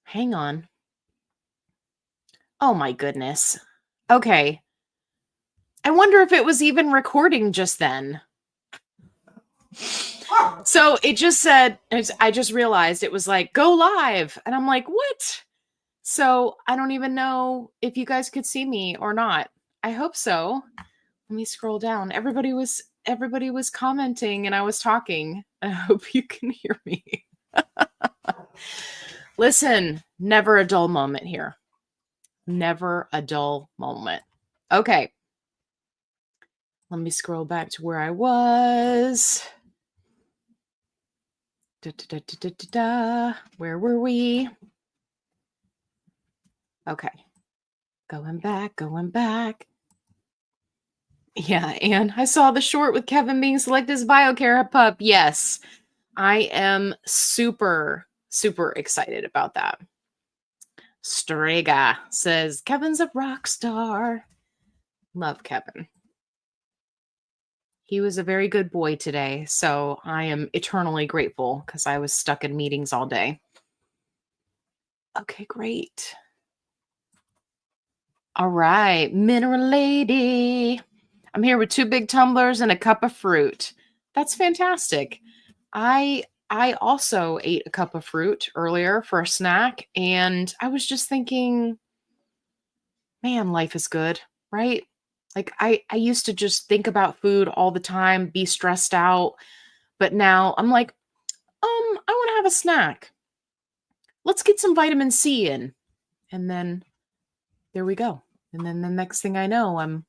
Hang on. Oh my goodness. Okay. I wonder if it was even recording just then. So it just said, I just realized it was like, go live. And I'm like, what? So I don't even know if you guys could see me or not. I hope so. Let me scroll down. Everybody was commenting and I was talking. I hope you can hear me. Listen, never a dull moment here. Never a dull moment. Okay. Let me scroll back to where I was. Where were we? Okay. Going back. Yeah, and I saw the short with Kevin being selected as Biocare pup. Yes, I am super, super excited about that. Strega says, Kevin's a rock star. Love Kevin. He was a very good boy today, so I am eternally grateful because I was stuck in meetings all day. Okay, great. All right, Mineral Lady. I'm here with 2 big tumblers and a cup of fruit. That's fantastic. I also ate a cup of fruit earlier for a snack, and I was just thinking, man, life is good, right? Like I used to just think about food all the time, be stressed out, but now I'm like, I want to have a snack. Let's get some vitamin C in. And then there we go. And then the next thing I know, I'm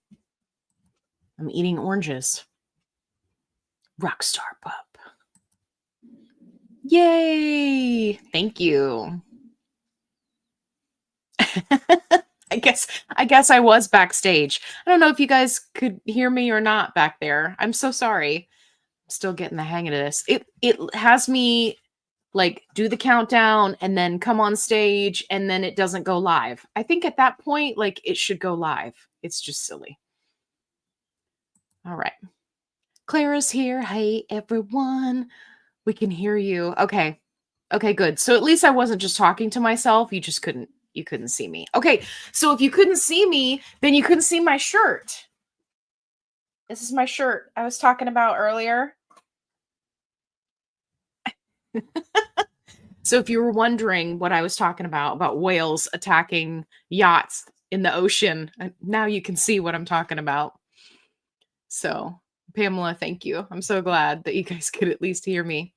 eating oranges. Rockstar pup. Yay! Thank you. I guess I was backstage. I don't know if you guys could hear me or not back there. I'm so sorry. I'm still getting the hang of this. It has me like do the countdown and then come on stage and then it doesn't go live. I think at that point like it should go live. It's just silly. All right. Clara's here. Hey everyone. We can hear you. Okay. Okay, good. So at least I wasn't just talking to myself. You couldn't see me. Okay. So if you couldn't see me, then you couldn't see my shirt. This is my shirt I was talking about earlier. So if you were wondering what I was talking about whales attacking yachts in the ocean, now you can see what I'm talking about. So, Pamela, thank you. I'm so glad that you guys could at least hear me.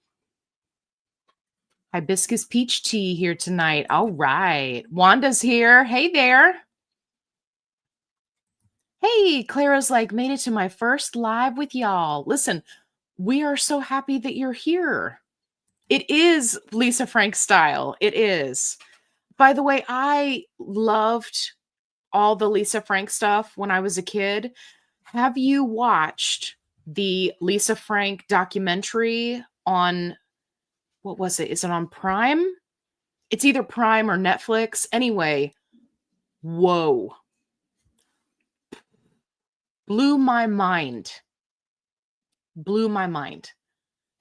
Hibiscus peach tea here tonight. All right. Wanda's here. Hey there. Hey, Clara's like, made it to my first live with y'all. Listen, we are so happy that you're here. It is Lisa Frank style. It is. By the way, I loved all the Lisa Frank stuff when I was a kid. Have you watched the Lisa Frank documentary on, what was it? Is it on Prime? It's either Prime or Netflix. Anyway, whoa. Blew my mind. Blew my mind.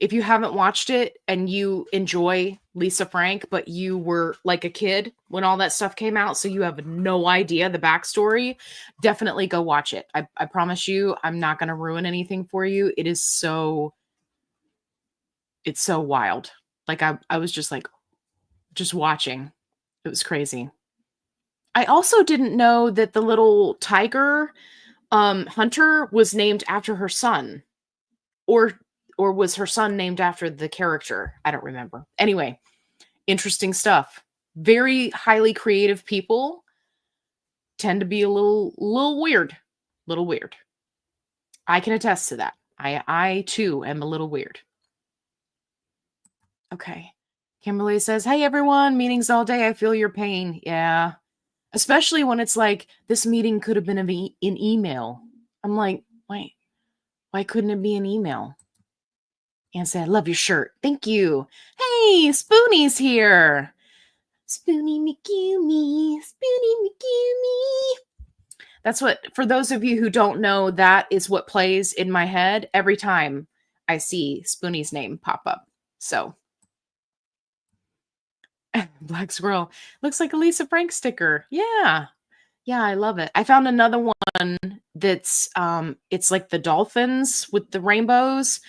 If you haven't watched it and you enjoy Lisa Frank, but you were like a kid when all that stuff came out, so you have no idea the backstory, definitely go watch it. I promise you, I'm not going to ruin anything for you. It's so wild. Like I was just like, just watching. It was crazy. I also didn't know that the little tiger, Hunter, was named after her son, or was her son named after the character? I don't remember. Anyway, interesting stuff. Very highly creative people tend to be a little weird. Little weird. I can attest to that. I too am a little weird. Okay. Kimberly says, hey everyone, meetings all day. I feel your pain. Yeah. Especially when it's like, this meeting could have been in email. I'm like, wait, why couldn't it be an email? And said, I love your shirt. Thank you. Hey, Spoonie's here. Spoonie McGummy. Spoonie McGummy. That's what, for those of you who don't know, that is what plays in my head every time I see Spoonie's name pop up. So, Black squirrel. Looks like a Lisa Frank sticker. Yeah. Yeah, I love it. I found another one that's it's like the dolphins with the rainbows,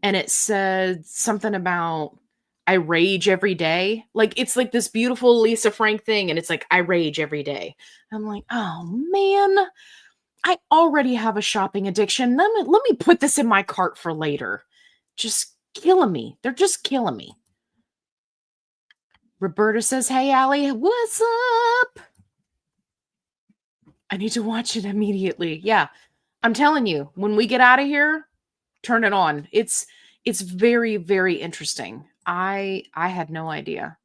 and it said something about I rage every day. Like it's like this beautiful Lisa Frank thing, and it's like I rage every day. I'm like, oh man, I already have a shopping addiction. Let me put this in my cart for later. Just killing me. They're just killing me. Roberta says, "Hey Allie, what's up?" I need to watch it immediately. Yeah. I'm telling you, when we get out of here, turn it on. It's very, very interesting. I had no idea.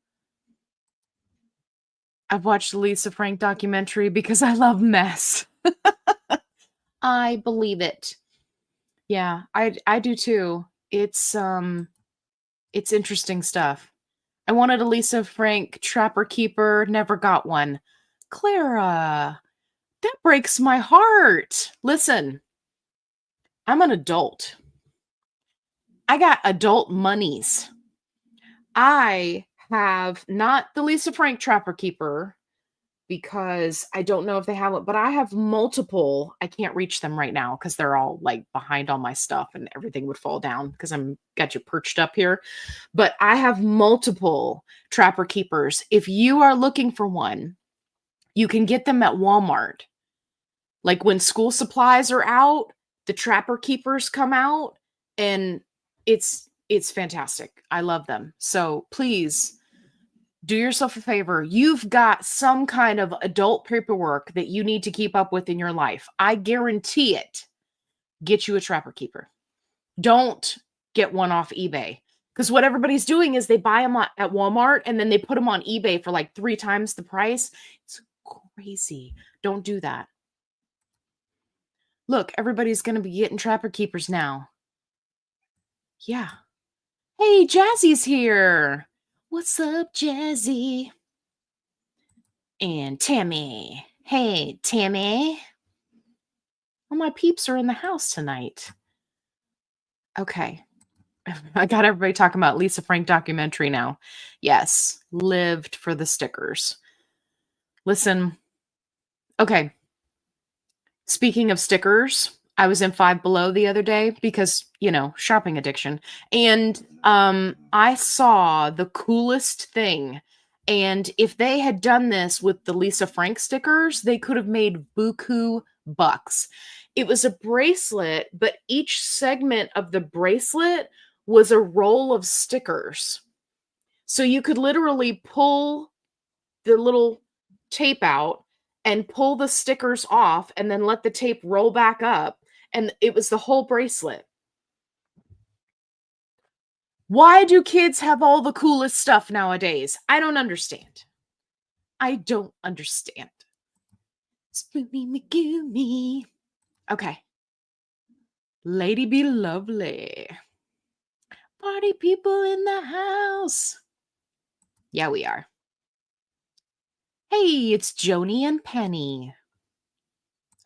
I've watched the Lisa Frank documentary because I love mess. I believe it. Yeah, I do too. It's interesting stuff. I wanted a Lisa Frank trapper keeper, never got one. Clara, that breaks my heart. Listen, I'm an adult. I got adult monies. I have not the Lisa Frank Trapper Keeper because I don't know if they have it, but I have multiple. I can't reach them right now because they're all like behind all my stuff and everything would fall down because I'm got you perched up here. But I have multiple Trapper Keepers. If you are looking for one, you can get them at Walmart. Like when school supplies are out, the Trapper Keepers come out and it's fantastic. I love them. So please do yourself a favor. You've got some kind of adult paperwork that you need to keep up with in your life. I guarantee it. Get you a Trapper Keeper. Don't get one off eBay. Because what everybody's doing is they buy them at Walmart and then they put them on eBay for like 3 times the price. It's crazy. Don't do that. Look, everybody's going to be getting Trapper Keepers now. Yeah. Hey, Jazzy's here. What's up, Jazzy? And Tammy. Hey, Tammy. All my peeps are in the house tonight. Okay. I got everybody talking about Lisa Frank documentary now. Yes, lived for the stickers. Listen. Okay. Speaking of stickers, I was in Five Below the other day because, shopping addiction. And I saw the coolest thing. And if they had done this with the Lisa Frank stickers, they could have made buku bucks. It was a bracelet, but each segment of the bracelet was a roll of stickers. So you could literally pull the little tape out and pull the stickers off and then let the tape roll back up. And it was the whole bracelet. Why do kids have all the coolest stuff nowadays? I don't understand. I don't understand. Spoonie McGoomy. Okay. Lady be lovely. Party people in the house. Yeah, we are. Hey, it's Joni and Penny.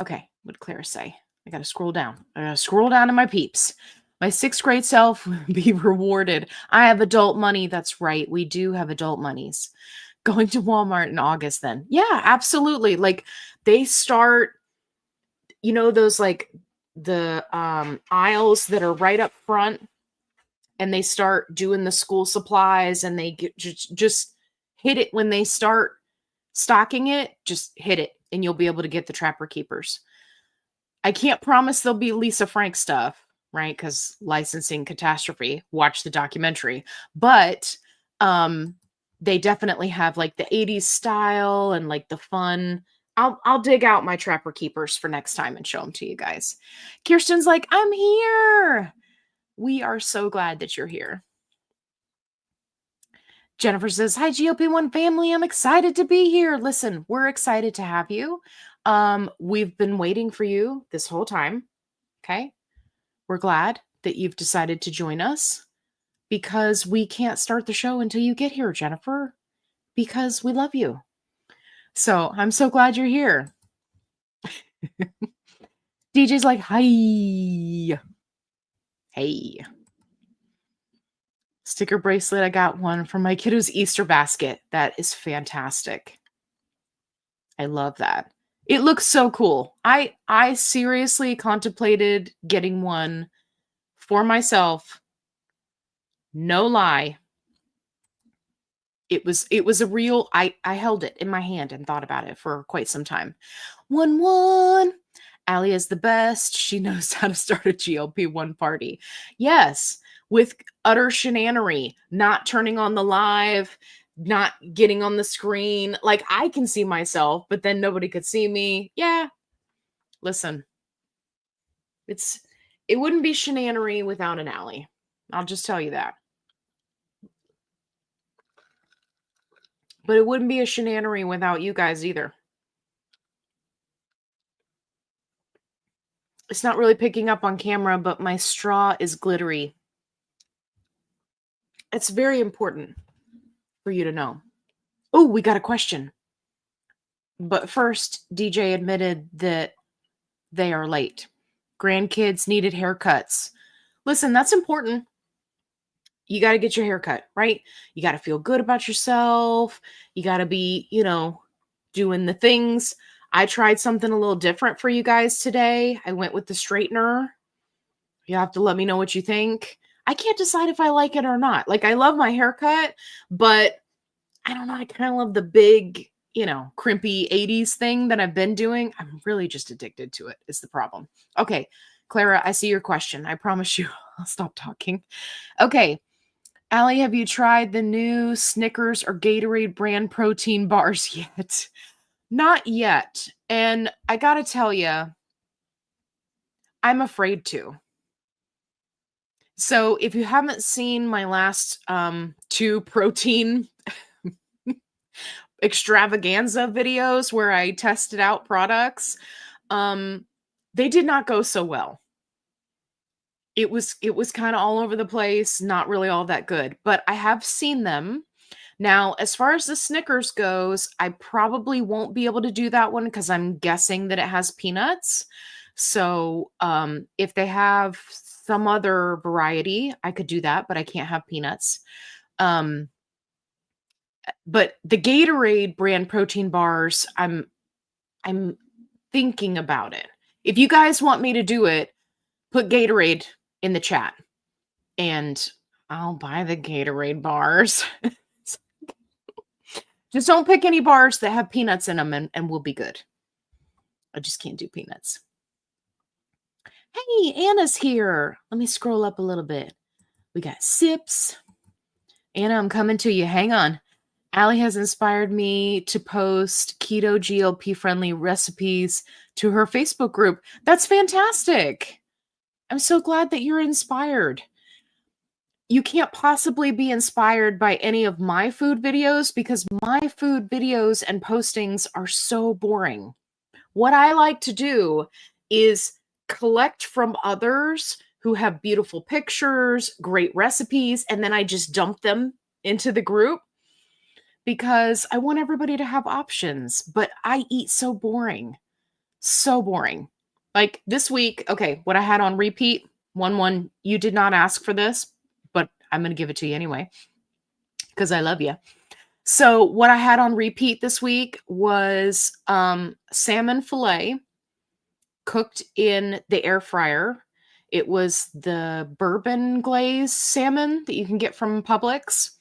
Okay, what did Clara say? I gotta scroll down. I gotta scroll down to my peeps. My 6th grade self will be rewarded. I have adult money. That's right. We do have adult monies. Going to Walmart in August then. Yeah, absolutely. Like they start, those like the aisles that are right up front and they start doing the school supplies and they get, just hit it when they start stocking it, just hit it and you'll be able to get the Trapper Keepers. I can't promise there'll be Lisa Frank stuff, right? Because licensing catastrophe. Watch the documentary. But they definitely have like the 80s style and like the fun. I'll dig out my Trapper Keepers for next time and show them to you guys. Kirsten's like, I'm here. We are so glad that you're here. Jennifer says, hi, GLP1 family. I'm excited to be here. Listen, we're excited to have you. We've been waiting for you this whole time. Okay. We're glad that you've decided to join us because we can't start the show until you get here, Jennifer, because we love you. So I'm so glad you're here. DJ's like, hi. Hey. Sticker bracelet. I got one from my kiddo's Easter basket. That is fantastic. I love that. It looks so cool. I seriously contemplated getting one for myself. No lie. It was a real I held it in my hand and thought about it for quite some time. 1-1. Allie is the best. She knows how to start a GLP1 party. Yes, with utter shenannery, not turning on the live, not getting on the screen. Like I can see myself, but then nobody could see me. Yeah. Listen, it wouldn't be shenannery without an Allie. I'll just tell you that. But it wouldn't be a shenannery without you guys either. It's not really picking up on camera, but my straw is glittery. It's very important for you to know. Oh, we got a question. But first, DJ admitted that they are late. Grandkids needed haircuts. Listen, that's important. You got to get your hair cut, right? You got to feel good about yourself. You got to be, doing the things. I tried something a little different for you guys today. I went with the straightener. You have to let me know what you think. I can't decide if I like it or not. Like, I love my haircut, but I don't know. I kind of love the big, crimpy 80s thing that I've been doing. I'm really just addicted to it, is the problem. Okay, Clara, I see your question. I promise you I'll stop talking. Okay. Allie, have you tried the new Snickers or Gatorade brand protein bars yet? Not yet. And I got to tell you, I'm afraid to. So if you haven't seen my last 2 protein extravaganza videos where I tested out products, they did not go so well. It was kind of all over the place, not really all that good, but I have seen them. Now, as far as the Snickers goes, I probably won't be able to do that one because I'm guessing that it has peanuts. So if they have some other variety, I could do that, but I can't have peanuts. But the Gatorade brand protein bars, I'm thinking about it. If you guys want me to do it, put Gatorade in the chat and I'll buy the Gatorade bars. Just don't pick any bars that have peanuts in them and we'll be good. I just can't do peanuts. Hey, Anna's here. Let me scroll up a little bit. We got Sips. Anna, I'm coming to you. Hang on. Allie has inspired me to post keto GLP friendly recipes to her Facebook group. That's fantastic. I'm so glad that you're inspired. You can't possibly be inspired by any of my food videos because my food videos and postings are so boring. What I like to do is collect from others who have beautiful pictures, great recipes, and then I just dump them into the group because I want everybody to have options, but I eat so boring. So boring. Like this week, okay, what I had on repeat, one, you did not ask for this, but I'm going to give it to you anyway because I love you. So what I had on repeat this week was salmon fillet cooked in the air fryer. It was the bourbon glazed salmon that you can get from Publix.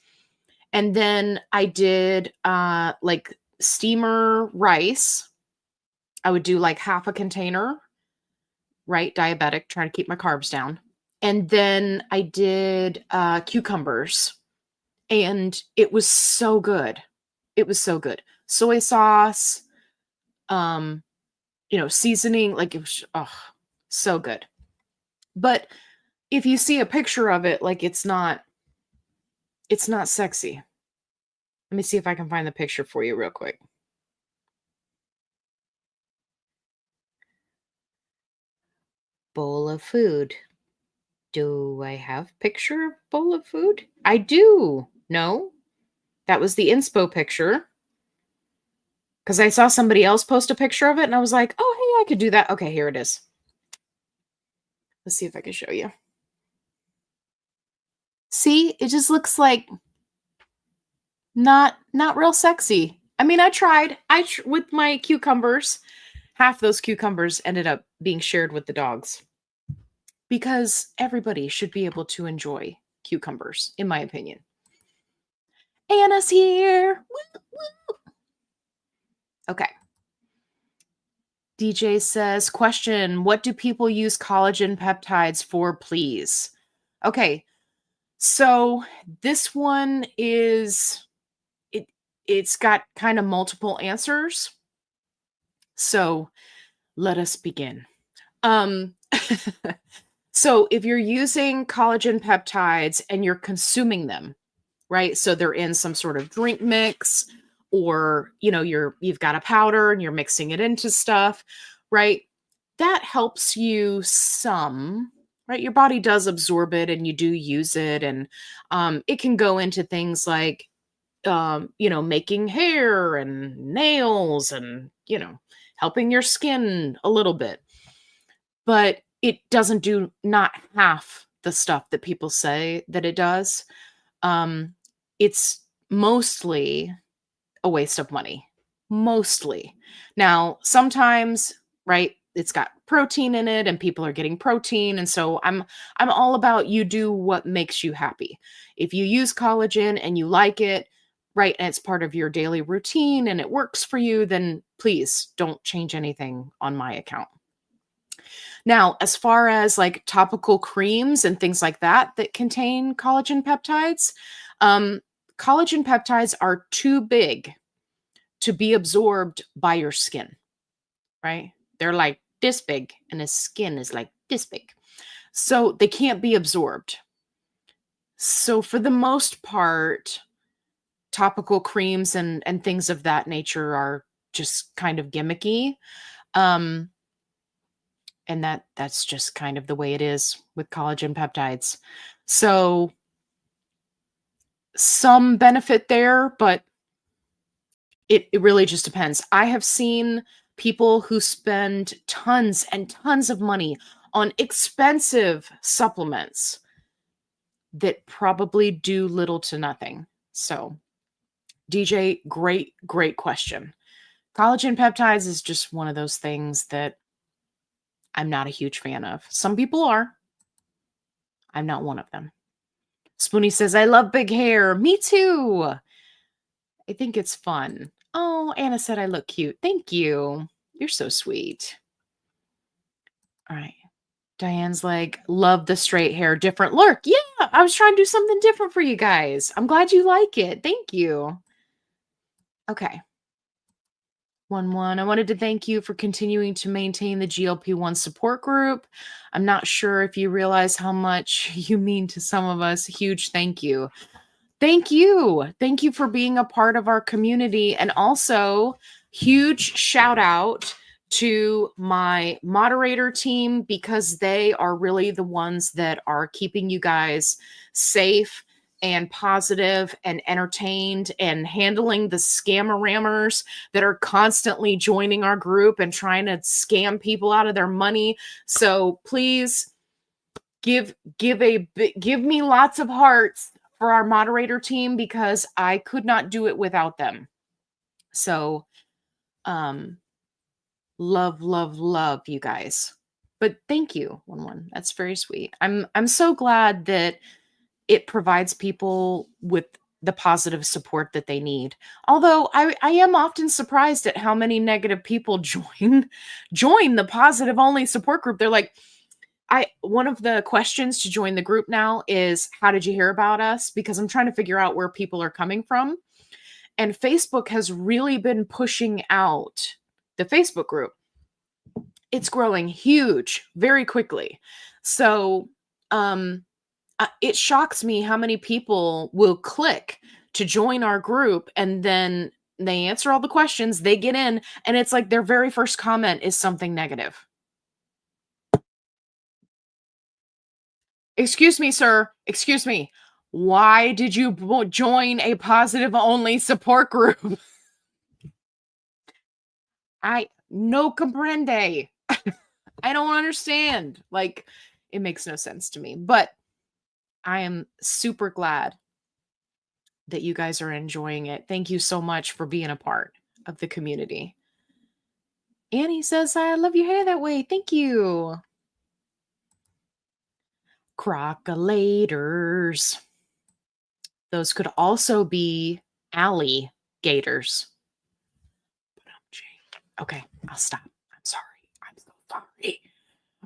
And then I did like steamer rice. I would do like half a container, right? Diabetic, trying to keep my carbs down. And then I did cucumbers. And it was so good. It was so good. Soy sauce, seasoning, like it was so good. But if you see a picture of it, like it's not sexy. Let me see if I can find the picture for you real quick. Bowl of food. Do I have picture bowl of food? I do. No, that was the inspo picture. Because I saw somebody else post a picture of it and I was like, oh, hey, I could do that. Okay, here it is. Let's see if I can show you. See, it just looks like not real sexy. I mean, I tried. With my cucumbers. Half those cucumbers ended up being shared with the dogs because everybody should be able to enjoy cucumbers, in my opinion. Anna's here. Woo, woo. Okay. DJ says, question, what do people use collagen peptides for, please? Okay. So this one it's got kind of multiple answers. So let us begin. Um so if you're using collagen peptides and you're consuming them, right? So they're in some sort of drink mix, or you've got a powder and you're mixing it into stuff, right? That helps you some, right? Your body does absorb it and you do use it, and it can go into things like making hair and nails and helping your skin a little bit, but it doesn't do not half the stuff that people say that it does. It's mostly a waste of money. Mostly. Now, sometimes, right, it's got protein in it and people are getting protein, and so I'm all about you do what makes you happy. If you use collagen and you like it, right, and it's part of your daily routine and it works for you, then please don't change anything on my account. Now, as far as like topical creams and things like that that contain collagen peptides, um, collagen peptides are too big to be absorbed by your skin, right? They're like this big, and his skin is like this big. So they can't be absorbed. So for the most part, topical creams and things of that nature are just kind of gimmicky. Um, and that's just kind of the way it is with collagen peptides. So some benefit there, but it really just depends. I have seen people who spend tons and tons of money on expensive supplements that probably do little to nothing. So, DJ, great question. Collagen peptides is just one of those things that I'm not a huge fan of. Some people are. I'm not one of them. Spoonie says, I love big hair. Me too. I think it's fun. Oh, Anna said I look cute. Thank you. You're so sweet. All right. Diane's like, love the straight hair, different look. Yeah, I was trying to do something different for you guys. I'm glad you like it. Thank you. Okay. 1-1. I wanted to thank you for continuing to maintain the GLP1 support group. I'm not sure if you realize how much you mean to some of us. Huge thank you. Thank you. Thank you for being a part of our community. And also, huge shout out to my moderator team, because they are really the ones that are keeping you guys safe and positive and entertained and handling the scammer-rammers that are constantly joining our group and trying to scam people out of their money. So please give me lots of hearts for our moderator team, because I could not do it without them. So love you guys. But thank you, 1-1. That's very sweet. I'm so glad that it provides people with the positive support that they need. Although I am often surprised at how many negative people join the positive only support group. They're like, one of the questions to join the group now is, how did you hear about us? Because I'm trying to figure out where people are coming from. And Facebook has really been pushing out the Facebook group. It's growing huge very quickly. So it shocks me how many people will click to join our group, and then they answer all the questions, they get in, and it's like their very first comment is something negative. Excuse me, sir. Excuse me. Why did you join a positive only support group? I no comprende. I don't understand. Like, it makes no sense to me. But I am super glad that you guys are enjoying it. Thank you so much for being a part of the community. Annie says, I love your hair that way. Thank you. Crocodilators. Those could also be alligators. Okay, I'll stop. I'm sorry. I'm so sorry.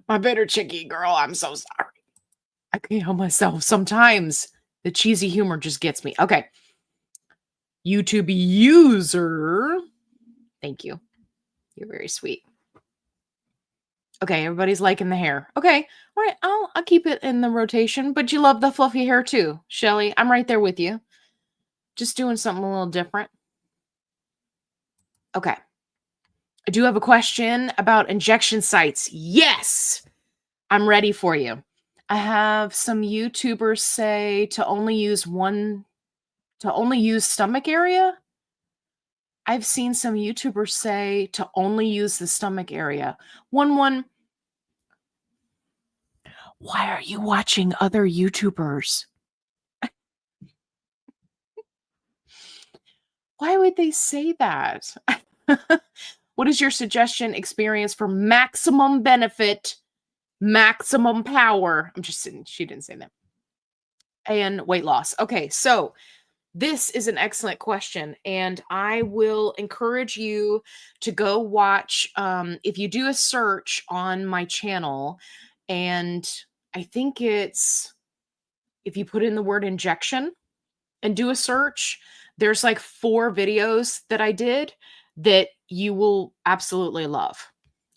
My bitter chicky girl, I'm so sorry. I can't help myself. Sometimes the cheesy humor just gets me. Okay. YouTube user. Thank you. You're very sweet. Okay, everybody's liking the hair. Okay, all right, I'll keep it in the rotation, but you love the fluffy hair too, Shelly. I'm right there with you. Just doing something a little different. Okay. I do have a question about injection sites. Yes, I'm ready for you. I have some YouTubers say to only use stomach area. I've seen some YouTubers say to only use the stomach area. Why are you watching other YouTubers? Why would they say that? What is your suggestion experience for maximum benefit, maximum power? I'm just kidding. She didn't say that. And weight loss. Okay, so this is an excellent question, and I will encourage you to go watch. If you do a search on my channel, and I think it's if you put in the word injection and do a search, there's like 4 videos that I did that you will absolutely love.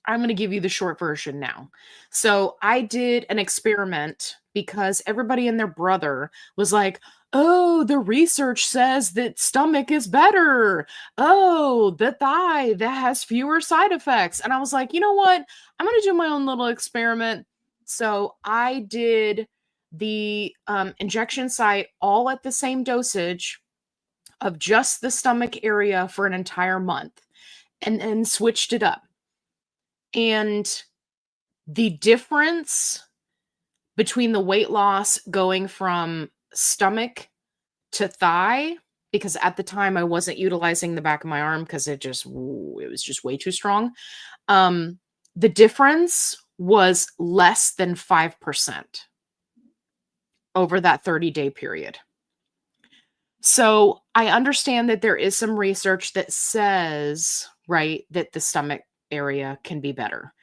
I'm going to give you the short version now. So I did an experiment because everybody and their brother was like, oh, the research says that stomach is better. Oh, the thigh that has fewer side effects. And I was like, you know what? I'm going to do my own little experiment. So I did the injection site all at the same dosage of just the stomach area for an entire month and then switched it up. And the difference between the weight loss going from stomach to thigh, because at the time I wasn't utilizing the back of my arm because it was just way too strong. The difference was less than 5% over that 30-day period. So I understand that there is some research that says, right, that the stomach area can be better.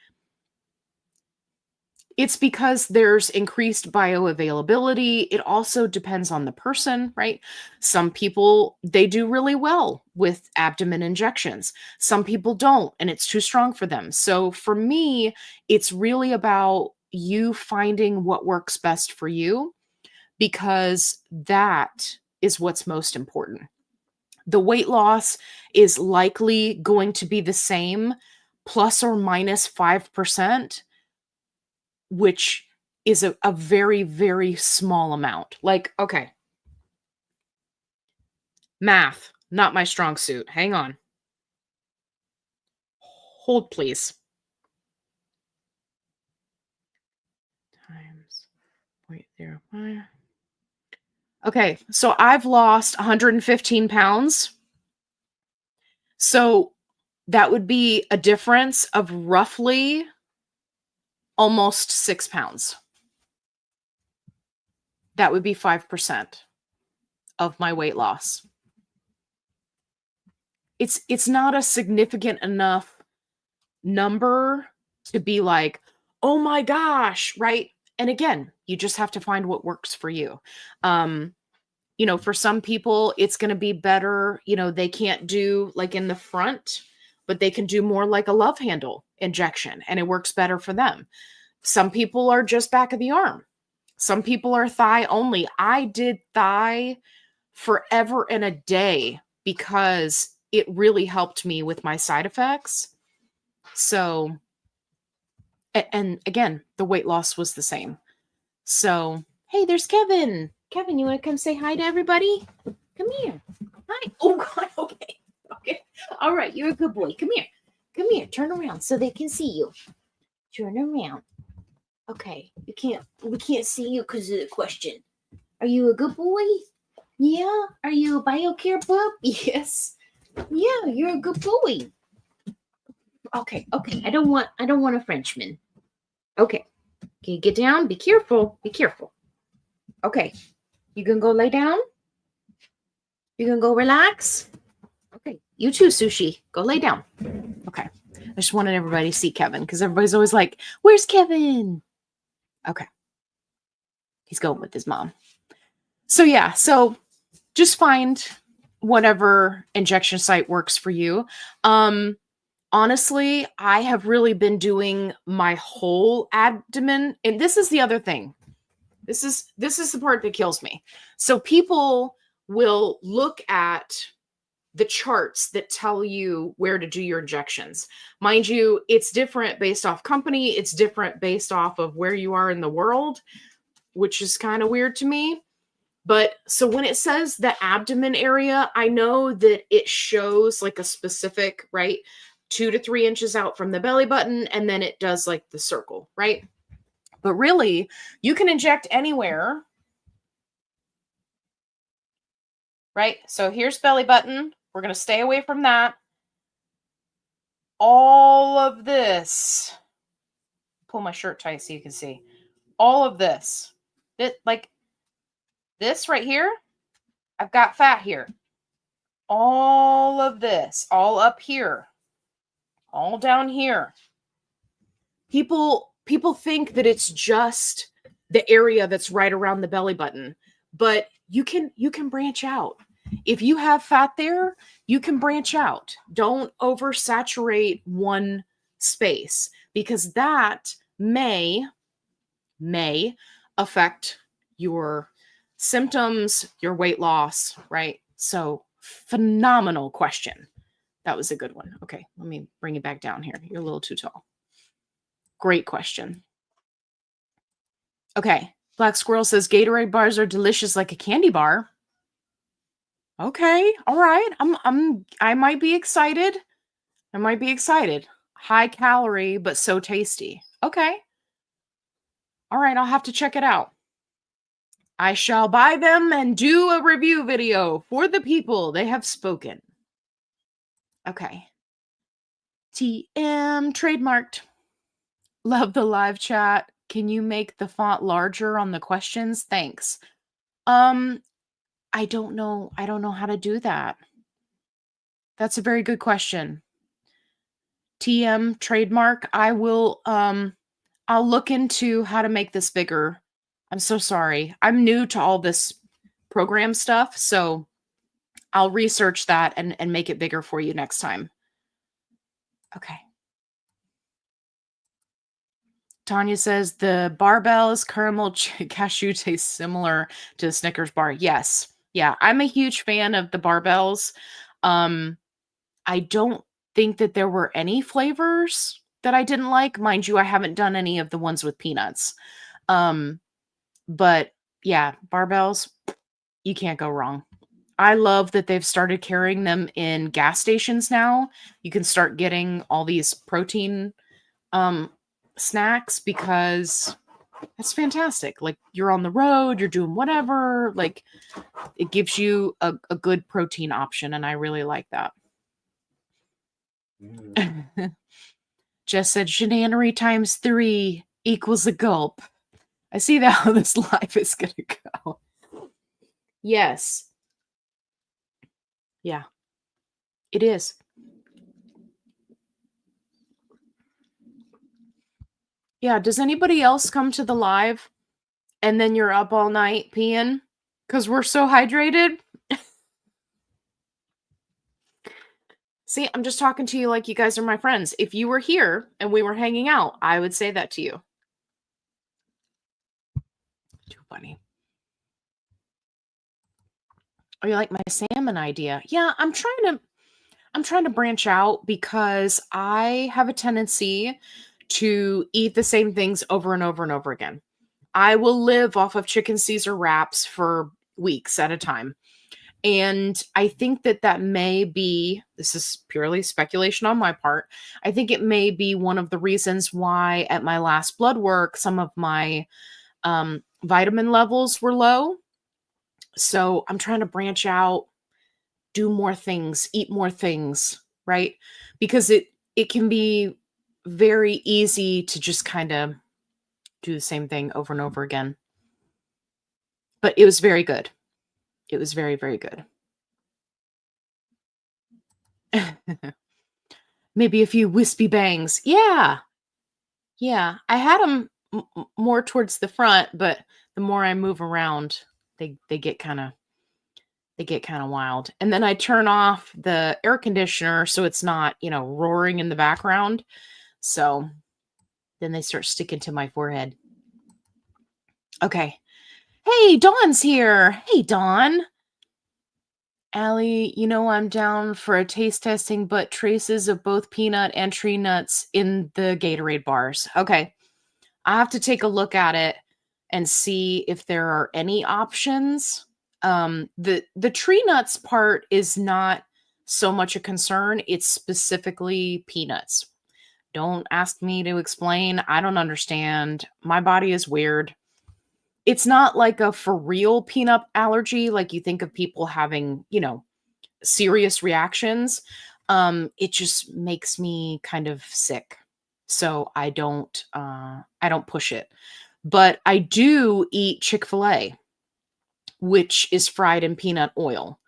It's because there's increased bioavailability. It also depends on the person, right? Some people, they do really well with abdomen injections. Some people don't, and it's too strong for them. So for me, it's really about you finding what works best for you, because that is what's most important. The weight loss is likely going to be the same, plus or minus 5%, which is a very, very small amount. Like, okay. Math, not my strong suit. Hang on. Hold, please. Times 0.05. Okay, so I've lost 115 pounds. So that would be a difference of roughly almost 6 pounds. That would be 5% of my weight loss. It's not a significant enough number to be like, oh my gosh, right? And again, you just have to find what works for you. For some people, it's going to be better. They can't do like in the front, but they can do more like a love handle injection, and it works better for them. Some people are just back of the arm. Some people are thigh only. I did thigh forever and a day because it really helped me with my side effects. So, and again, the weight loss was the same. So, hey, there's Kevin. Kevin, you want to come say hi to everybody? Come here. Hi. Oh, God. Okay. Okay. All right. You're a good boy. Come here. Come here. Turn around so they can see you. Turn around. Okay. We can't see you because of the question. Are you a good boy? Yeah. Are you a Biocare pup? Yes. Yeah, you're a good boy. Okay. I don't want a Frenchman. Okay. Can you get down? Be careful. Be careful. Okay. You can go lay down? You can go relax? Okay. You too, Sushi. Go lay down. Okay. I just wanted everybody to see Kevin because everybody's always like, where's Kevin? Okay. He's going with his mom. So yeah, so just find whatever injection site works for you. Honestly, I have really been doing my whole abdomen, and this is the other thing. This is the part that kills me. So people will look at the charts that tell you where to do your injections. Mind you, it's different based off company, it's different based off of where you are in the world, which is kind of weird to me. But so when it says the abdomen area, I know that it shows like a specific, right? 2 to 3 inches out from the belly button, and then it does like the circle, right? But really, you can inject anywhere, right? So here's belly button. We're going to stay away from that. All of this, pull my shirt tight so you can see. All of this, like this right here, I've got fat here. All of this, all up here, all down here. People think that it's just the area that's right around the belly button, but you can branch out. If you have fat there, you can branch out. Don't oversaturate one space because that may affect your symptoms, your weight loss, right? So phenomenal question. That was a good one. Okay, let me bring you back down here. You're a little too tall. Great question. Okay, Black Squirrel says Gatorade bars are delicious like a candy bar. Okay, all right. I might be excited. High calorie, but so tasty. Okay. All right, I'll have to check it out. I shall buy them and do a review video for the people. They have spoken. Okay. TM trademarked. Love the live chat. Can you make the font larger on the questions? Thanks. I don't know how to do that. That's a very good question. TM trademark. I will I'll look into how to make this bigger. I'm so sorry. I'm new to all this program stuff, so I'll research that and make it bigger for you next time. Okay. Tanya says the barbells caramel cashew tastes similar to the Snickers bar. Yes. Yeah, I'm a huge fan of the barbells. I don't think that there were any flavors that I didn't like. Mind you, I haven't done any of the ones with peanuts. But yeah, barbells, you can't go wrong. I love that they've started carrying them in gas stations now. You can start getting all these protein snacks because it's fantastic. Like you're on the road, you're doing whatever, like it gives you a good protein option, and I really like that. Jess said Shanannary times 3 equals a gulp. I see that how this live is gonna go. Yes. Yeah. It is. Yeah, does anybody else come to the live and then you're up all night peeing? Because we're so hydrated. See, I'm just talking to you like you guys are my friends. If you were here and we were hanging out, I would say that to you. Too funny. Oh, you like my salmon idea? Yeah, I'm trying to branch out because I have a tendency to eat the same things over and over and over again. I will live off of chicken Caesar wraps for weeks at a time. And I think that may be, this is purely speculation on my part, I think it may be one of the reasons why at my last blood work, some of my vitamin levels were low. So I'm trying to branch out, do more things, eat more things, right? Because it can be very easy to just kind of do the same thing over and over again. But it was very good. It was very, very good. Maybe a few wispy bangs. Yeah. Yeah. I had them more towards the front, but the more I move around, they get kind of wild. And then I turn off the air conditioner so it's not, roaring in the background. So then they start sticking to my forehead. Okay. Hey, Dawn's here. Hey, Dawn. Allie, I'm down for a taste testing, but traces of both peanut and tree nuts in the Gatorade bars. Okay. I have to take a look at it and see if there are any options. The tree nuts part is not so much a concern. It's specifically peanuts. Don't ask me to explain. I don't understand. My body is weird. It's not like a for real peanut allergy, like you think of people having, serious reactions. It just makes me kind of sick. So I don't push it. But I do eat Chick-fil-A, which is fried in peanut oil.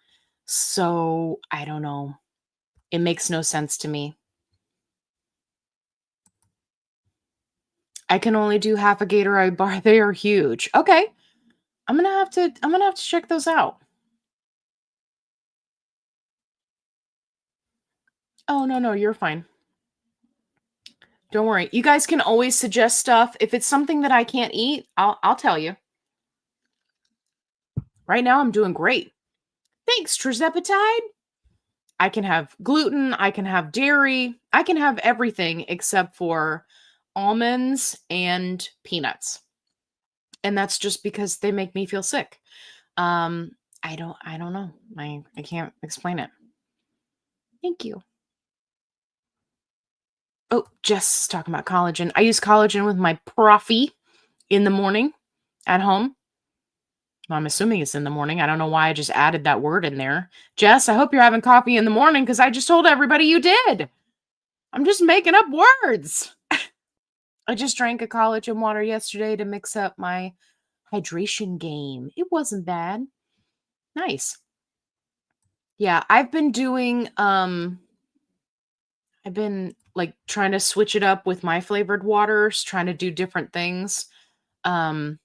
So I don't know. It makes no sense to me. I can only do half a Gatorade bar. They are huge. Okay. I'm gonna have to check those out. Oh no, you're fine. Don't worry. You guys can always suggest stuff. If it's something that I can't eat, I'll tell you. Right now I'm doing great. Thanks, Trizepatide. I can have gluten, I can have dairy, I can have everything except for almonds and peanuts. And that's just because they make me feel sick. I don't know. I can't explain it. Thank you. Oh, Jess is talking about collagen. I use collagen with my Profi in the morning at home. Well, I'm assuming it's in the morning. I don't know why I just added that word in there. Jess, I hope you're having coffee in the morning because I just told everybody you did. I'm just making up words. I just drank a collagen water yesterday to mix up my hydration game. It wasn't bad. Nice. Yeah, I've been like trying to switch it up with my flavored waters, trying to do different things. Um,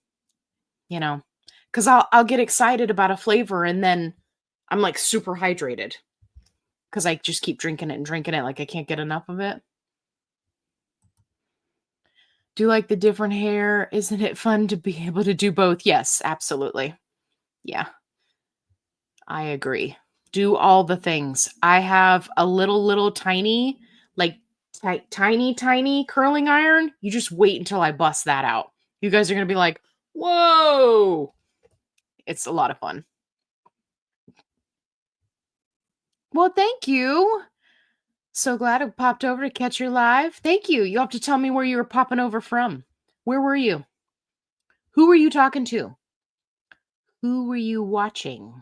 cuz I'll get excited about a flavor and then I'm like super hydrated cuz I just keep drinking it and drinking it like I can't get enough of it. Do you like the different hair? Isn't it fun to be able to do both? Yes, absolutely. Yeah. I agree. Do all the things. I have a little tiny, like tiny curling iron. You just wait until I bust that out. You guys are going to be like, whoa. It's a lot of fun. Well, thank you. So glad I popped over to catch your live. Thank you. You'll have to tell me where you were popping over from. Where were you? Who were you talking to? Who were you watching?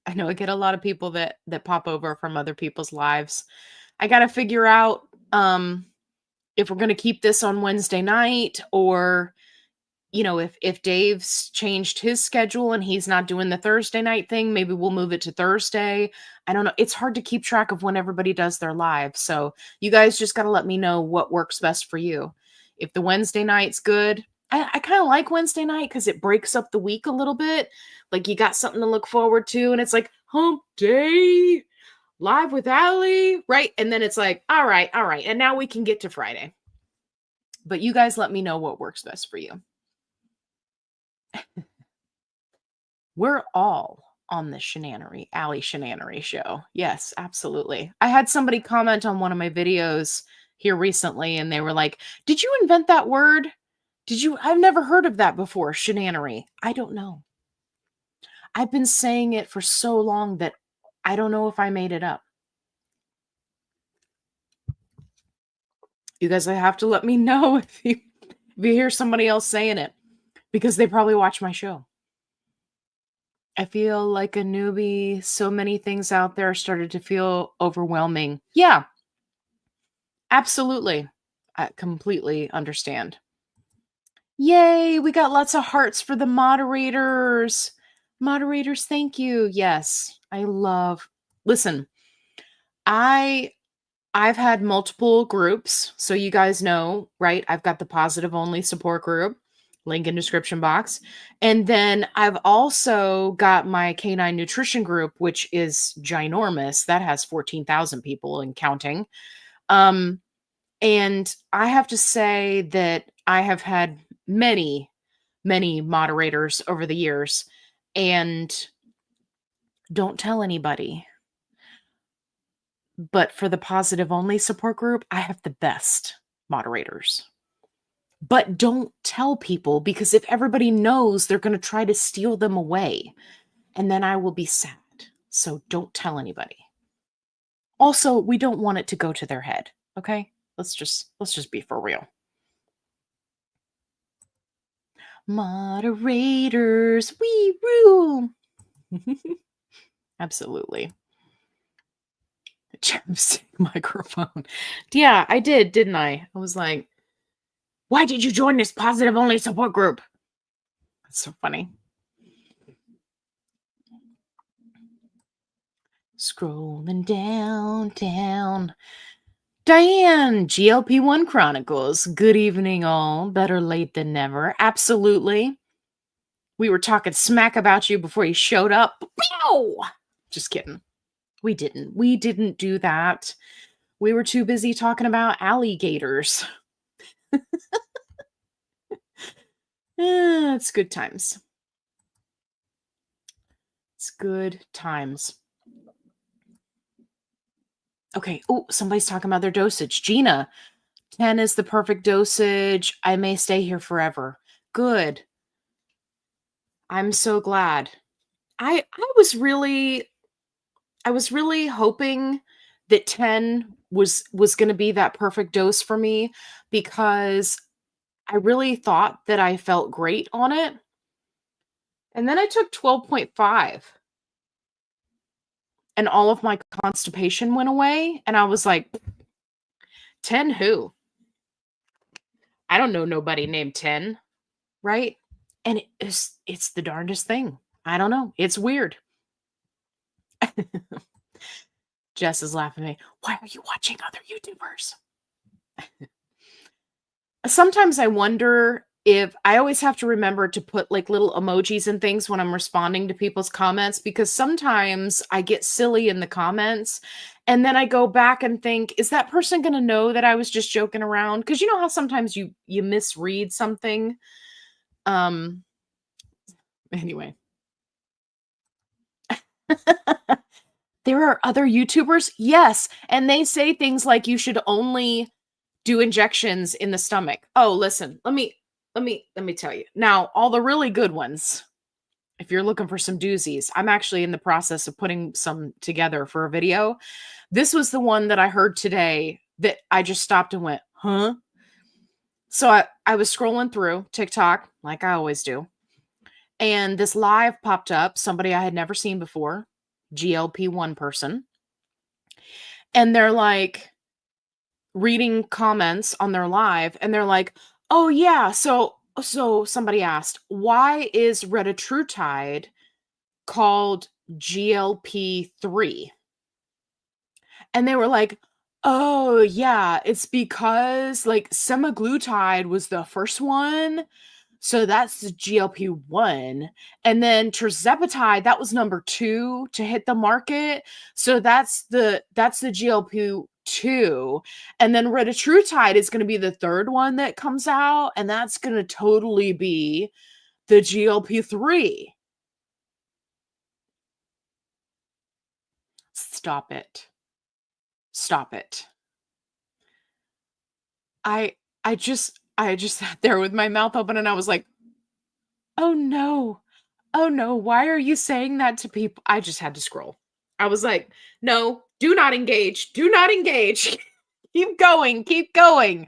I know I get a lot of people that pop over from other people's lives. I got to figure out if we're going to keep this on Wednesday night or if Dave's changed his schedule and he's not doing the Thursday night thing, maybe we'll move it to Thursday. I don't know. It's hard to keep track of when everybody does their live. So you guys just got to let me know what works best for you. If the Wednesday night's good, I kind of like Wednesday night because it breaks up the week a little bit. Like you got something to look forward to and it's like hump day, live with Allie, right? And then it's like, all right. And now we can get to Friday. But you guys let me know what works best for you. We're all on the Shanannary, Allie Shanannary show. Yes, absolutely. I had somebody comment on one of my videos here recently and they were like, did you invent that word? I've never heard of that before, Shanannary. I don't know. I've been saying it for so long that I don't know if I made it up. You guys have to let me know if you hear somebody else saying it because they probably watch my show. I feel like a newbie. So many things out there started to feel overwhelming. Yeah, absolutely. I completely understand. Yay, we got lots of hearts for the moderators. Moderators, thank you. Yes, I love. Listen, I I've had multiple groups, so you guys know, right? I've got the positive only support group, link in description box. And then I've also got my canine nutrition group, which is ginormous. That has 14,000 people and counting. Um, and I have to say that I have had many, many moderators over the years. And don't tell anybody. But for the positive only support group, I have the best moderators. But don't tell people, because if everybody knows, they're going to try to steal them away. And then I will be sad. So don't tell anybody. Also, we don't want it to go to their head. Okay? Let's just be for real. Moderators, we rule. Absolutely. Chapstick microphone. Yeah, I didn't I? I was like, why did you join this positive only support group? That's so funny. Scrolling down. Diane, GLP1 Chronicles. Good evening, all. Better late than never. Absolutely. We were talking smack about you before you showed up. Pew! Just kidding. We didn't do that. We were too busy talking about alligators. It's good times. It's good times. Okay. Oh, somebody's talking about their dosage. Gina, 10 is the perfect dosage. I may stay here forever. Good. I'm so glad. I was really hoping that 10 was going to be that perfect dose for me, because I really thought that I felt great on it. And then I took 12.5 and all of my constipation went away, and I was like, 10 who? I don't know nobody named 10, right? And it's the darndest thing. I don't know. It's weird. Jess is laughing at me. Why are you watching other YouTubers? Sometimes I wonder if I always have to remember to put like little emojis and things when I'm responding to people's comments, because sometimes I get silly in the comments and then I go back and think, is that person going to know that I was just joking around? Because you know how sometimes you misread something. Anyway. There are other YouTubers? Yes. And they say things like you should only do injections in the stomach. Oh, listen, let me tell you. Now, all the really good ones, if you're looking for some doozies, I'm actually in the process of putting some together for a video. This was the one that I heard today that I just stopped and went, huh? So I was scrolling through TikTok, like I always do. And this live popped up, somebody I had never seen before, GLP1 person. And they're like reading comments on their live, and they're like, oh yeah, so somebody asked, why is retatrutide called GLP3? And they were like, oh yeah, it's because like semaglutide was the first one, so that's the GLP-1. And then tirzepatide, that was number 2 to hit the market. So that's the GLP-2. And then retatrutide is going to be the third one that comes out, and that's going to totally be the GLP-3. Stop it. Stop it. I just sat there with my mouth open and I was like, oh no. Oh no, why are you saying that to people? I just had to scroll. I was like, no, do not engage. Do not engage. Keep going. Keep going.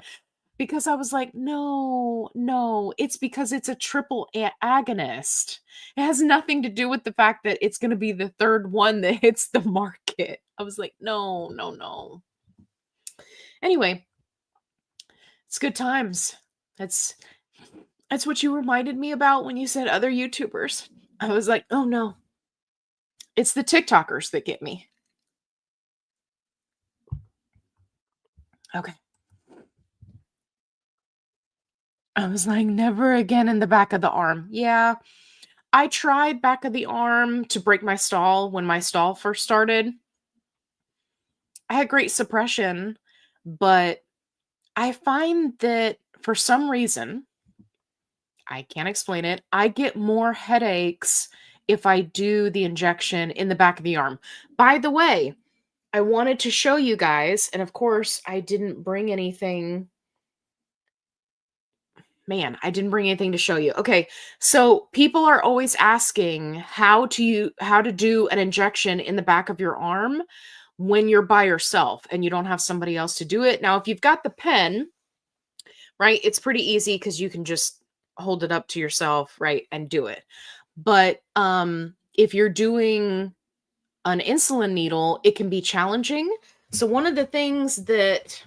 because I was like, no, no, it's because it's a triple agonist. It has nothing to do with the fact that it's going to be the third one that hits the market. I was like, no, no, no. Anyway, it's good times. That's what you reminded me about when you said other YouTubers. I was like, oh no, it's the TikTokers that get me. Okay. I was like, never again in the back of the arm. Yeah. I tried back of the arm to break my stall when my stall first started. I had great suppression, but I find that for some reason, I can't explain it, I get more headaches if I do the injection in the back of the arm. By the way, I wanted to show you guys, and of course, I didn't bring anything. Man, I didn't bring anything to show you. Okay, so people are always asking how to do an injection in the back of your arm when you're by yourself and you don't have somebody else to do it. Now, if you've got the pen, right, it's pretty easy because you can just hold it up to yourself, right, and do it. But if you're doing an insulin needle, it can be challenging. So one of the things that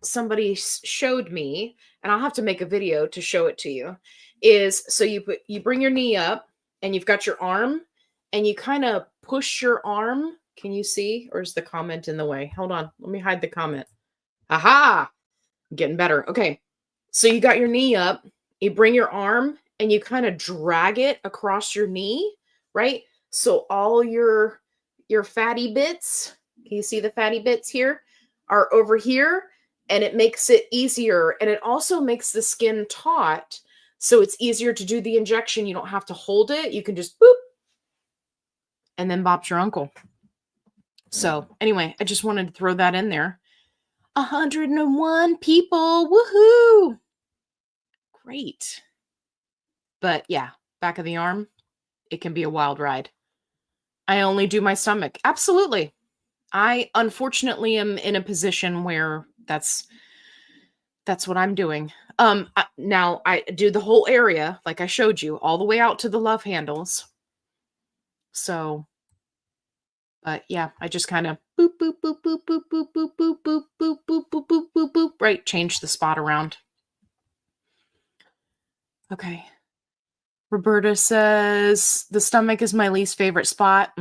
somebody showed me, and I'll have to make a video to show it to you, is so you bring your knee up and you've got your arm and you kind of push your arm. Can you see? Or is the comment in the way? Hold on. Let me hide the comment. Aha! I'm getting better. Okay. So you got your knee up, you bring your arm and you kind of drag it across your knee, right? So all your fatty bits, can you see the fatty bits here, are over here, and it makes it easier, and it also makes the skin taut, so it's easier to do the injection. You don't have to hold it. You can just boop and then bop's your uncle. So anyway, I just wanted to throw that in there. 101 people. Woohoo! Great. But yeah, back of the arm, it can be a wild ride. I only do my stomach. Absolutely. I unfortunately am in a position where that's what I'm doing. Now I do the whole area like I showed you, all the way out to the love handles. So, but yeah, I just kind of boop boop boop boop boop boop boop boop boop boop boop boop boop boop boop, right, change the spot around. Okay. Roberta says the stomach is my least favorite spot.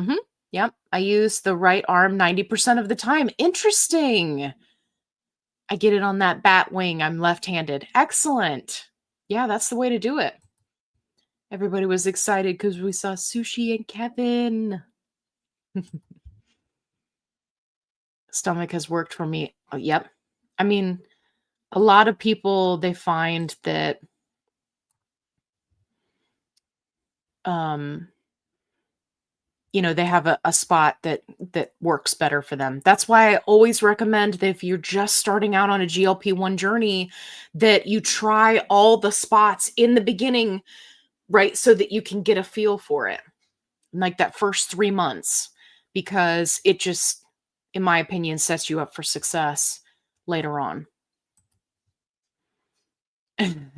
Yep. I use the right arm 90% of the time. Interesting. I get it on that bat wing. I'm left-handed. Excellent. Yeah, that's the way to do it. Everybody was excited because we saw Sushi and Kevin. Stomach has worked for me. Oh, yep. I mean, a lot of people, they find that they have a spot that works better for them. That's why I always recommend that if you're just starting out on a GLP-1 journey, that you try all the spots in the beginning, right? So that you can get a feel for it, like that first 3 months, because it just, in my opinion, sets you up for success later on.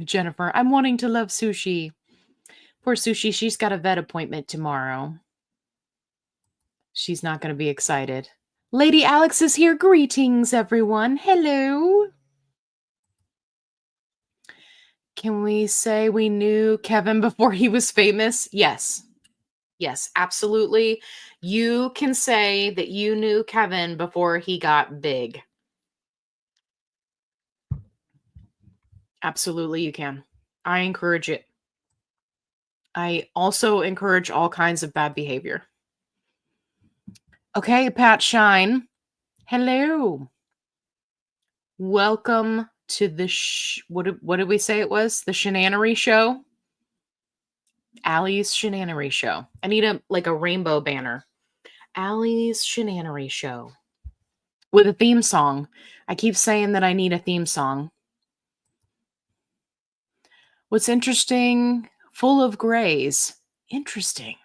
Jennifer, I'm wanting to love Sushi. Poor Sushi, she's got a vet appointment tomorrow. She's not going to be excited. Lady Alex is here. Greetings, everyone. Hello. Can we say we knew Kevin before he was famous? Yes. Yes, absolutely. You can say that you knew Kevin before he got big. Absolutely, you can. I encourage it. I also encourage all kinds of bad behavior. Okay, Pat Shine. Hello. Welcome to the what did we say it was? The Shanannary show? Allie's Shanannary show. I need a rainbow banner. Allie's Shanannary show. With a theme song. I keep saying that I need a theme song. What's interesting? Full of grays. Interesting.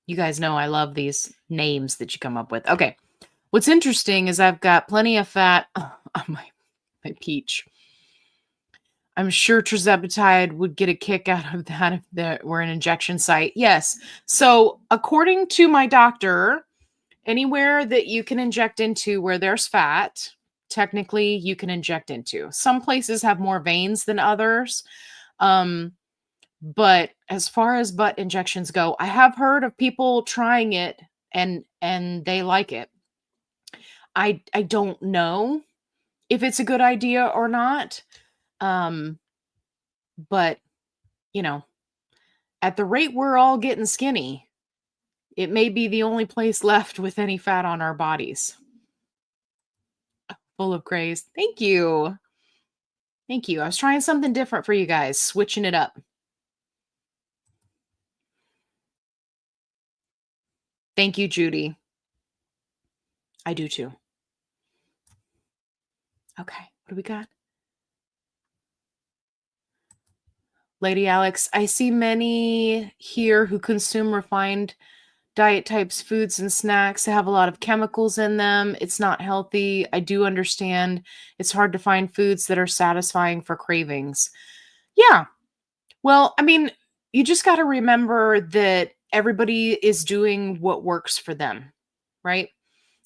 You guys know I love these names that you come up with. Okay. What's interesting is I've got plenty of fat on my My peach. I'm sure tirzepatide would get a kick out of that if there were an injection site. Yes. So according to my doctor, anywhere that you can inject into where there's fat, technically you can inject into. Some places have more veins than others. But as far as butt injections go, I have heard of people trying it and they like it. I don't know if it's a good idea or not. But you know, at the rate we're all getting skinny, it may be the only place left with any fat on our bodies. Full of craze. Thank you. Thank you. I was trying something different for you guys, switching it up. Thank you, Judy. I do too. Okay, what do we got? Lady Alex, I see many here who consume refined diet types, foods and snacks that have a lot of chemicals in them. It's not healthy. I do understand it's hard to find foods that are satisfying for cravings. Yeah. Well, I mean, you just got to remember that everybody is doing what works for them, right?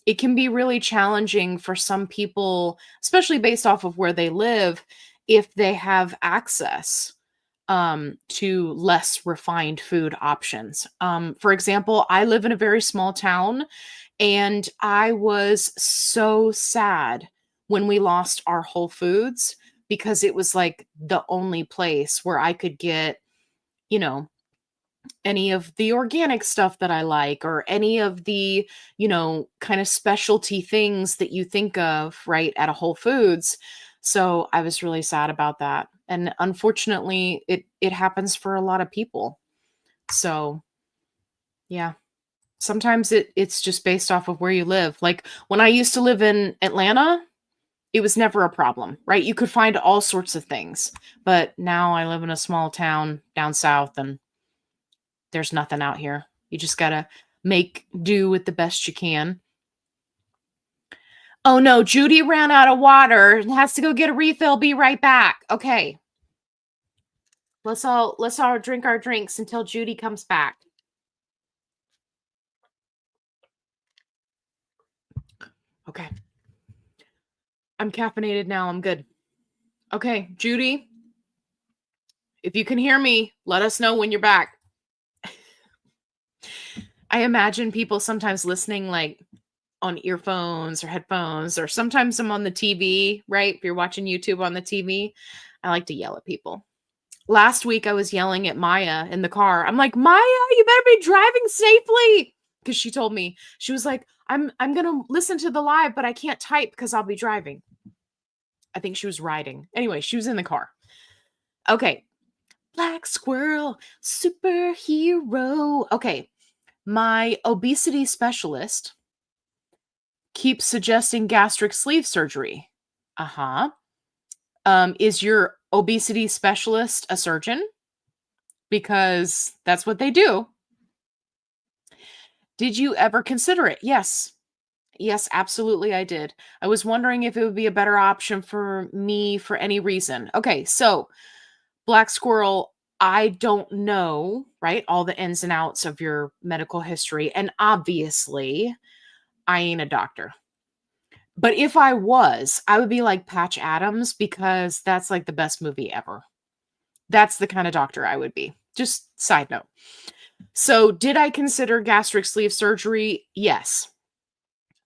It can be really challenging for some people, especially based off of where they live, if they have access to less refined food options. For example, I live in a very small town, and I was so sad when we lost our Whole Foods because it was like the only place where I could get, you know, any of the organic stuff that I like or any of the, kind of specialty things that you think of right at a Whole Foods. So I was really sad about that. And unfortunately, it happens for a lot of people. So yeah. Sometimes it's just based off of where you live. Like when I used to live in Atlanta, it was never a problem, right? You could find all sorts of things. But now I live in a small town down south and there's nothing out here. You just got to make do with the best you can. Oh no, Judy ran out of water and has to go get a refill. Be right back. Okay. Let's all drink our drinks until Judy comes back. Okay. I'm caffeinated now. I'm good. Okay, Judy, if you can hear me, let us know when you're back. I imagine people sometimes listening like on earphones or headphones, or sometimes I'm on the TV, right? If you're watching YouTube on the TV, I like to yell at people. Last week I was yelling at Maya in the car. I'm like, Maya, you better be driving safely. Because she told me, she was like, I'm gonna listen to the live, but I can't type because I'll be driving. I think she was riding. Anyway, she was in the car. Okay. Black squirrel, superhero. Okay. My obesity specialist keeps suggesting gastric sleeve surgery. Uh-huh. Is your obesity specialist a surgeon? Because that's what they do. Did you ever consider it? Yes. Yes, absolutely I did. I was wondering if it would be a better option for me for any reason. Okay, so Black Squirrel, I don't know, right? All the ins and outs of your medical history. And obviously, I ain't a doctor. But if I was, I would be like Patch Adams because that's like the best movie ever. That's the kind of doctor I would be. Just side note. So, did I consider gastric sleeve surgery? Yes.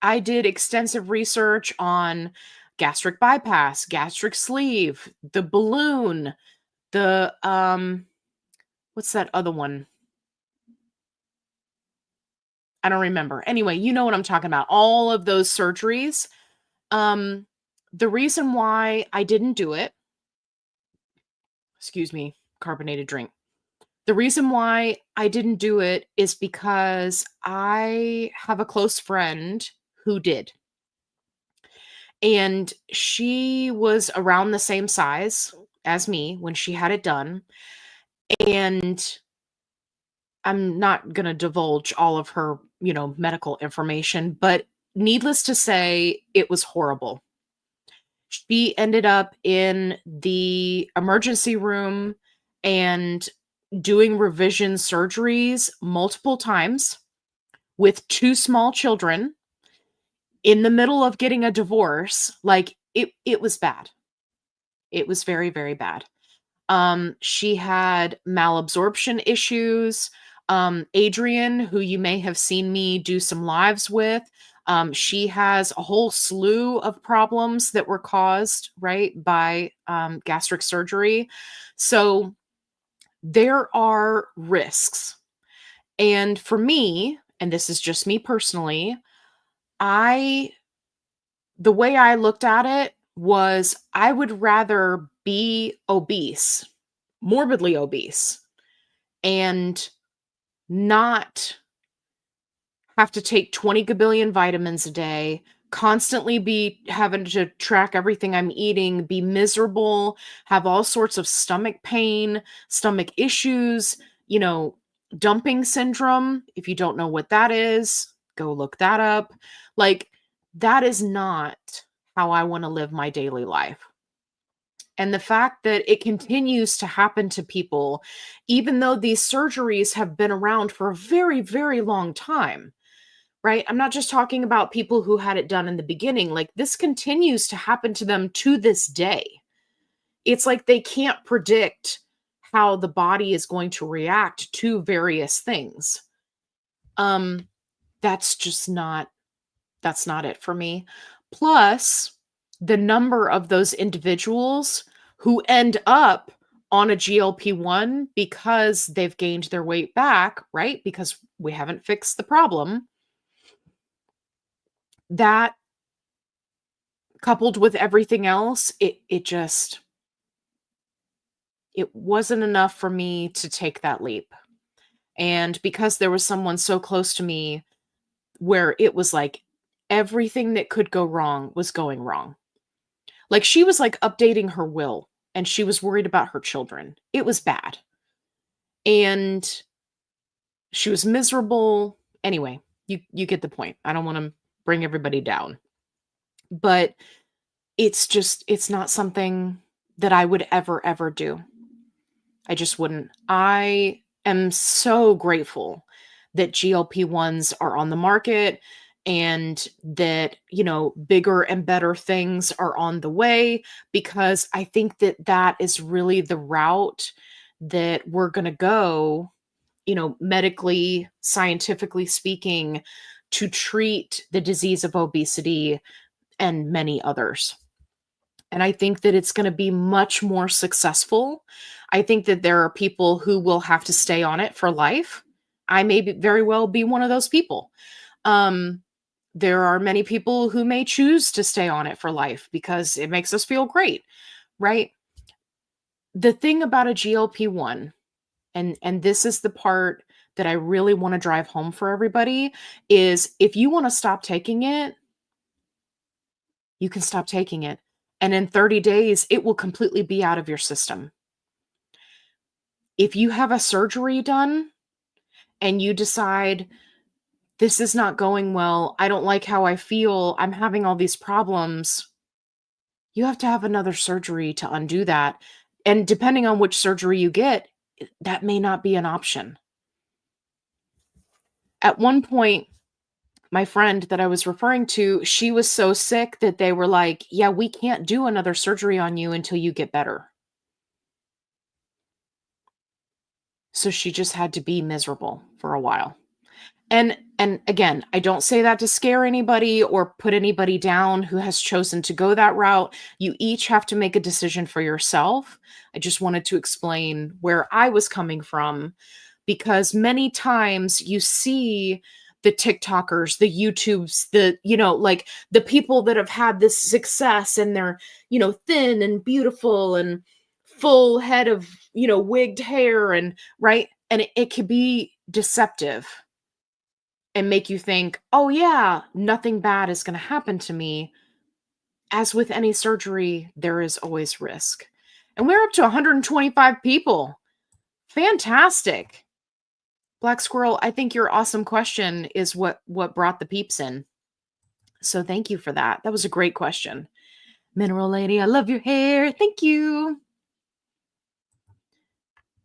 I did extensive research on gastric bypass, gastric sleeve, the balloon, the what's that other one? I don't remember. Anyway, you know what I'm talking about. All of those surgeries. The reason why I didn't do it, excuse me, carbonated drink. The reason why I didn't do it is because I have a close friend who did. And she was around the same size as me when she had it done. And I'm not going to divulge all of her, medical information, but needless to say, it was horrible. She ended up in the emergency room and doing revision surgeries multiple times with 2 small children in the middle of getting a divorce. Like, it was bad. It was very, very bad. She had malabsorption issues. Adrienne, who you may have seen me do some lives with, she has a whole slew of problems that were caused, right, by gastric surgery. So there are risks. And for me, and this is just me personally, I the way I looked at it was I would rather be obese, morbidly obese, and not have to take 20 gabillion vitamins a day, constantly be having to track everything I'm eating, be miserable, have all sorts of stomach pain, stomach issues, dumping syndrome. If you don't know what that is, go look that up. Like, that is not how I want to live my daily life. And the fact that it continues to happen to people, even though these surgeries have been around for a very, very long time, right? I'm not just talking about people who had it done in the beginning. Like, this continues to happen to them to this day. It's like they can't predict how the body is going to react to various things. That's just not it for me. Plus, the number of those individuals who end up on a GLP-1 because they've gained their weight back, right? Because we haven't fixed the problem. That, coupled with everything else, it wasn't enough for me to take that leap. And because there was someone so close to me where it was like everything that could go wrong was going wrong. Like, she was like updating her will and she was worried about her children. It was bad. And she was miserable. Anyway, you get the point. I don't want to bring everybody down. But it's not something that I would ever do. I just wouldn't. I am so grateful that GLP-1s are on the market and that, bigger and better things are on the way, because I think that that is really the route that we're going to go, medically, scientifically speaking, to treat the disease of obesity and many others. And I think that it's going to be much more successful. I think that there are people who will have to stay on it for life. I may very well be one of those people. There are many people who may choose to stay on it for life because it makes us feel great, right? The thing about a GLP-1, and this is the part that I really want to drive home for everybody, is if you want to stop taking it, you can stop taking it. And in 30 days, it will completely be out of your system. If you have a surgery done and you decide, this is not going well, I don't like how I feel, I'm having all these problems, you have to have another surgery to undo that. And depending on which surgery you get, that may not be an option. At one point, my friend that I was referring to, she was so sick that they were like, yeah, we can't do another surgery on you until you get better. So she just had to be miserable for a while. And again, I don't say that to scare anybody or put anybody down who has chosen to go that route. You each have to make a decision for yourself. I just wanted to explain where I was coming from, because many times you see the TikTokers, the YouTubes, like the people that have had this success and they're, thin and beautiful and full head of, wigged hair, and right. And it could be deceptive and make you think, oh yeah, nothing bad is going to happen to me. As with any surgery, there is always risk. And we're up to 125 people. Fantastic. Black Squirrel, I think your awesome question is what brought the peeps in. So thank you for that. That was a great question. Mineral Lady, I love your hair. Thank you.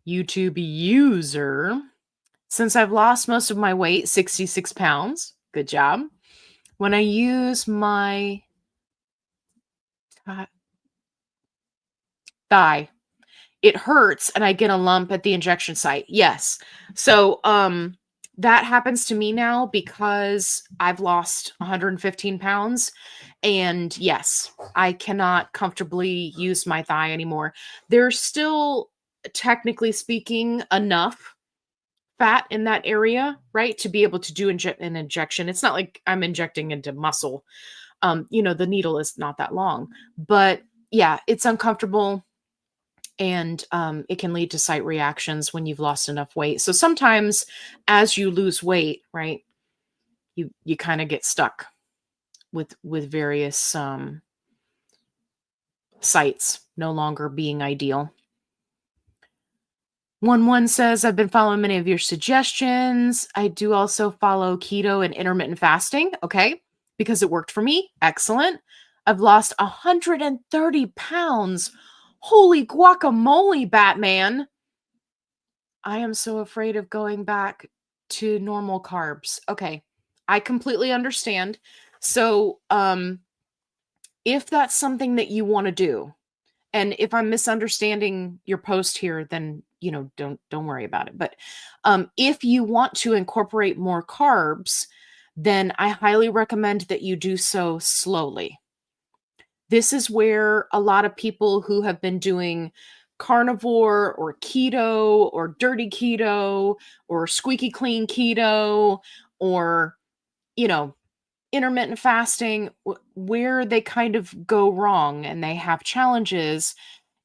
YouTube user. Since I've lost most of my weight, 66 pounds. Good job. When I use my thigh, it hurts and I get a lump at the injection site. Yes. So, that happens to me now because I've lost 115 pounds. And yes, I cannot comfortably use my thigh anymore. There's still, technically speaking, enough fat in that area, right, to be able to do an injection. It's not like I'm injecting into muscle. The needle is not that long, but yeah, it's uncomfortable, and it can lead to site reactions when you've lost enough weight. So sometimes as you lose weight, right, you kind of get stuck with various sites no longer being ideal. 1 says, I've been following many of your suggestions. I do also follow keto and intermittent fasting. Okay. Because it worked for me. Excellent. I've lost 130 pounds. Holy guacamole, Batman. I am so afraid of going back to normal carbs. Okay. I completely understand. So, if that's something that you want to do, and if I'm misunderstanding your post here, then don't worry about it. But if you want to incorporate more carbs, then I highly recommend that you do so slowly. This is where a lot of people who have been doing carnivore or keto or dirty keto or squeaky clean keto or you know intermittent fasting, where they kind of go wrong and they have challenges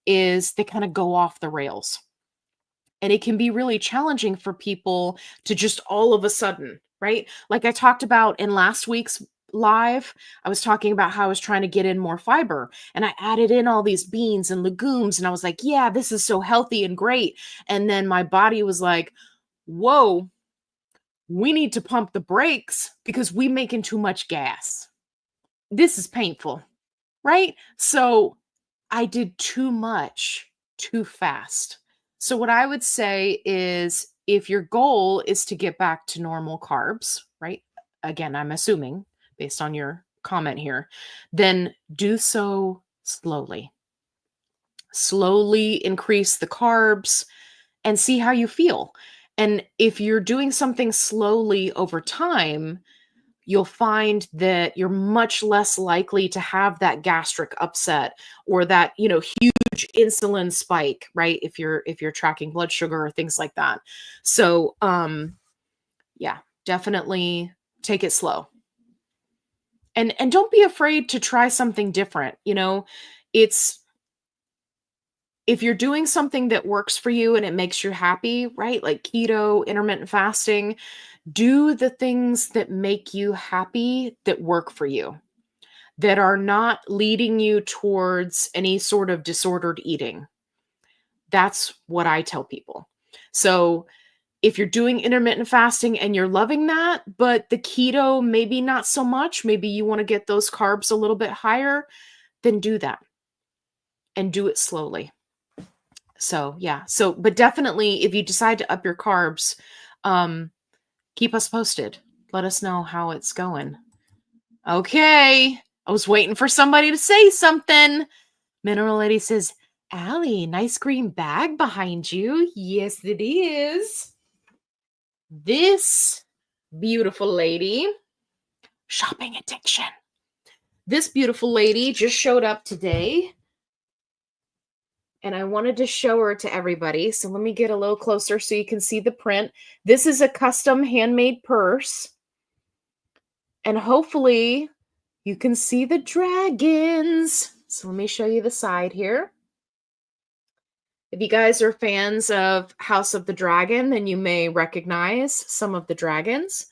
is they kind of go off the rails. And it can be really challenging for people to just all of a sudden, right? Like I talked about in last week's live, I was talking about how I was trying to get in more fiber and I added in all these beans and legumes and I was like, yeah, this is so healthy and great. And then my body was like, whoa, we need to pump the brakes because we making too much gas. This is painful, right? So I did too much too fast. So, what I would say is if your goal is to get back to normal carbs, right? Again, I'm assuming based on your comment here, then do so slowly. Slowly increase the carbs and see how you feel. And if you're doing something slowly over time, you'll find that you're much less likely to have that gastric upset or that, huge insulin spike, right? If you're tracking blood sugar or things like that. So, yeah, definitely take it slow. And don't be afraid to try something different. It's if you're doing something that works for you and it makes you happy, right? Like keto, intermittent fasting, do the things that make you happy that work for you, that are not leading you towards any sort of disordered eating. That's what I tell people. So if you're doing intermittent fasting and you're loving that, but the keto, maybe not so much, maybe you want to get those carbs a little bit higher, then do that and do it slowly. So, yeah. So, but definitely if you decide to up your carbs, keep us posted. Let us know how it's going. Okay. I was waiting for somebody to say something. Mineral Lady says, Allie, nice green bag behind you. Yes, it is. This beautiful lady, shopping addiction. This beautiful lady just showed up today and I wanted to show her to everybody. So let me get a little closer so you can see the print. This is a custom handmade purse. And hopefully you can see the dragons. So let me show you the side here. If you guys are fans of House of the Dragon, then you may recognize some of the dragons.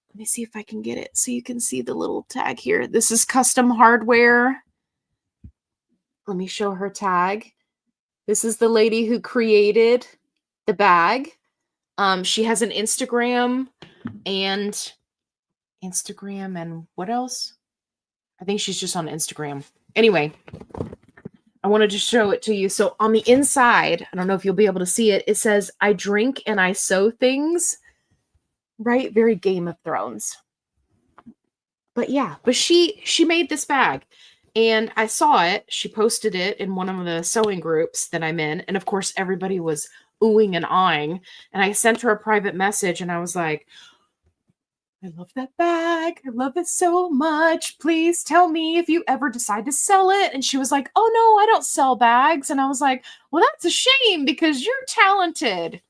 Let me see if I can get it so you can see the little tag here. This is custom hardware. Let me show her tag. This is the lady who created the bag. She has an Instagram and what else? I think she's just on Instagram. Anyway, I wanted to show it to you. So on the inside, I don't know if you'll be able to see it. It says, I drink and I sew things, right? Very Game of Thrones. But yeah, but she made this bag and I saw it. She posted it in one of the sewing groups that I'm in. And of course, everybody was oohing and awing. And I sent her a private message and I was like, I love that bag. I love it so much. Please tell me if you ever decide to sell it. And she was like, oh no, I don't sell bags. And I was like, well, that's a shame because you're talented.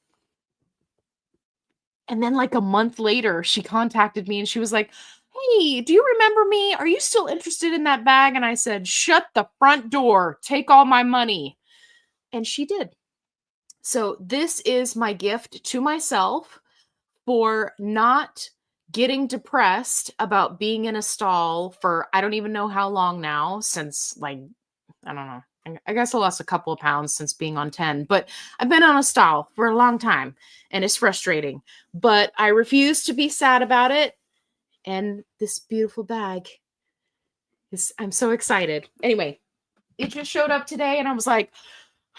And then like a month later, she contacted me and she was like, hey, do you remember me? Are you still interested in that bag? And I said, shut the front door. Take all my money. And she did. So this is my gift to myself for not getting depressed about being in a stall for I don't even know how long now, since like, I don't know. I guess I lost a couple of pounds since being on 10, but I've been on a stall for a long time and it's frustrating. But I refuse to be sad about it. And this beautiful bag I'm so excited. Anyway, it just showed up today and I was like,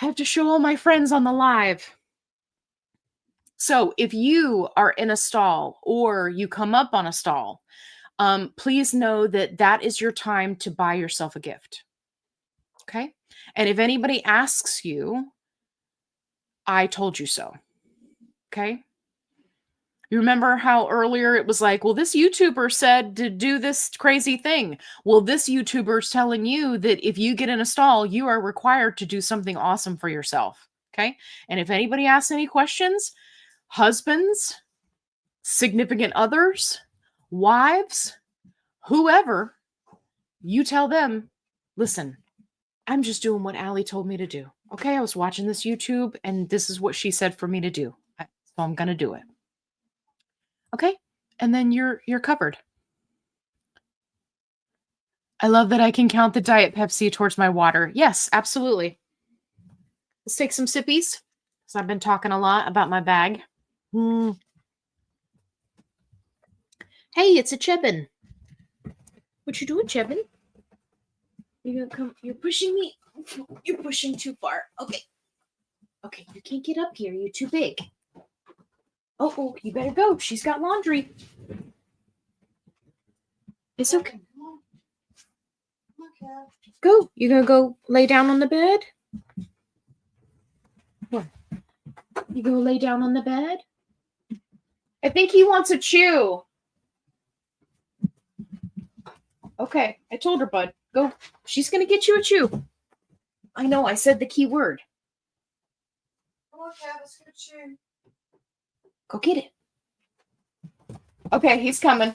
I have to show all my friends on the live. So if you are in a stall or you come up on a stall, please know that that is your time to buy yourself a gift. Okay. And if anybody asks you, I told you so. Okay. You remember how earlier it was like, well, this YouTuber said to do this crazy thing. Well, this YouTuber's telling you that if you get in a stall, you are required to do something awesome for yourself. Okay. And if anybody asks any questions, husbands, significant others, wives, whoever, you tell them, listen, I'm just doing what Allie told me to do. Okay, I was watching this YouTube and this is what she said for me to do. So I'm going to do it. Okay? And then you're covered. I love that I can count the Diet Pepsi towards my water. Yes, absolutely. Let's take some sippies because I've been talking a lot about my bag. Hey, it's a Chebin. What you doing, Chebin? You're gonna come. You're pushing me. You're pushing too far. Okay. Okay, you can't get up here. You're too big. Oh, you better go. She's got laundry. It's okay. Go. You gonna go lay down on the bed? What? You gonna lay down on the bed? I think he wants a chew. Okay, I told her, bud. Go. She's gonna get you a chew. I know. I said the key word. Come on, Cat. Let's get a chew. Go get it. Okay, he's coming.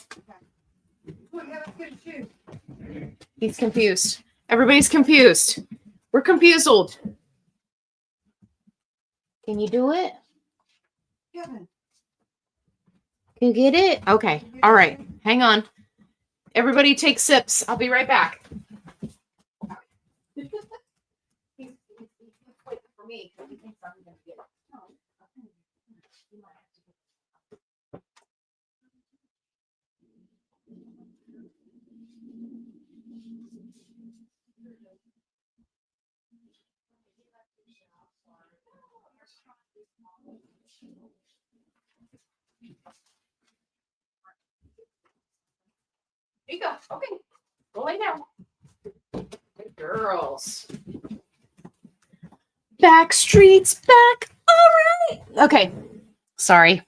He's confused. Everybody's confused. We're confused. Can you do it? Can you get it? Okay. All right. Hang on. Everybody take sips. I'll be right back. He's waiting for me because he thinks I'm going to get it. There you go. Okay. Go lay down. Good girls. Back streets back. All right. Okay. Sorry.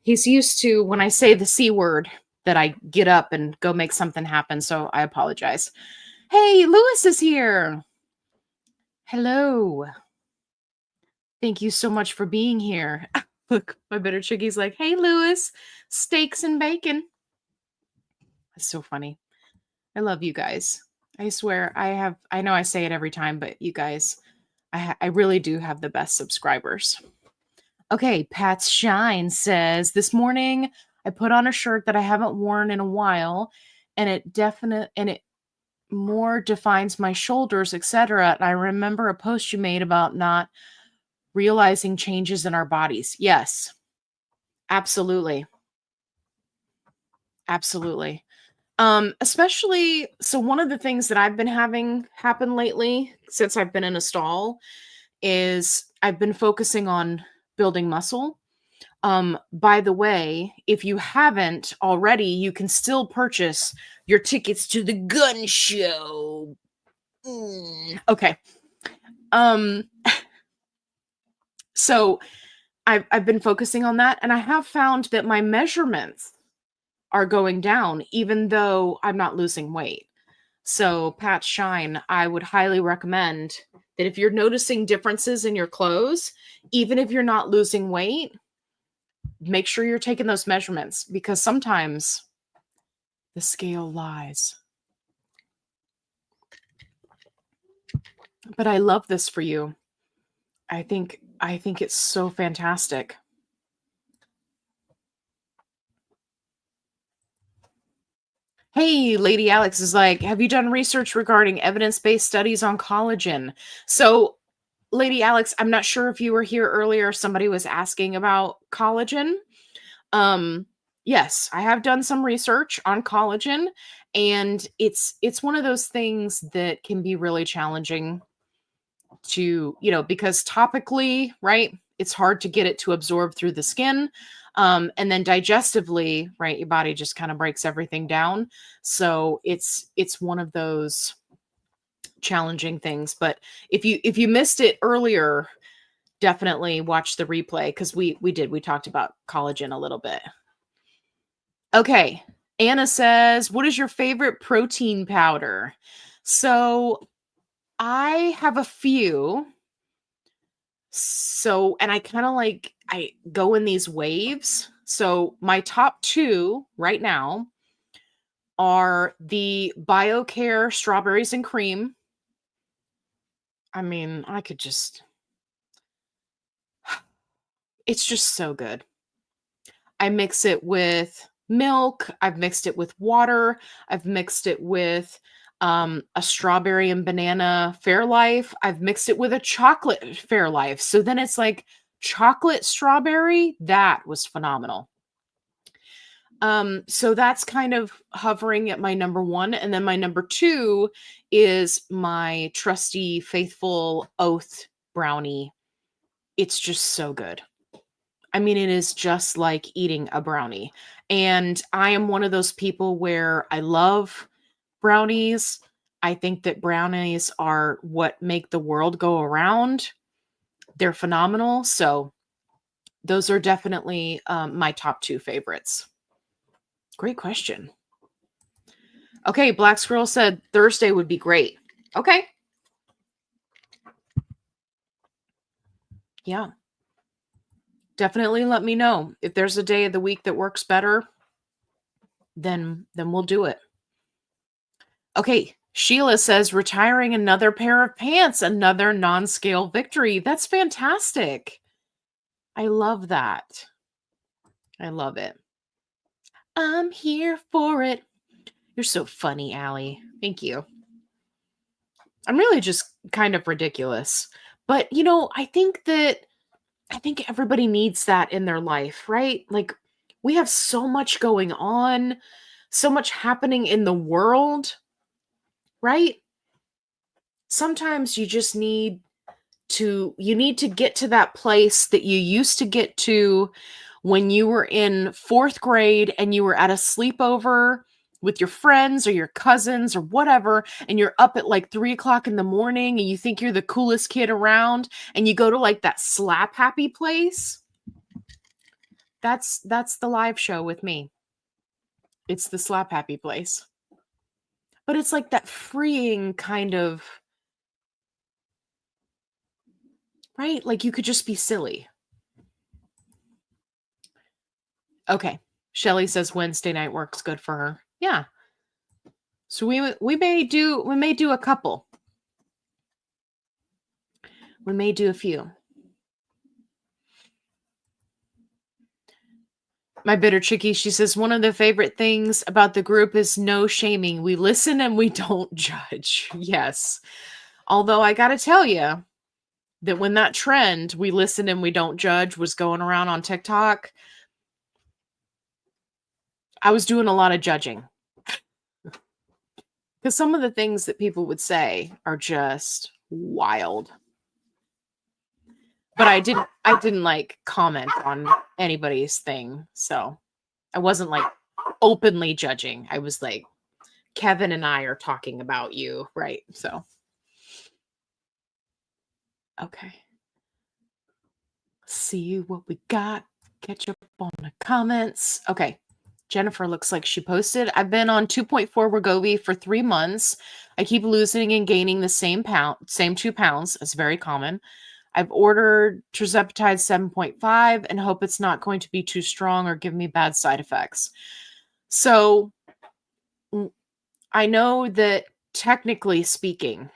He's used to when I say the C word that I get up and go make something happen. So I apologize. Hey, Lewis is here. Hello. Thank you so much for being here. Look, my better chicky's like, hey, Lewis, steaks and bacon. That's so funny. I love you guys. I swear I know I say it every time, but you guys, I really do have the best subscribers. Okay, Pat's Shine says, this morning I put on a shirt that I haven't worn in a while, and it more defines my shoulders, etc. And I remember a post you made about not realizing changes in our bodies. Yes, absolutely. Absolutely. Especially, so one of the things that I've been having happen lately since I've been in a stall is I've been focusing on building muscle. By the way, if you haven't already, you can still purchase your tickets to the gun show. Okay. Um, so I've been focusing on that, and I have found that my measurements are going down, even though I'm not losing weight. So, Pat Shine, I would highly recommend that if you're noticing differences in your clothes, even if you're not losing weight, make sure you're taking those measurements, because sometimes the scale lies. But I love this for you. I think it's so fantastic. Hey, Lady Alex is like, have you done research regarding evidence-based studies on collagen? So, Lady Alex, I'm not sure if you were here earlier. Somebody was asking about collagen. Yes, I have done some research on collagen, and it's one of those things that can be really challenging to, because topically, right? It's hard to get it to absorb through the skin. And then digestively, right? Your body just kind of breaks everything down. So it's one of those challenging things. But if you missed it earlier, definitely watch the replay, because we talked about collagen a little bit. Okay. Anna says, what is your favorite protein powder? So I have a few. So, and I kind of I go in these waves. So my top two right now are the Biocare strawberries and cream. I mean, it's just so good. I mix it with milk. I've mixed it with water. I've mixed it with a strawberry and banana Fairlife. I've mixed it with a chocolate Fairlife. So then it's like chocolate strawberry. That was phenomenal. So that's kind of hovering at my number one. And then my number two is my trusty, faithful oath brownie. It's just so good. I mean, it is just like eating a brownie. And I am one of those people where I love brownies. I think that brownies are what make the world go around. They're phenomenal. So those are definitely my top two favorites. Great question. Okay, Black Squirrel said Thursday would be great. Okay. Yeah. Definitely let me know. If there's a day of the week that works better, then we'll do it. Okay, Sheila says retiring another pair of pants, another non-scale victory. That's fantastic. I love that. I love it. I'm here for it. You're so funny, Allie. Thank you. I'm really just kind of ridiculous. But, I think everybody needs that in their life, right? Like, we have so much going on, so much happening in the world, right? Sometimes you just need to get to that place that you used to get to when you were in 4th grade and you were at a sleepover with your friends or your cousins or whatever, and you're up at like 3 o'clock in the morning and you think you're the coolest kid around, and you go to like that slap happy place. That's the live show with me. It's the slap happy place. But it's like that freeing kind of, right? Like you could just be silly. Okay. Shelly says Wednesday night works good for her. Yeah. So we may do a couple. We may do a few. My bitter chickie, she says one of the favorite things about the group is no shaming. We listen and we don't judge. Yes. Although I got to tell you that when that trend, we listen and we don't judge, was going around on TikTok, I was doing a lot of judging. Because some of the things that people would say are just wild. But I didn't like comment on anybody's thing. So I wasn't like openly judging. I was like, Kevin and I are talking about you, right? So, okay. See what we got. Catch up on the comments. Okay. Jennifer looks like she posted. I've been on 2.4 Wegovy for 3 months. I keep losing and gaining the same 2 pounds. It's very common. I've ordered tirzepatide 7.5 and hope it's not going to be too strong or give me bad side effects. So I know that technically speaking,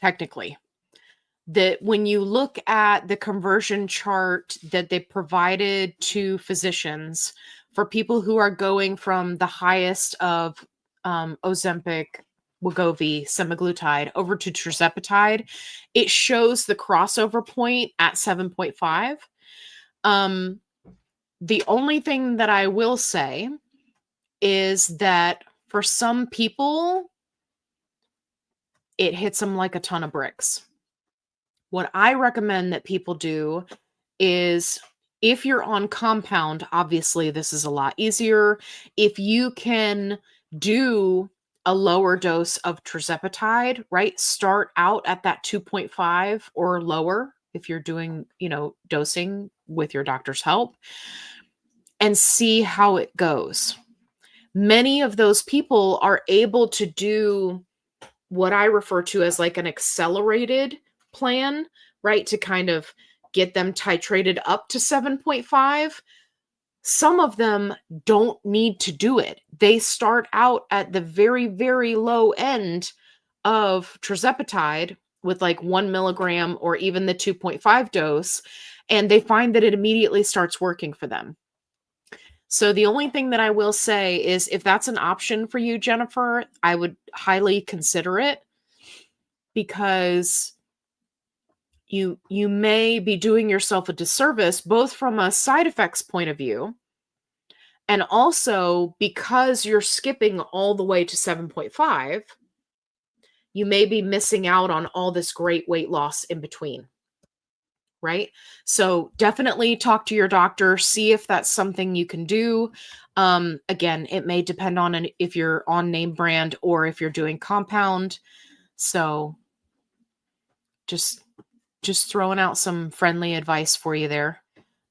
that when you look at the conversion chart that they provided to physicians for people who are going from the highest of Ozempic, Wegovy, semaglutide over to tirzepatide, it shows the crossover point at 7.5. The only thing that I will say is that for some people, it hits them like a ton of bricks. What I recommend that people do is, if you're on compound, obviously this is a lot easier. If you can do a lower dose of tirzepatide, right? Start out at that 2.5 or lower if you're doing, dosing with your doctor's help, and see how it goes. Many of those people are able to do what I refer to as like an accelerated plan, right? To kind of get them titrated up to 7.5. Some of them don't need to do it. They start out at the very, very low end of tirzepatide with like 1 milligram or even the 2.5 dose, and they find that it immediately starts working for them. So the only thing that I will say is, if that's an option for you, Jennifer, I would highly consider it, because you may be doing yourself a disservice, both from a side effects point of view, and also because you're skipping all the way to 7.5, you may be missing out on all this great weight loss in between. Right? So definitely talk to your doctor, see if that's something you can do. Again, it may depend on if you're on name brand or if you're doing compound. So just throwing out some friendly advice for you there.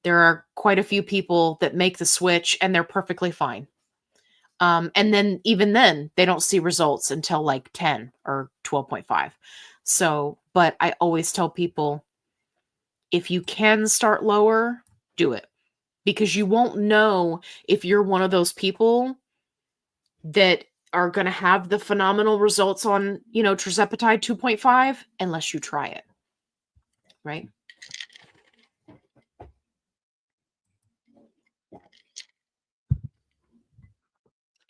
There are quite a few people that make the switch and they're perfectly fine. And then even then, they don't see results until like 10 or 12.5. So, but I always tell people, if you can start lower, do it, because you won't know if you're one of those people that are going to have the phenomenal results on, tirzepatide 2.5 unless you try it. Right?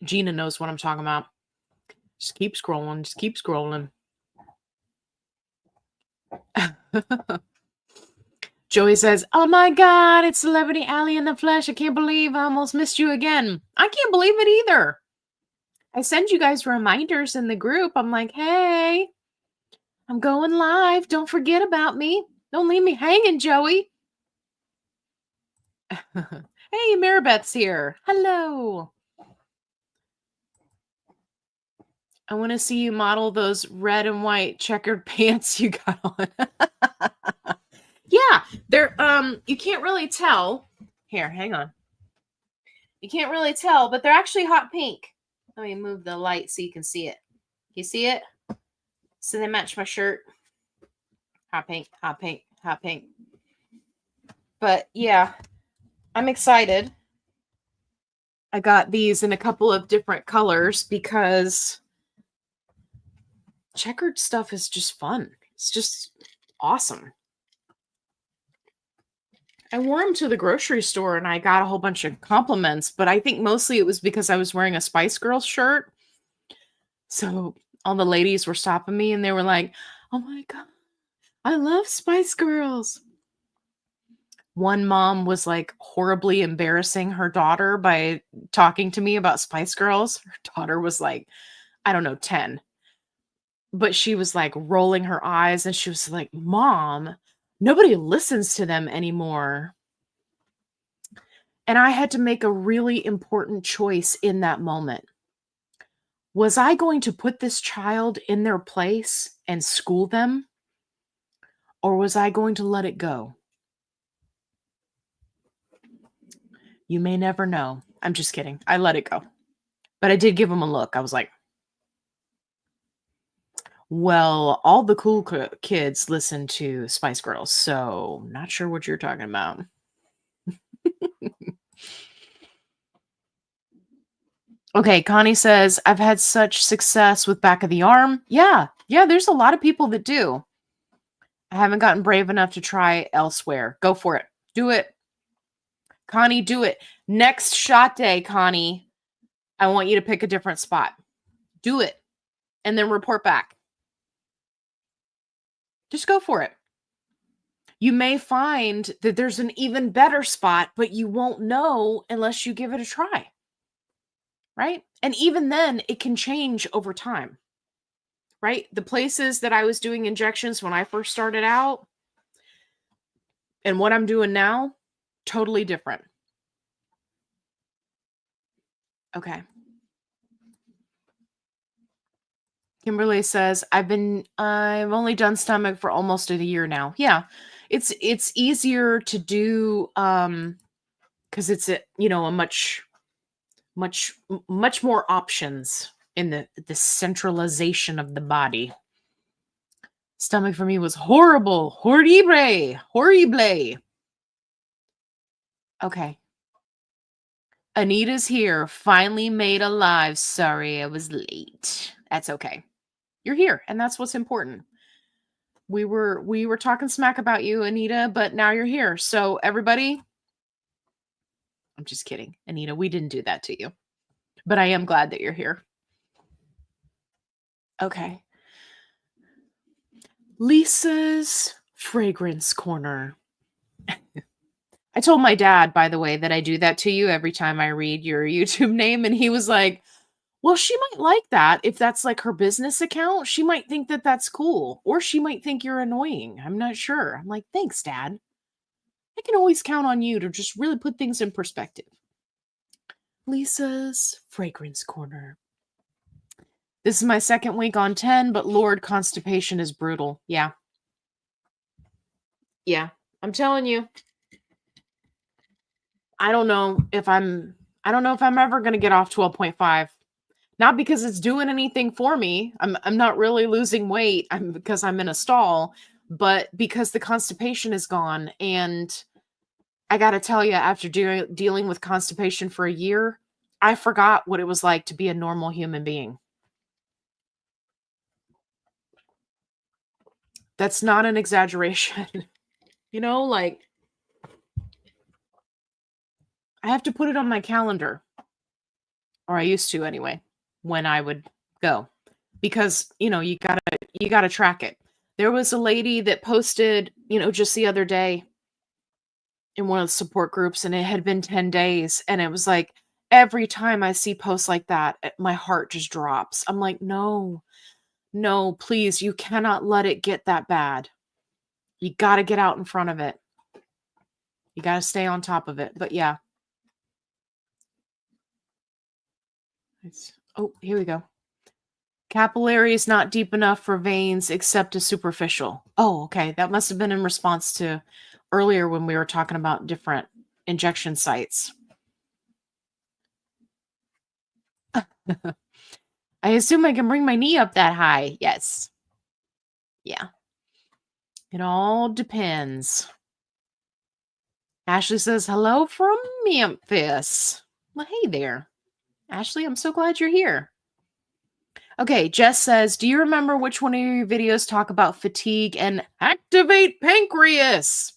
Gina knows what I'm talking about. Just keep scrolling. Just keep scrolling. Joey says, "Oh my God, it's Celebrity Alley in the flesh. I can't believe I almost missed you again." I can't believe it either. I send you guys reminders in the group. I'm like, hey, I'm going live. Don't forget about me. Don't leave me hanging, Joey. Hey, Maribeth's here. Hello. I want to see you model those red and white checkered pants you got on. Yeah, they're you can't really tell. Here, hang on. You can't really tell, but they're actually hot pink. Let me move the light so you can see it. You see it? So they match my shirt. Hot pink, hot pink, hot pink. But yeah, I'm excited. I got these in a couple of different colors because checkered stuff is just fun. It's just awesome. I wore them to the grocery store and I got a whole bunch of compliments, but I think mostly it was because I was wearing a Spice Girls shirt. So all the ladies were stopping me and they were like, "Oh my God, I love Spice Girls." One mom was like horribly embarrassing her daughter by talking to me about Spice Girls. Her daughter was like, I don't know, 10. But she was like rolling her eyes and she was like, Mom, nobody listens to them anymore. And I had to make a really important choice in that moment. Was I going to put this child in their place and school them? Or was I going to let it go? You may never know. I'm just kidding. I let it go. But I did give him a look. I was like, well, all the cool kids listen to Spice Girls, so not sure what you're talking about. Okay, Connie says, I've had such success with back of the arm. Yeah, there's a lot of people that do. I haven't gotten brave enough to try elsewhere. Go for it. Do it. Connie, do it. Next shot day, Connie, I want you to pick a different spot. Do it. And then report back. Just go for it. You may find that there's an even better spot, but you won't know unless you give it a try. Right? And even then, it can change over time. Right? The places that I was doing injections when I first started out and what I'm doing now, totally different. Okay. Kimberly says, I've only done stomach for almost a year now. Yeah. It's easier to do because it's a much more options in the centralization of the body. Stomach for me was horrible. Horrible. Okay. Anita's here. Finally made alive. Sorry, I was late. That's okay. You're here, and that's what's important. We were talking smack about you, Anita, but now you're here. So everybody, I'm just kidding. Anita, we didn't do that to you. But I am glad that you're here. Okay. Lisa's Fragrance Corner. I told my dad, by the way, that I do that to you every time I read your YouTube name. And he was like, well, she might like that. If that's like her business account, she might think that that's cool. Or she might think you're annoying. I'm not sure. I'm like, thanks, Dad. I can always count on you to just really put things in perspective. Lisa's Fragrance Corner. This is my second week on 10, but Lord, constipation is brutal. Yeah. Yeah. I'm telling you. I don't know if I'm ever going to get off 12.5. Not because it's doing anything for me. I'm not really losing weight. Because I'm in a stall, but because the constipation is gone. And I got to tell you, after dealing with constipation for a year, I forgot what it was like to be a normal human being. That's not an exaggeration. Like I have to put it on my calendar, or I used to anyway, when I would go, because you gotta track it. There was a lady that posted, just the other day in one of the support groups, and it had been 10 days, and it was like every time I see posts like that, my heart just drops. I'm like, no, please, you cannot let it get that bad. You got to get out in front of it. You got to stay on top of it. But yeah. Oh, here we go. Capillary is not deep enough for veins except a superficial. Oh, okay. That must have been in response to earlier when we were talking about different injection sites. I assume I can bring my knee up that high. Yes. Yeah. It all depends. Ashley says, hello from Memphis. Well, hey there. Ashley, I'm so glad you're here. Okay, Jess says, do you remember which one of your videos talk about fatigue and activate pancreas?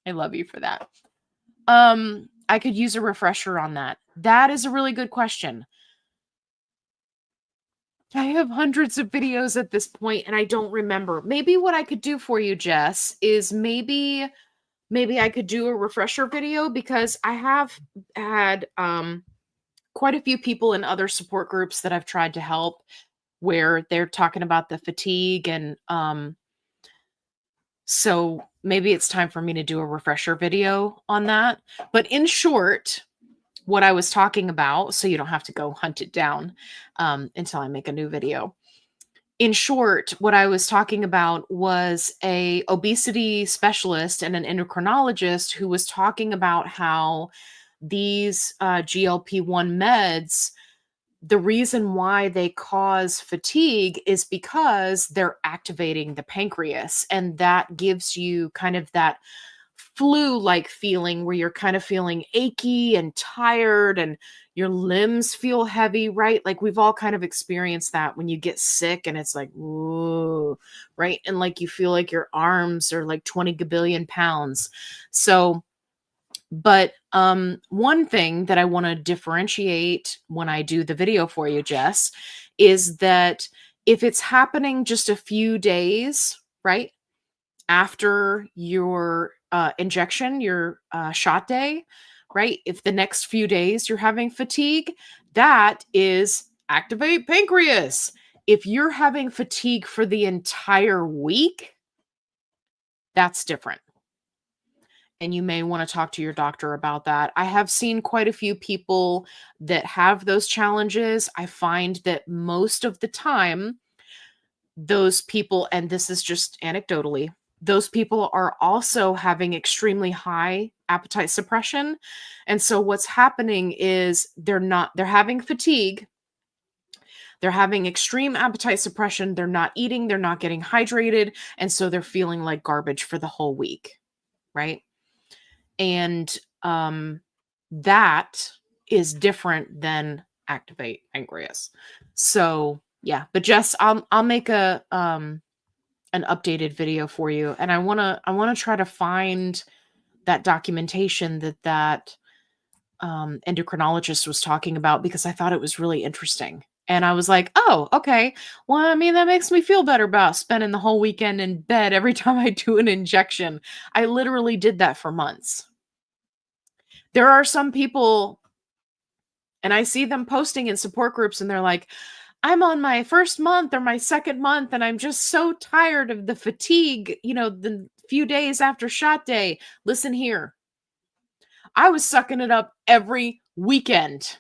I love you for that. I could use a refresher on that. That is a really good question. I have hundreds of videos at this point and I don't remember. Maybe what I could do for you, Jess, is maybe I could do a refresher video, because I have had quite a few people in other support groups that I've tried to help where they're talking about the fatigue, and so maybe it's time for me to do a refresher video on that. But in short, what I was talking about, so you don't have to go hunt it down until I make a new video. In short, what I was talking about was a obesity specialist and an endocrinologist who was talking about how these GLP-1 meds, the reason why they cause fatigue is because they're activating the pancreas, and that gives you kind of that flu-like feeling where you're kind of feeling achy and tired and your limbs feel heavy, right? Like we've all kind of experienced that when you get sick and it's like, ooh, right? And like you feel like your arms are like 20 gabillion pounds. So, but one thing that I want to differentiate when I do the video for you, Jess, is that if it's happening just a few days, right, after your injection, your shot day, right? If the next few days you're having fatigue, that is activate pancreas. If you're having fatigue for the entire week, that's different. And you may want to talk to your doctor about that. I have seen quite a few people that have those challenges. I find that most of the time, those people, and this is just anecdotally, those people are also having extremely high appetite suppression. And so what's happening is they're having fatigue, they're having extreme appetite suppression, they're not eating, they're not getting hydrated, and so they're feeling like garbage for the whole week, right? And that is different than activate pancreas. So yeah, but Jess, I'll make a an updated video for you, and I wanna try to find that documentation that endocrinologist was talking about, because I thought it was really interesting. And I was like, oh, okay. Well, I mean, that makes me feel better about spending the whole weekend in bed every time I do an injection. I literally did that for months. There are some people, and I see them posting in support groups, and they're like, I'm on my first month or my second month, and I'm just so tired of the fatigue, the few days after shot day. Listen here. I was sucking it up every weekend.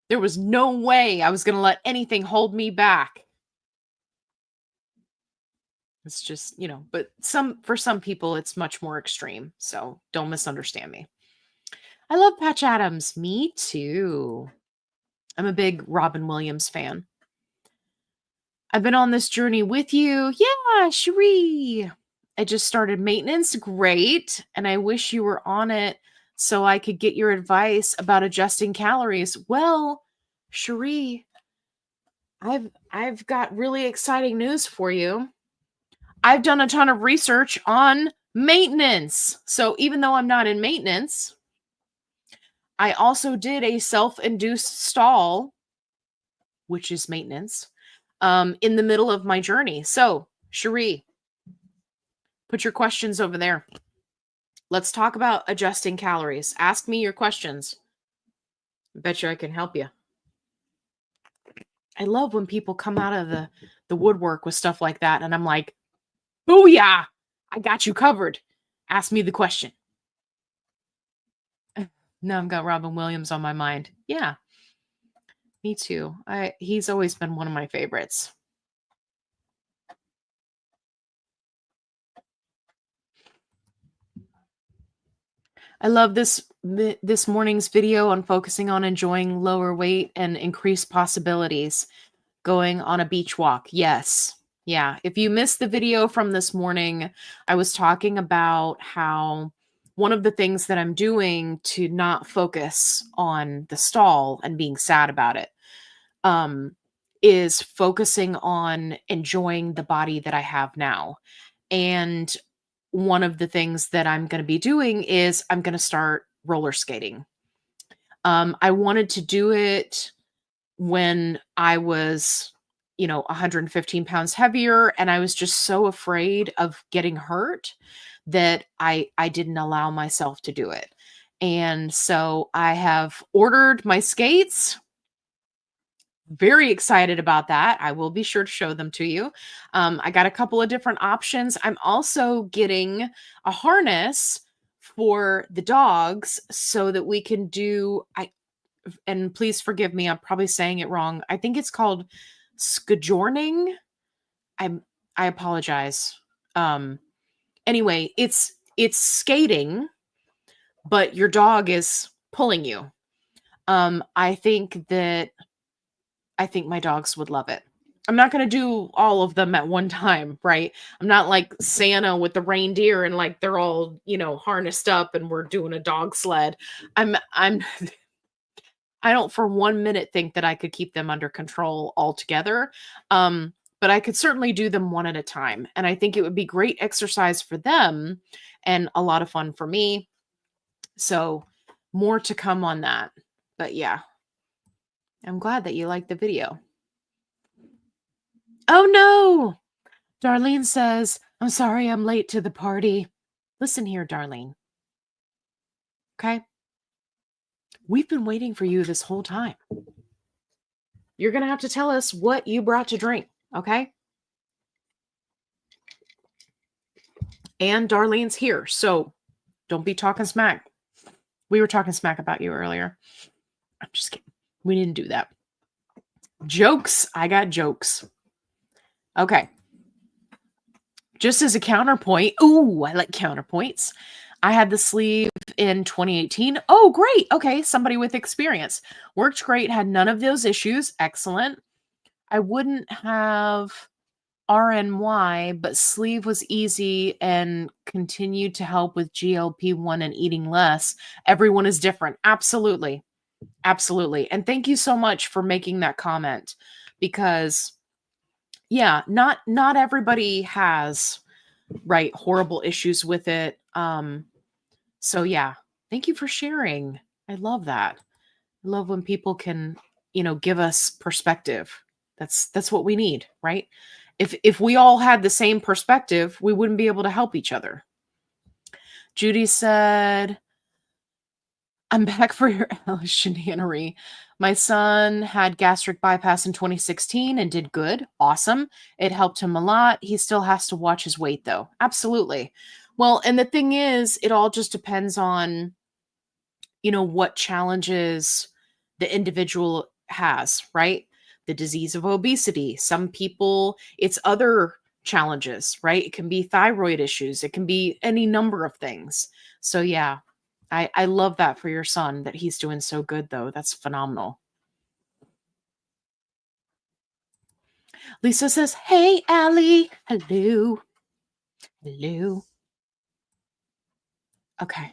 There was no way I was going to let anything hold me back. It's just, but for some people, it's much more extreme. So don't misunderstand me. I love Patch Adams. Me too. I'm a big Robin Williams fan. I've been on this journey with you. Yeah, Cherie. I just started maintenance. Great. And I wish you were on it so I could get your advice about adjusting calories. Well, Cherie, I've got really exciting news for you. I've done a ton of research on maintenance. So even though I'm not in maintenance, I also did a self-induced stall, which is maintenance, in the middle of my journey. So, Cherie, put your questions over there. Let's talk about adjusting calories. Ask me your questions. I bet you I can help you. I love when people come out of the woodwork with stuff like that, and I'm like, booyah! I got you covered. Ask me the question. Now I've got Robin Williams on my mind. Yeah, me too. He's always been one of my favorites. I love this morning's video on focusing on enjoying lower weight and increased possibilities. Going on a beach walk. Yes. Yeah. If you missed the video from this morning, I was talking about how one of the things that I'm doing to not focus on the stall and being sad about it, is focusing on enjoying the body that I have now. And one of the things that I'm going to be doing is I'm going to start roller skating. I wanted to do it when I was, 115 pounds heavier, and I was just so afraid of getting hurt that I didn't allow myself to do it. And so I have ordered my skates. Very excited about that. I will be sure to show them to you. I got a couple of different options. I'm also getting a harness for the dogs so that we can do, and please forgive me, I'm probably saying it wrong. I think it's called skajorning. I apologize. Anyway, it's skating, but your dog is pulling you. I think my dogs would love it. I'm not going to do all of them at one time, right? I'm not like Santa with the reindeer and like they're all, harnessed up and we're doing a dog sled. I'm I don't for 1 minute think that I could keep them under control altogether. But I could certainly do them one at a time. And I think it would be great exercise for them and a lot of fun for me. So more to come on that. But yeah, I'm glad that you liked the video. Oh no! Darlene says, I'm sorry I'm late to the party. Listen here, Darlene. Okay? We've been waiting for you this whole time. You're going to have to tell us what you brought to drink, okay? And Darlene's here, so don't be talking smack. We were talking smack about you earlier. I'm just kidding. We didn't do that. Jokes. I got jokes. Okay. Just as a counterpoint. Ooh, I like counterpoints. I had the sleeve in 2018. Oh, great. Okay. Somebody with experience. Worked great. Had none of those issues. Excellent. I wouldn't have RNY, but sleeve was easy and continued to help with GLP1 and eating less. Everyone is different. Absolutely. Absolutely. And thank you so much for making that comment because yeah, not everybody has horrible issues with it. So yeah, thank you for sharing. I love that. I love when people can, give us perspective. That's what we need, right? If we all had the same perspective, we wouldn't be able to help each other. Judy said, I'm back for your Shanannary. My son had gastric bypass in 2016 and did good. Awesome. It helped him a lot. He still has to watch his weight though. Absolutely. Well, and the thing is, it all just depends on, what challenges the individual has, right? The disease of obesity. Some people, it's other challenges, right? It can be thyroid issues. It can be any number of things. So yeah, I love that for your son that he's doing so good though. That's phenomenal. Lisa says, hey, Allie. Hello. Hello. Okay.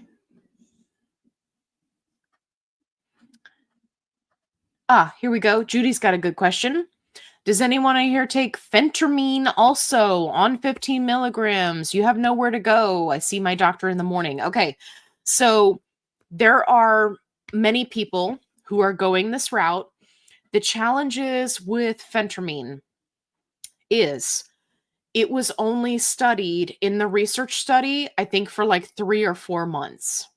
Here we go. Judy's got a good question. Does anyone here take phentermine also on 15 milligrams? You have nowhere to go. I see my doctor in the morning. Okay. So there are many people who are going this route. The challenges with phentermine is it was only studied in the research study, I think, for like 3 or 4 months.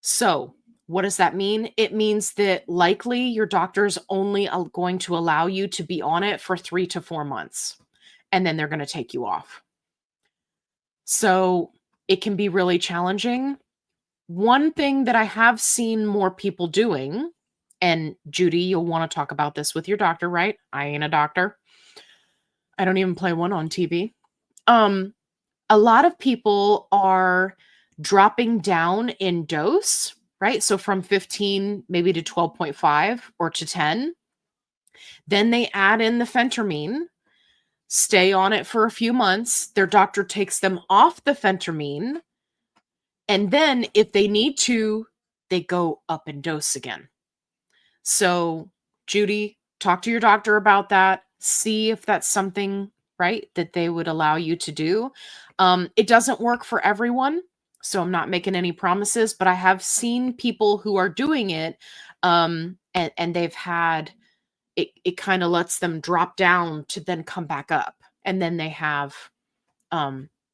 So what does that mean? It means that likely your doctor's only going to allow you to be on it for 3 to 4 months, and then they're going to take you off. So it can be really challenging. One thing that I have seen more people doing, and Judy, you'll want to talk about this with your doctor, right? I ain't a doctor. I don't even play one on TV. A lot of people are dropping down in dose, right? So from 15 maybe to 12.5 or to 10. Then they add in the phentermine, stay on it for a few months. Their doctor takes them off the phentermine. And then if they need to, they go up in dose again. So, Judy, talk to your doctor about that. See if that's something, right, that they would allow you to do. It doesn't work for everyone, so I'm not making any promises, but I have seen people who are doing it, and they've had, it kind of lets them drop down to then come back up, and then they have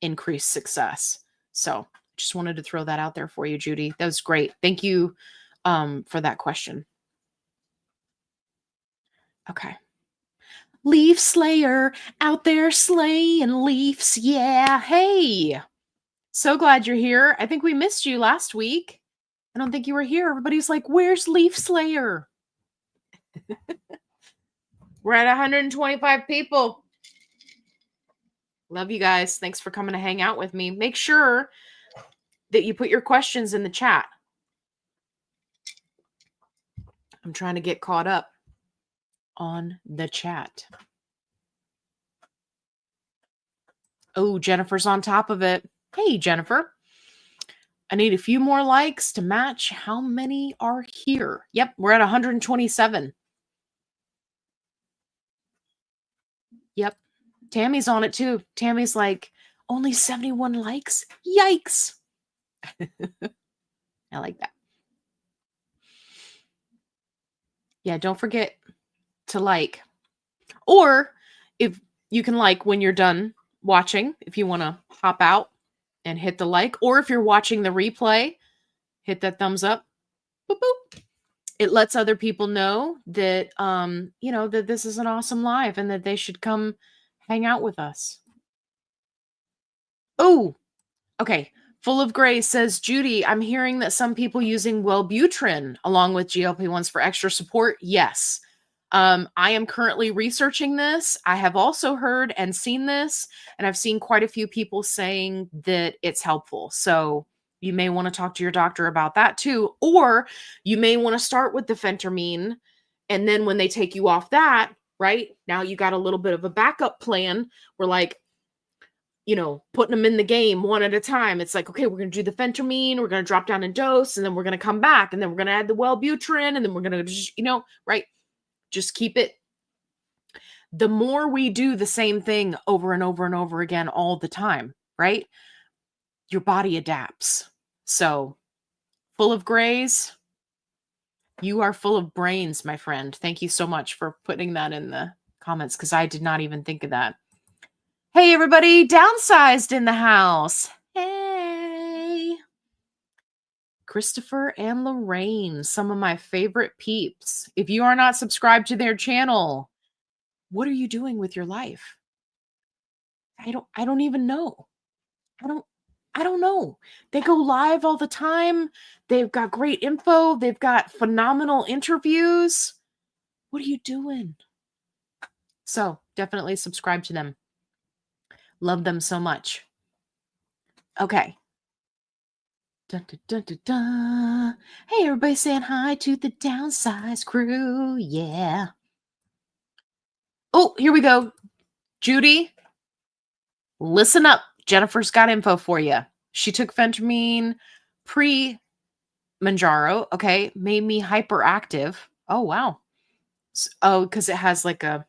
increased success. So Just wanted to throw that out there for you, Judy. That was great. Thank you for that question. Okay. Leaf Slayer out there slaying leaves. Yeah. Hey, so glad you're here. I think we missed you last week. I don't think you were here. Everybody's like, where's Leaf Slayer? We're at 125 people. Love you guys. Thanks for coming to hang out with me. Make sure that you put your questions in the chat. I'm trying to get caught up on the chat. Oh, Jennifer's on top of it. Hey, Jennifer. I need a few more likes to match how many are here. Yep, we're at 127. Yep. Tammy's on it too. Tammy's like, only 71 likes? Yikes. I like that. Yeah, don't forget to like. Or if you can like when you're done watching, if you want to hop out and hit the like, or if you're watching the replay, hit that thumbs up. Boop, boop. It lets other people know that, that this is an awesome live and that they should come hang out with us. Oh, okay. Full of Grace says, Judy, I'm hearing that some people using Wellbutrin along with GLP-1s for extra support. Yes. I am currently researching this. I have also heard and seen this, and I've seen quite a few people saying that it's helpful. So you may want to talk to your doctor about that too. Or you may want to start with the phentermine, and then when they take you off that, right, now you got a little bit of a backup plan. We're like, putting them in the game one at a time. It's like, okay, we're going to do the phentermine, we're going to drop down in dose, and then we're going to come back, and then we're going to add the Wellbutrin, and then we're going to just, right? Just keep it. The more we do the same thing over and over and over again all the time, right? Your body adapts. So, Full of Grays, you are full of brains, my friend. Thank you so much for putting that in the comments because I did not even think of that. Hey, everybody, Downsized in the house. Hey. Christopher and Lorraine, some of my favorite peeps. If you are not subscribed to their channel, what are you doing with your life? I don't even know. I don't know. They go live all the time. They've got great info. They've got phenomenal interviews. What are you doing? So definitely subscribe to them. Love them so much. Okay. Dun, dun, dun, dun, dun. Hey, everybody saying hi to the Downsize crew. Yeah. Oh, here we go. Judy, listen up. Jennifer's got info for you. She took phentermine pre-Manjaro. Okay. Made me hyperactive. Oh, wow. Oh, because it has like a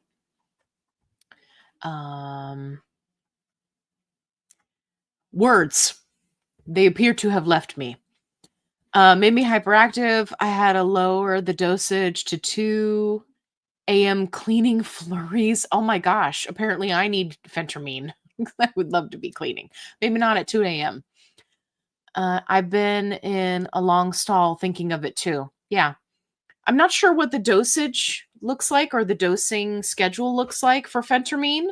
words. They appear to have left me. Made me hyperactive. I had to lower the dosage to 2 a.m. cleaning flurries. Oh my gosh. Apparently I need phentermine. I would love to be cleaning. Maybe not at 2 a.m. I've been in a long stall thinking of it too. Yeah. I'm not sure what the dosage looks like or the dosing schedule looks like for phentermine.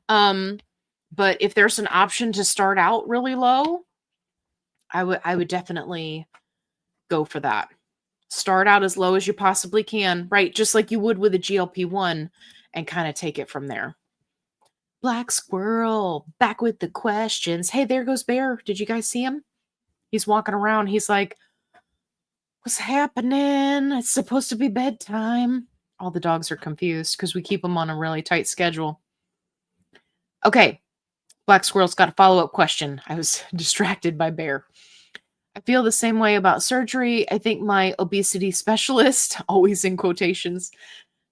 But if there's an option to start out really low, I would definitely go for that. Start out as low as you possibly can, right? Just like you would with a GLP-1 and kind of take it from there. Black Squirrel, back with the questions. Hey, there goes Bear. Did you guys see him? He's walking around. He's like, what's happening? It's supposed to be bedtime. All the dogs are confused because we keep them on a really tight schedule. Okay. Black Squirrel's got a follow-up question. I was distracted by Bear. I feel the same way about surgery. I think my obesity specialist, always in quotations,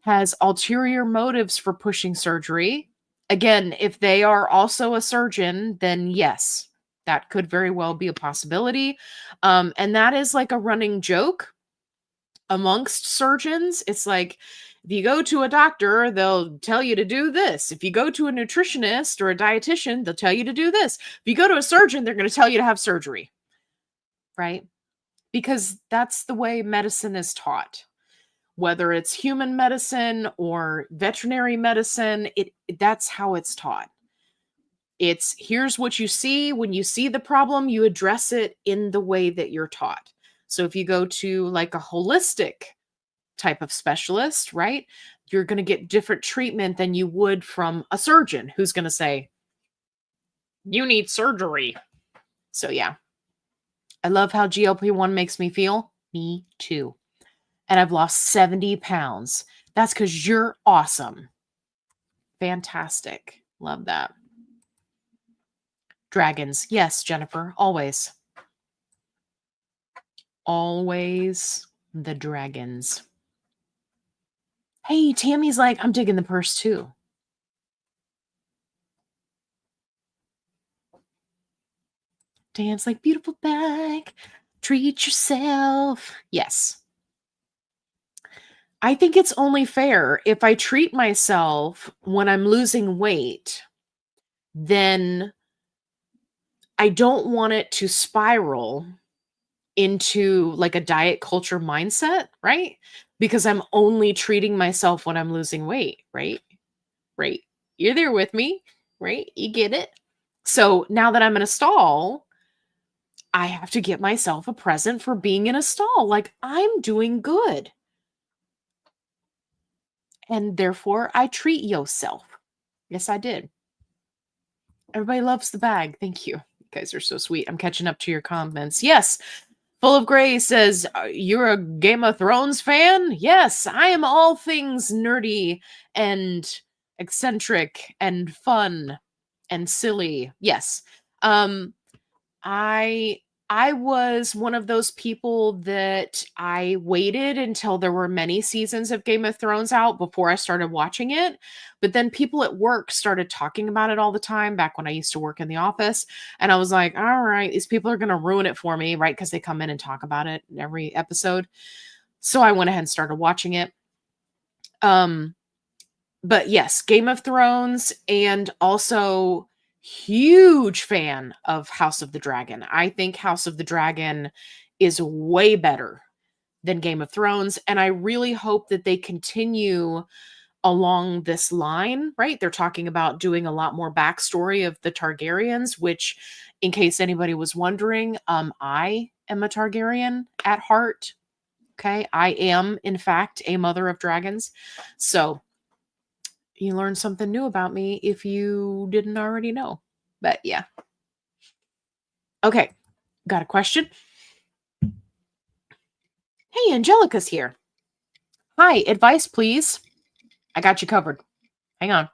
has ulterior motives for pushing surgery. Again, if they are also a surgeon, then yes, that could very well be a possibility. And that is like a running joke amongst surgeons. It's like, if you go to a doctor, they'll tell you to do this. If you go to a nutritionist or a dietitian, they'll tell you to do this. If you go to a surgeon, they're going to tell you to have surgery. right? Because that's the way medicine is taught. Whether it's human medicine or veterinary medicine, that's how it's taught. It's here's what you see. When you see the problem, you address it in the way that you're taught. So if you go to like a holistic type of specialist, right? You're going to get different treatment than you would from a surgeon who's going to say, you need surgery. So yeah, I love how GLP-1 makes me feel. Me too. And I've lost 70 pounds. That's because you're awesome. Fantastic. Love that. Dragons. Yes, Jennifer. Always. Always the dragons. Hey, Tammy's like, I'm digging the purse too. Dan's like, beautiful bag. Treat yourself. Yes. I think it's only fair if I treat myself when I'm losing weight, then I don't want it to spiral into like a diet culture mindset, right? Because I'm only treating myself when I'm losing weight, right? Right. You're there with me, right? You get it. So now that I'm in a stall, I have to get myself a present for being in a stall. Like I'm doing good. And therefore I treat yourself. Yes, I did. Everybody loves the bag. Thank you. You guys are so sweet. I'm catching up to your comments. Yes. Full of Gray says, you're a Game of Thrones fan? Yes, I am all things nerdy and eccentric and fun and silly. Yes. I I was one of those people that I waited until there were many seasons of Game of Thrones out before I started watching it. But then people at work started talking about it all the time back when I used to work in the office. And I was like, all right, these people are going to ruin it for me, right? Because they come in and talk about it in every episode. So I went ahead and started watching it. But yes, Game of Thrones, and also huge fan of House of the Dragon. I think House of the Dragon is way better than Game of Thrones, and I really hope that they continue along this line, right? They're talking about doing a lot more backstory of the Targaryens, which, in case anybody was wondering, I am a Targaryen at heart. Okay, I am, in fact, a mother of dragons. So you learn something new about me if you didn't already know. But yeah. Okay. Got a question? Hey, Angelica's here. Hi, advice, please. I got you covered. Hang on.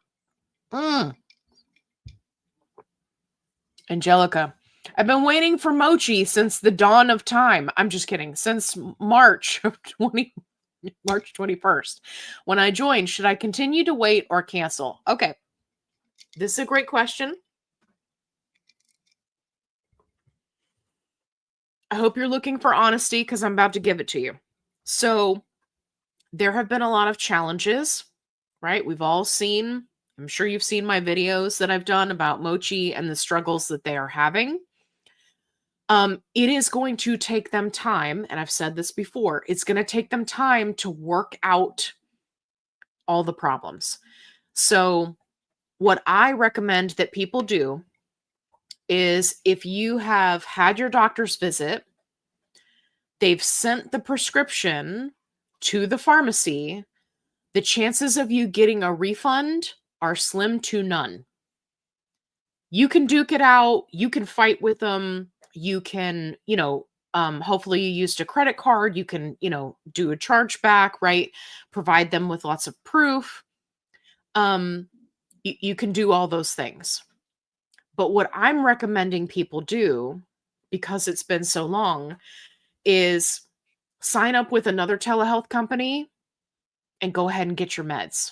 Angelica, I've been waiting for Mochi since the dawn of time. I'm just kidding. Since March 21st. When I joined, should I continue to wait or cancel? Okay. This is a great question. I hope you're looking for honesty because I'm about to give it to you. So there have been a lot of challenges, right? We've all seen, I'm sure you've seen my videos that I've done about Mochi and the struggles that they are having. It is going to take them time, and I've said this before, it's going to take them time to work out all the problems. So what I recommend that people do is if you have had your doctor's visit, they've sent the prescription to the pharmacy, the chances of you getting a refund are slim to none. You can duke it out. You can fight with them. You can, hopefully you used a credit card. You can, do a chargeback, right? Provide them with lots of proof. You can do all those things. But what I'm recommending people do, because it's been so long, is sign up with another telehealth company and go ahead and get your meds,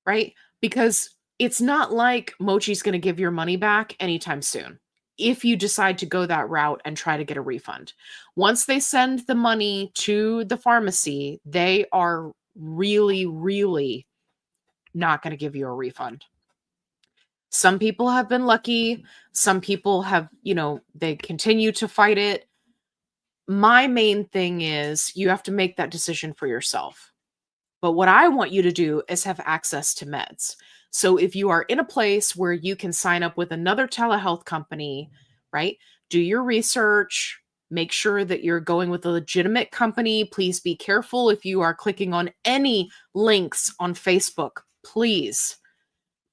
right? Because it's not like Mochi's going to give your money back anytime soon if you decide to go that route and try to get a refund. Once they send the money to the pharmacy, they are really, really not going to give you a refund. Some people have been lucky. Some people have, they continue to fight it. my main thing is you have to make that decision for yourself. But what I want you to do is have access to meds. So if you are in a place where you can sign up with another telehealth company, right? Do your research, make sure that you're going with a legitimate company. Please be careful if you are clicking on any links on Facebook. Please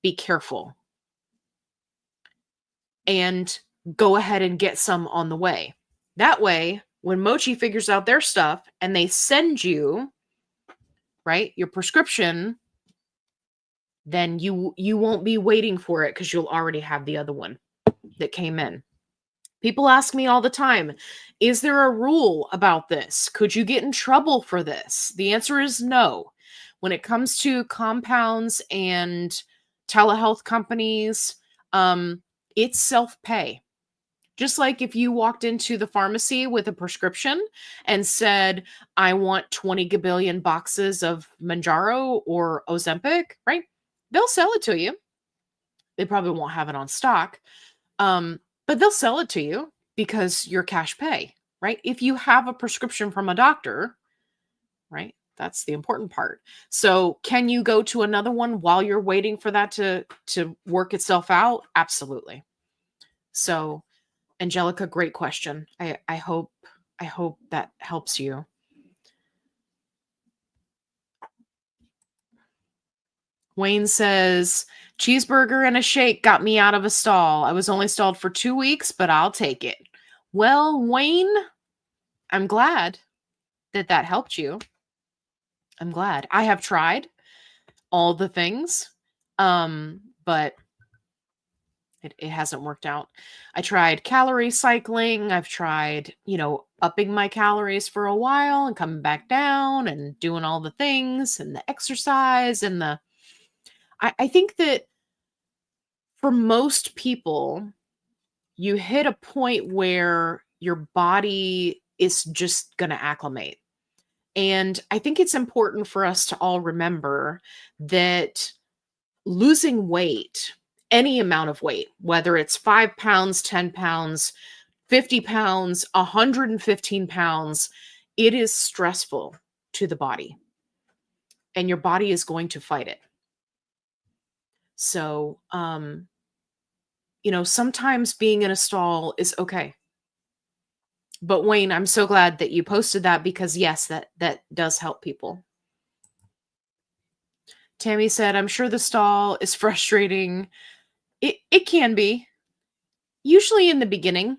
be careful. And go ahead and get some on the way. That way, when Mochi figures out their stuff and they send you, right, your prescription, then you won't be waiting for it because you'll already have the other one that came in. People ask me all the time, is there a rule about this? Could you get in trouble for this? The answer is no. When it comes to compounds and telehealth companies, it's self-pay. Just like if you walked into the pharmacy with a prescription and said, I want 20 gabillion boxes of Manjaro or Ozempic, right? They'll sell it to you. They probably won't have it on stock, but they'll sell it to you because you're cash pay, right? If you have a prescription from a doctor, right? That's the important part. So can you go to another one while you're waiting for that to work itself out? Absolutely. So Angelica, great question. I hope that helps you. Wayne says, cheeseburger and a shake got me out of a stall. I was only stalled for 2 weeks, but I'll take it. Well, Wayne, I'm glad that helped you. I'm glad. I have tried all the things, but it hasn't worked out. I tried calorie cycling. I've tried, upping my calories for a while and coming back down and doing all the things and the exercise and I think that for most people, you hit a point where your body is just going to acclimate. And I think it's important for us to all remember that losing weight, any amount of weight, whether it's 5 pounds, 10 pounds, 50 pounds, 115 pounds, it is stressful to the body. And your body is going to fight it. So, sometimes being in a stall is okay. But Wayne, I'm so glad that you posted that because yes, that does help people. Tammy said, I'm sure the stall is frustrating. It can be. Usually in the beginning,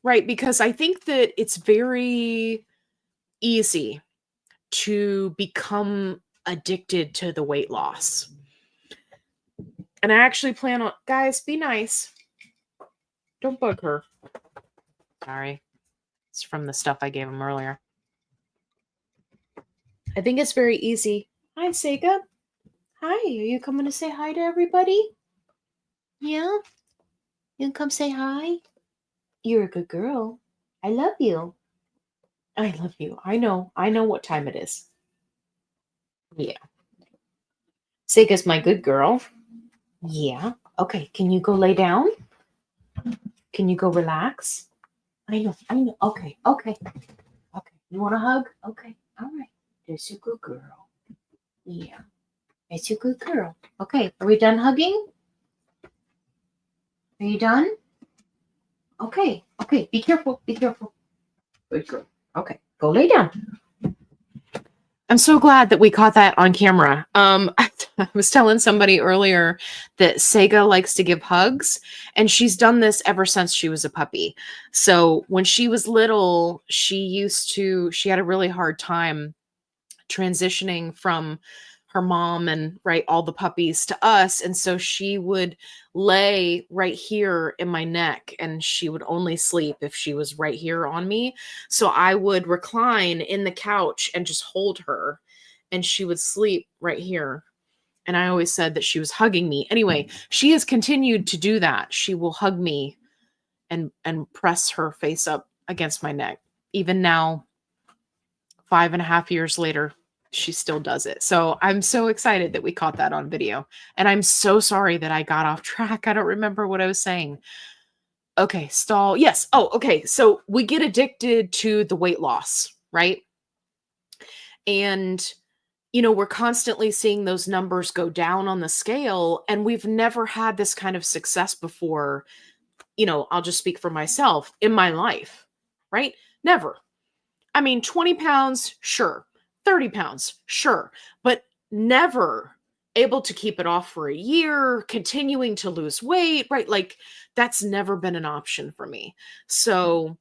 right? Because I think that it's very easy to become addicted to the weight loss. And I actually plan on, guys, be nice. Don't bug her. Sorry. It's from the stuff I gave him earlier. I think it's very easy. Hi, Sega. Hi, are you coming to say hi to everybody? Yeah? You can come say hi? You're a good girl. I love you. I love you. I know what time it is. Yeah. Sega's my good girl. Yeah. Okay, can you go lay down? Can you go relax? I know. Okay. You want a hug? Okay. All right. There's your good girl. Yeah. It's your good girl. Okay. Are we done hugging? Are you done? Okay. Be careful. Good girl. Okay. Go lay down. I'm so glad that we caught that on camera. I was telling somebody earlier that Sega likes to give hugs, and she's done this ever since she was a puppy. So when she was little, she had a really hard time transitioning from her mom and all the puppies to us. And so she would lay right here in my neck and she would only sleep if she was right here on me. So I would recline in the couch and just hold her and she would sleep right here. And I always said that she was hugging me. Anyway, she has continued to do that. She will hug me and press her face up against my neck. Even now, 5.5 years later, she still does it. So I'm so excited that we caught that on video. And I'm so sorry that I got off track. I don't remember what I was saying. Okay, stall. Yes. Oh, okay. So we get addicted to the weight loss, right? And we're constantly seeing those numbers go down on the scale, and we've never had this kind of success before. I'll just speak for myself in my life, right? Never. I mean, 20 pounds, sure. 30 pounds, sure. But never able to keep it off for a year, continuing to lose weight, right? Like, that's never been an option for me. So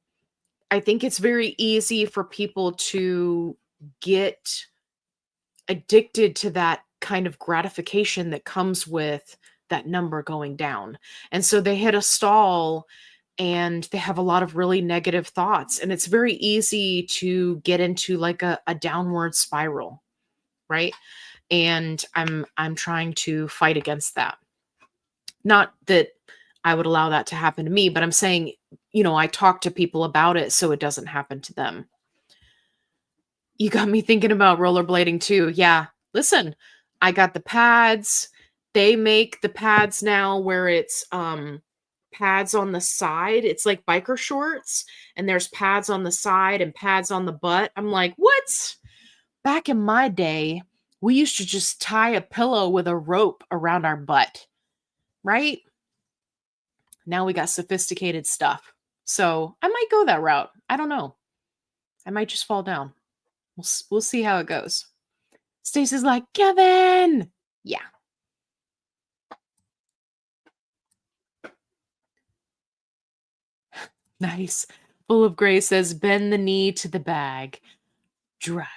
I think it's very easy for people to get addicted to that kind of gratification that comes with that number going down. And so they hit a stall and they have a lot of really negative thoughts. And it's very easy to get into like a downward spiral, right? And I'm trying to fight against that. Not that I would allow that to happen to me, but I'm saying, I talk to people about it so it doesn't happen to them. You got me thinking about rollerblading too. Yeah. Listen, I got the pads. They make the pads now where it's pads on the side. It's like biker shorts, and there's pads on the side and pads on the butt. I'm like, what? Back in my day, we used to just tie a pillow with a rope around our butt, right? Now we got sophisticated stuff. So I might go that route. I don't know. I might just fall down. We'll see how it goes. Stacey's like, Kevin. Yeah. Nice. Full of Grace says, bend the knee to the bag. Drogo.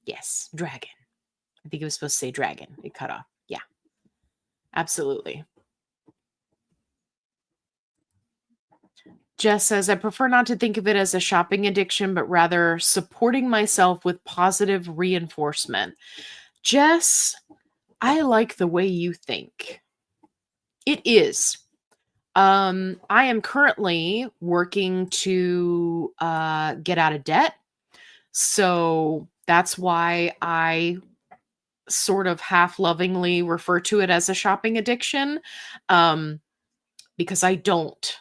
Yes, dragon. I think it was supposed to say dragon. It cut off. Yeah. Absolutely. Jess says, I prefer not to think of it as a shopping addiction, but rather supporting myself with positive reinforcement. Jess, I like the way you think. It is. I am currently working to get out of debt. So that's why I sort of half lovingly refer to it as a shopping addiction, because I don't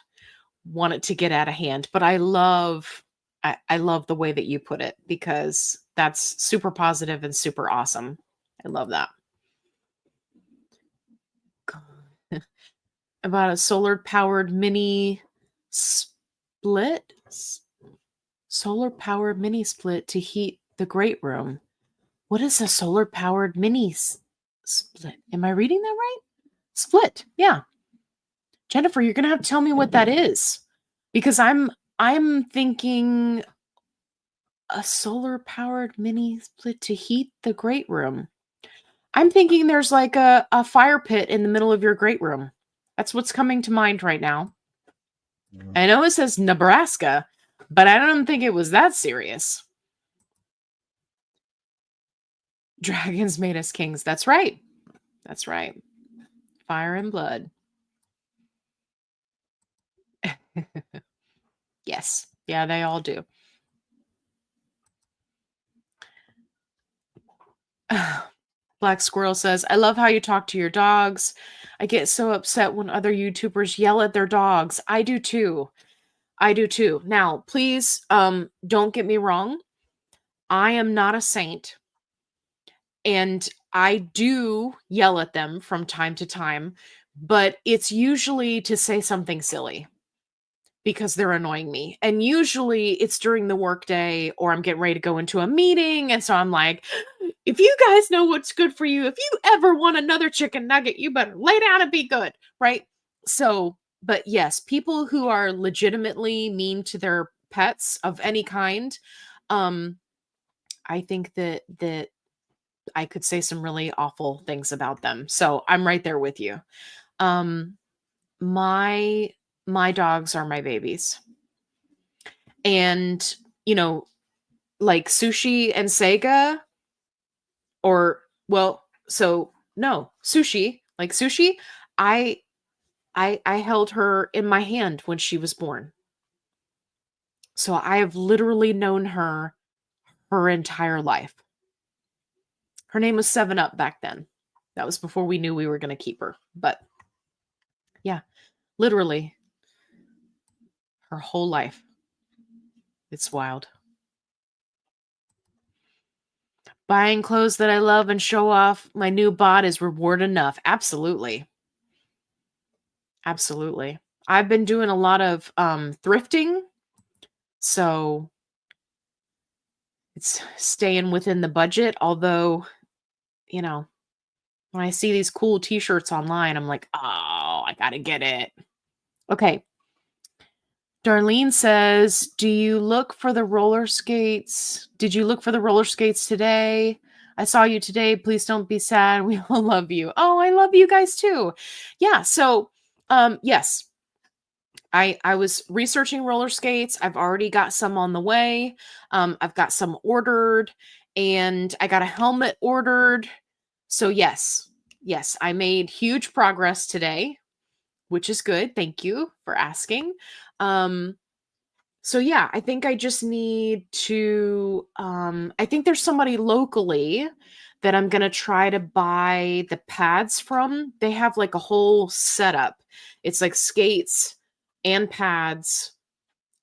want it to get out of hand. But I love the way that you put it, because that's super positive and super awesome. I love that. About a solar powered mini split. Solar powered mini split to heat the great room. What is a solar powered mini split? Am I reading that right? Split. Yeah. Jennifer, you're going to have to tell me what that is, because I'm thinking a solar powered mini split to heat the great room. I'm thinking there's like a fire pit in the middle of your great room. That's what's coming to mind right now. I know it says Nebraska, but I don't think it was that serious. Dragons made us kings. That's right. That's right. Fire and blood. Yes. Yeah, they all do. Black Squirrel says, I love how you talk to your dogs. I get so upset when other YouTubers yell at their dogs. I do too. Now, please, don't get me wrong. I am not a saint. And I do yell at them from time to time, but it's usually to say something silly because they're annoying me. And usually it's during the workday, or I'm getting ready to go into a meeting. And so I'm like, if you guys know what's good for you, if you ever want another chicken nugget, you better lay down and be good. Right. So, but yes, people who are legitimately mean to their pets of any kind, I think that I could say some really awful things about them. So I'm right there with you. My dogs are my babies. And, like Sushi and Sega, Sushi, like Sushi, I held her in my hand when she was born. So I have literally known her entire life. Her name was 7-Up back then. That was before we knew we were going to keep her. But yeah, literally her whole life. It's wild. Buying clothes that I love and show off my new bod is reward enough. Absolutely. Absolutely. I've been doing a lot of thrifting, so it's staying within the budget. Although, you know, when I see these cool t-shirts online, I'm like, oh, I gotta get it. Okay. Darlene says, do you look for the roller skates? Did you look for the roller skates today? I saw you today. Please don't be sad. We all love you. Oh, I love you guys too. Yeah. So, yes, I was researching roller skates. I've already got some on the way. I've got some ordered, and I got a helmet ordered. So yes, I made huge progress today, which is good. Thank you for asking. So yeah, I think I just need to, I think there's somebody locally that I'm going to try to buy the pads from. They have like a whole setup. It's like skates and pads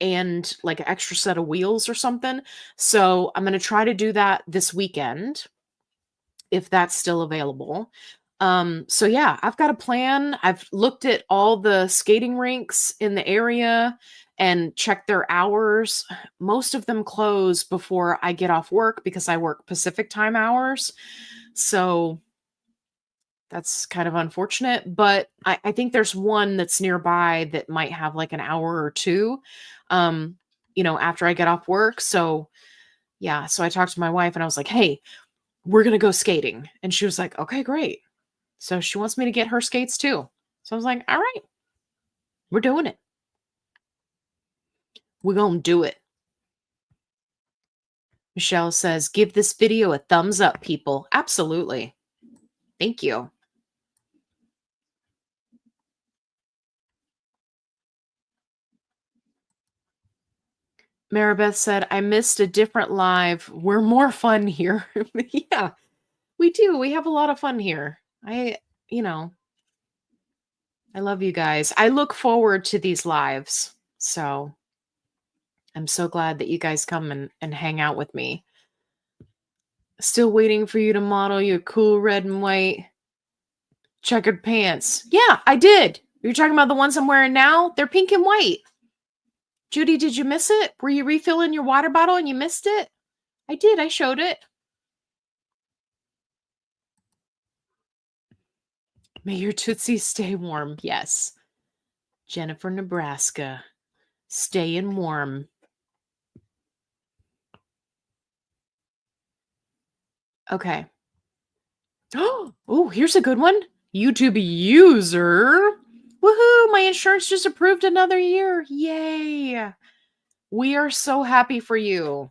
and like an extra set of wheels or something. So I'm going to try to do that this weekend if that's still available. So yeah, I've got a plan. I've looked at all the skating rinks in the area and checked their hours. Most of them close before I get off work because I work Pacific time hours. So that's kind of unfortunate, but I think there's one that's nearby that might have like an hour or two, after I get off work. So yeah, so I talked to my wife and I was like, hey, we're going to go skating. And she was like, okay, great. So she wants me to get her skates too. So I was like, all right, we're doing it. We're going to do it. Michelle says, give this video a thumbs up, people. Absolutely. Thank you. Maribeth said, I missed a different live. We're more fun here. Yeah, we do. We have a lot of fun here. I love you guys. I look forward to these lives. So I'm so glad that you guys come and hang out with me. Still waiting for you to model your cool red and white checkered pants. Yeah, I did. You're talking about the ones I'm wearing now? They're pink and white. Judy, did you miss it? Were you refilling your water bottle and you missed it? I did. I showed it. May your Tootsies stay warm. Yes. Jennifer, Nebraska. Staying warm. Okay. Oh, here's a good one. YouTube user. Woohoo! My insurance just approved another year. Yay! We are so happy for you.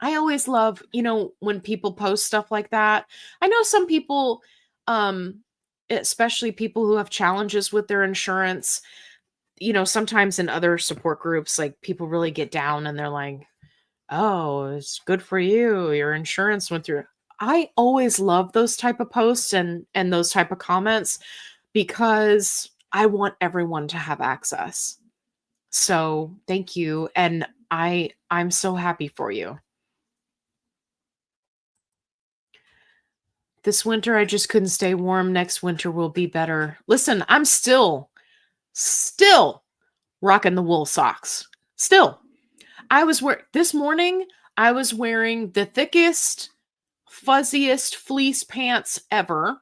I always love, when people post stuff like that. I know some people, especially people who have challenges with their insurance, sometimes in other support groups, like people really get down and they're like, oh, it's good for you. Your insurance went through. I always love those type of posts and those type of comments because I want everyone to have access. So thank you. And I'm so happy for you. This winter, I just couldn't stay warm. Next winter will be better. Listen, I'm still rocking the wool socks. Still. This morning, I was wearing the thickest, fuzziest fleece pants ever.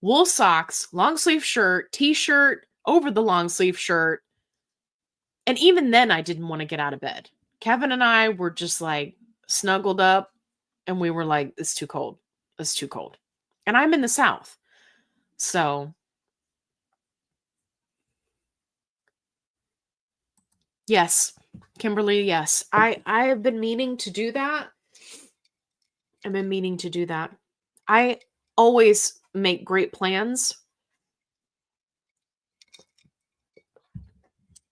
Wool socks, long sleeve shirt, t-shirt over the long sleeve shirt. And even then, I didn't want to get out of bed. Kevin and I were just like snuggled up and we were like, it's too cold. It's too cold. And I'm in the South. So yes, Kimberly, yes. I have been meaning to do that. I've been meaning to do that. I always make great plans.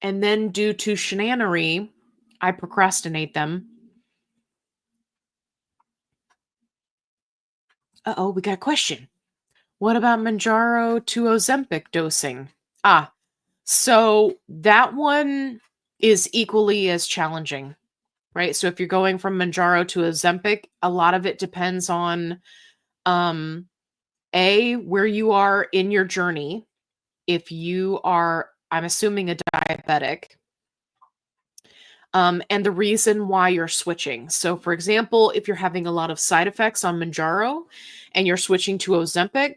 And then due to Shanannary, I procrastinate them. Uh-oh, we got a question. What about Manjaro to Ozempic dosing? So that one, is equally as challenging, right? So if you're going from Mounjaro to Ozempic, a lot of it depends on where you are in your journey. If you are, I'm assuming, a diabetic, and the reason why you're switching. So, for example, if you're having a lot of side effects on Mounjaro and you're switching to Ozempic,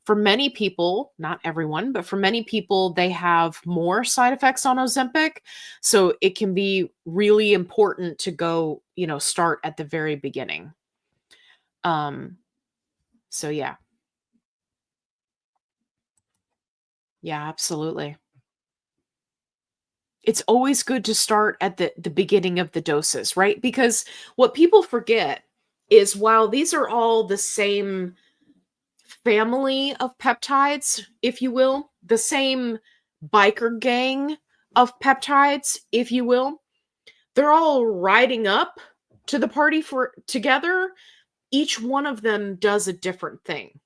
for many people, not everyone, but for many people, they have more side effects on Ozempic. So it can be really important to go, start at the very beginning. So yeah. Yeah, absolutely. It's always good to start at the beginning of the doses, right? Because what people forget is while these are all the same family of peptides, if you will, the same biker gang of peptides, if you will, they're all riding up to the party for together. Each one of them does a different thing,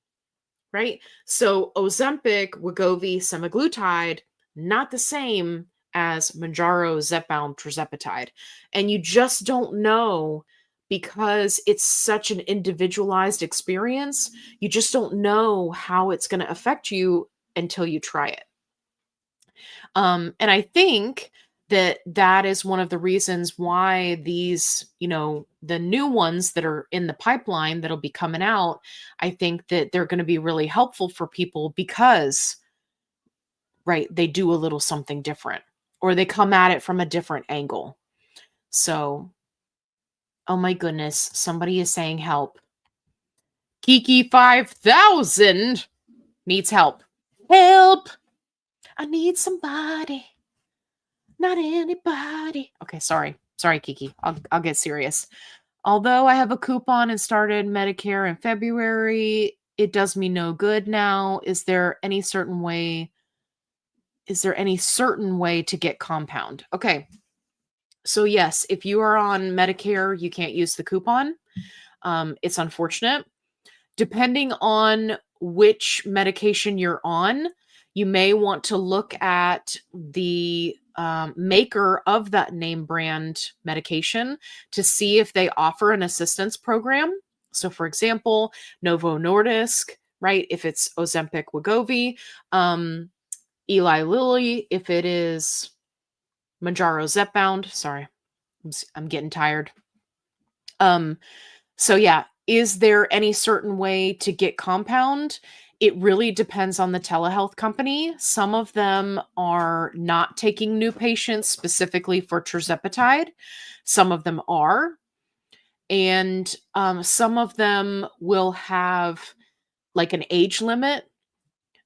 right? So Ozempic, Wegovy, semaglutide, not the same as Mounjaro, Zepbound, tirzepatide. And you just don't know because it's such an individualized experience. You just don't know how it's going to affect you until you try it. And I think that is one of the reasons why these, the new ones that are in the pipeline that'll be coming out, I think that they're going to be really helpful for people because, right, they do a little something different or they come at it from a different angle. So, oh my goodness, somebody is saying help. Kiki 5000 needs help. Help! I need somebody. Not anybody. Okay, sorry. Sorry, Kiki. I'll get serious. Although I have a coupon and started Medicare in February, it does me no good now. Is there any certain way to get compound? Okay. So yes, if you are on Medicare, you can't use the coupon. It's unfortunate. Depending on which medication you're on, you may want to look at the maker of that name brand medication to see if they offer an assistance program. So, for example, Novo Nordisk, right? If it's Ozempic, Wegovy, Eli Lilly, if it is Mounjaro, Zepbound. Sorry, I'm getting tired. So yeah, is there any certain way to get compound? It really depends on the telehealth company. Some of them are not taking new patients specifically for tirzepatide. Some of them are. And some of them will have like an age limit.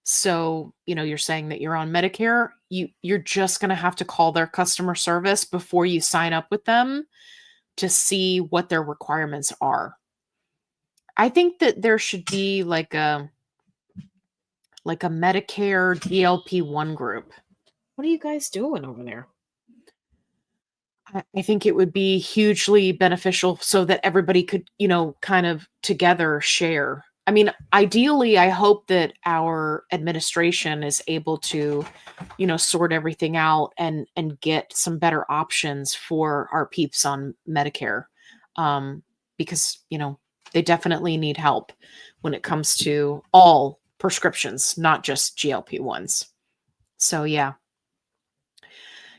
So, you're saying that you're on Medicare, you're just going to have to call their customer service before you sign up with them to see what their requirements are. I think that there should be like a Medicare GLP1 group. What are you guys doing over there? I think it would be hugely beneficial so that everybody could, kind of together share. I mean, ideally, I hope that our administration is able to, sort everything out and get some better options for our peeps on Medicare. Because, they definitely need help when it comes to all prescriptions, not just GLP-1s. So, yeah.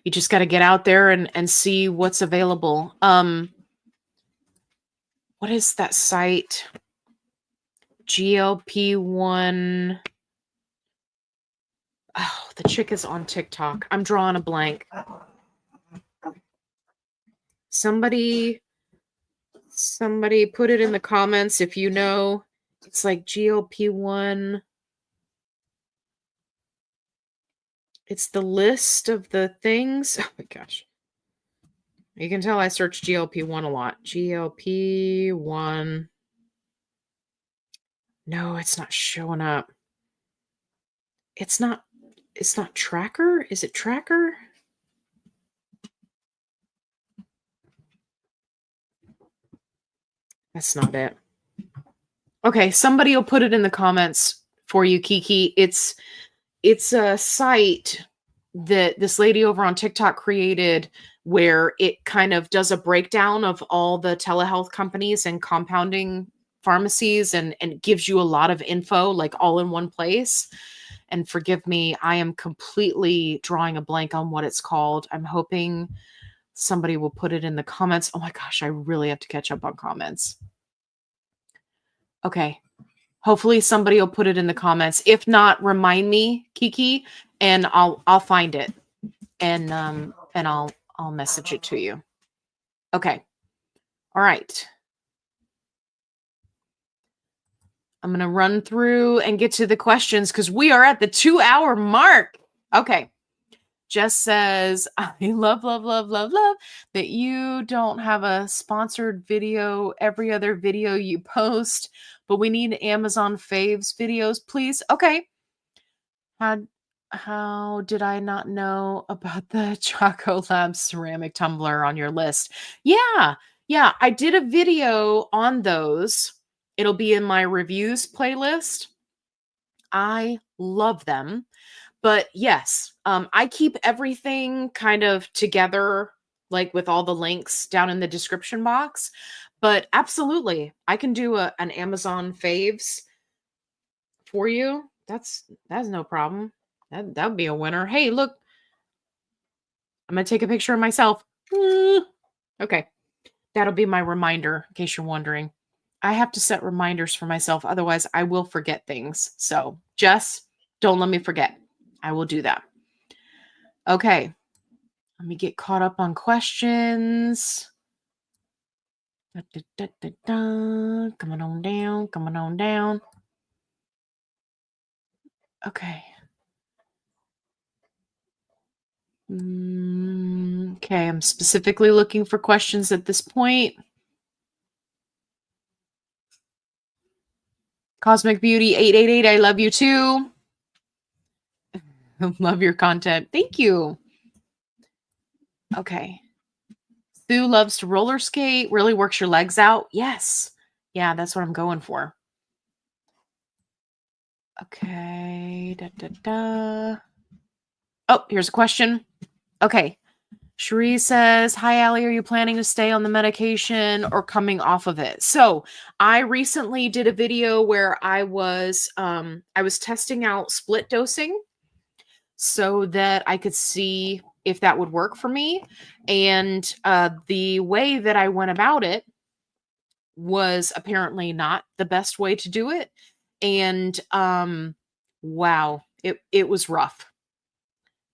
You just got to get out there and see what's available. What is that site? GLP-1. Oh, the chick is on TikTok. I'm drawing a blank. Somebody put it in the comments if you know. It's like GLP-1. It's the list of the things. Oh my gosh. You can tell I search GLP-1 a lot. GLP-1. No, it's not showing up. It's not Tracker? Is it Tracker? That's not it. Okay, somebody will put it in the comments for you, Kiki. It's a site that this lady over on TikTok created, where it kind of does a breakdown of all the telehealth companies and compounding pharmacies, and gives you a lot of info, like all in one place. And forgive me, I am completely drawing a blank on what it's called. I'm hoping somebody will put it in the comments. Oh my gosh, I really have to catch up on comments. Okay. Hopefully somebody will put it in the comments. If not, remind me, Kiki, and I'll find it. And I'll message it to you. Okay. All right. I'm going to run through and get to the questions because we are at the 2-hour mark. Okay. Jess says, I love that you don't have a sponsored video every other video you post, but we need Amazon faves videos, please. Okay. How did I not know about the Choco Lab ceramic tumbler on your list? Yeah. I did a video on those. It'll be in my reviews playlist. I love them. But yes, I keep everything kind of together, like with all the links down in the description box. But absolutely, I can do an Amazon faves for you. That's no problem. That would be a winner. Hey, look, I'm gonna take a picture of myself. Okay, that'll be my reminder in case you're wondering. I have to set reminders for myself, otherwise I will forget things. So Jess, don't let me forget. I will do that. Okay, let me get caught up on questions. Coming on down. Okay. Okay, I'm specifically looking for questions at this point. Cosmic Beauty 888, I love you too. Love your content. Thank you. Okay. Sue loves to roller skate, really works your legs out. Yes. Yeah, that's what I'm going for. Okay. Oh, here's a question. Okay. Cherie says, hi, Allie, are you planning to stay on the medication or coming off of it? So I recently did a video where I was testing out split dosing so that I could see if that would work for me. And the way that I went about it was apparently not the best way to do it. And wow, it was rough.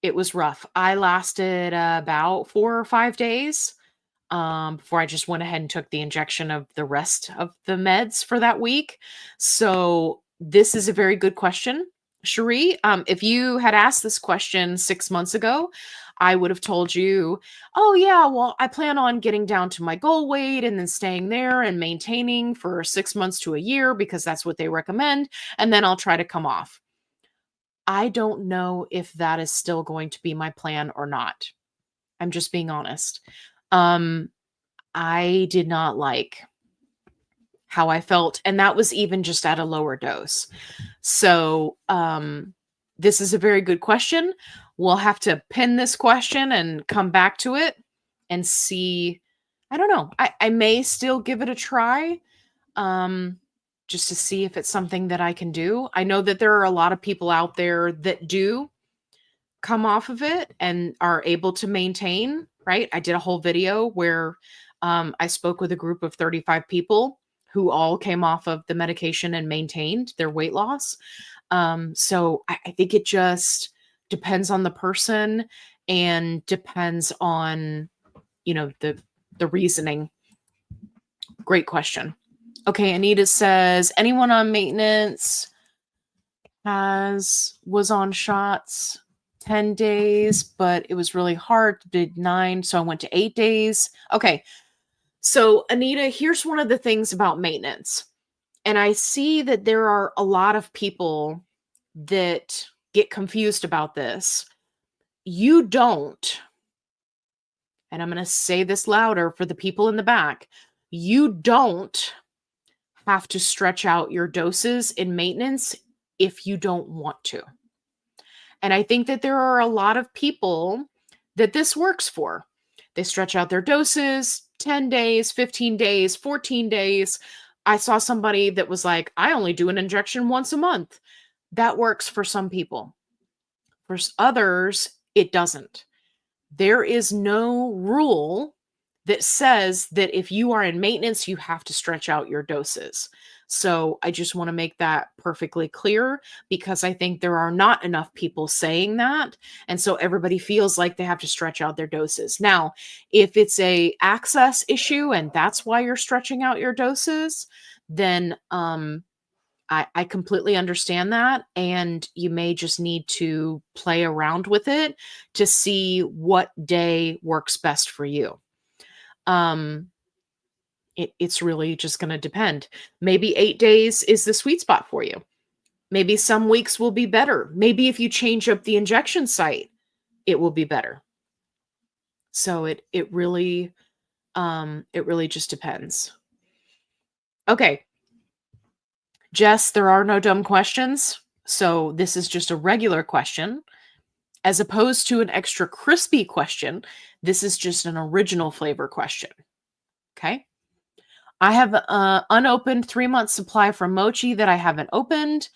It was rough. I lasted about 4 or 5 days before I just went ahead and took the injection of the rest of the meds for that week. So this is a very good question, Cherie. If you had asked this question 6 months ago, I would have told you, oh yeah, well, I plan on getting down to my goal weight and then staying there and maintaining for 6 months to a year because that's what they recommend. And then I'll try to come off. I don't know if that is still going to be my plan or not. I'm just being honest. I did not like how I felt, and that was even just at a lower dose. So, this is a very good question. We'll have to pin this question and come back to it and see. I don't know. I may still give it a try. Just to see if it's something that I can do. I know that there are a lot of people out there that do come off of it and are able to maintain, right? I did a whole video where I spoke with a group of 35 people who all came off of the medication and maintained their weight loss. So I think it just depends on the person and depends on, the reasoning. Great question. Okay, Anita says, anyone on maintenance was on shots 10 days, but it was really hard. Did 9, so I went to 8 days. Okay, so Anita, here's one of the things about maintenance. And I see that there are a lot of people that get confused about this. You don't, and I'm going to say this louder for the people in the back, you don't have to stretch out your doses in maintenance if you don't want to. And I think that there are a lot of people that this works for. They stretch out their doses 10 days, 15 days, 14 days. I saw somebody that was like, I only do an injection once a month. That works for some people. For others, it doesn't. There is no rule that says that if you are in maintenance, you have to stretch out your doses. So I just want to make that perfectly clear, because I think there are not enough people saying that. And so everybody feels like they have to stretch out their doses. Now, if it's a access issue and that's why you're stretching out your doses, then I completely understand that. And you may just need to play around with it to see what day works best for you. It's really just going to depend. Maybe 8 days is the sweet spot for you. Maybe some weeks will be better. Maybe if you change up the injection site, it will be better. So it really just depends. Okay. Jess, there are no dumb questions. So this is just a regular question. As opposed to an extra crispy question, this is just an original flavor question. Okay. I have an unopened 3-month supply from Mochi that I haven't opened.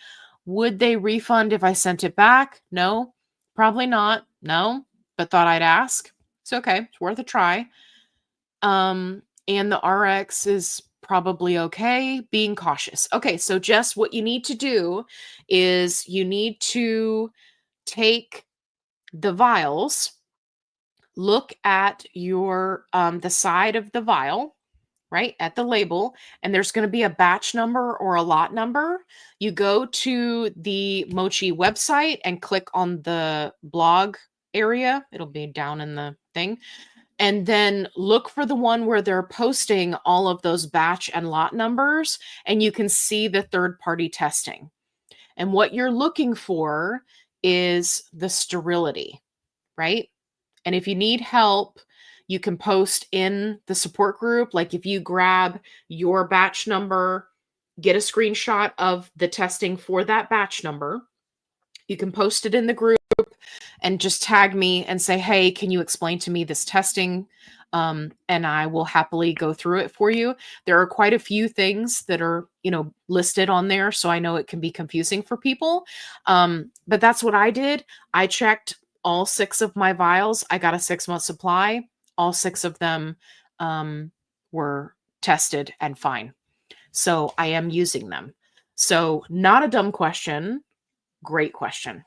Would they refund if I sent it back? No, probably not. No, but thought I'd ask. It's okay. It's worth a try. And the RX is probably okay. Being cautious. Okay, so Jess, what you need to do is you need to take the vials, look at your the side of the vial, right, at the label, and there's going to be a batch number or a lot number. You go to the Mochi website and click on the blog area. It'll be down in the thing. And then look for the one where they're posting all of those batch and lot numbers, and you can see the third-party testing. And what you're looking for is the sterility, right? And if you need help, you can post in the support group. Like if you grab your batch number, get a screenshot of the testing for that batch number, you can post it in the group and just tag me and say, hey, can you explain to me this testing? And I will happily go through it for you. There are quite a few things that are, listed on there. So I know it can be confusing for people. But that's what I did. I checked all 6 of my vials. I got a 6-month supply. All 6 of them were tested and fine. So I am using them. So not a dumb question. Great question.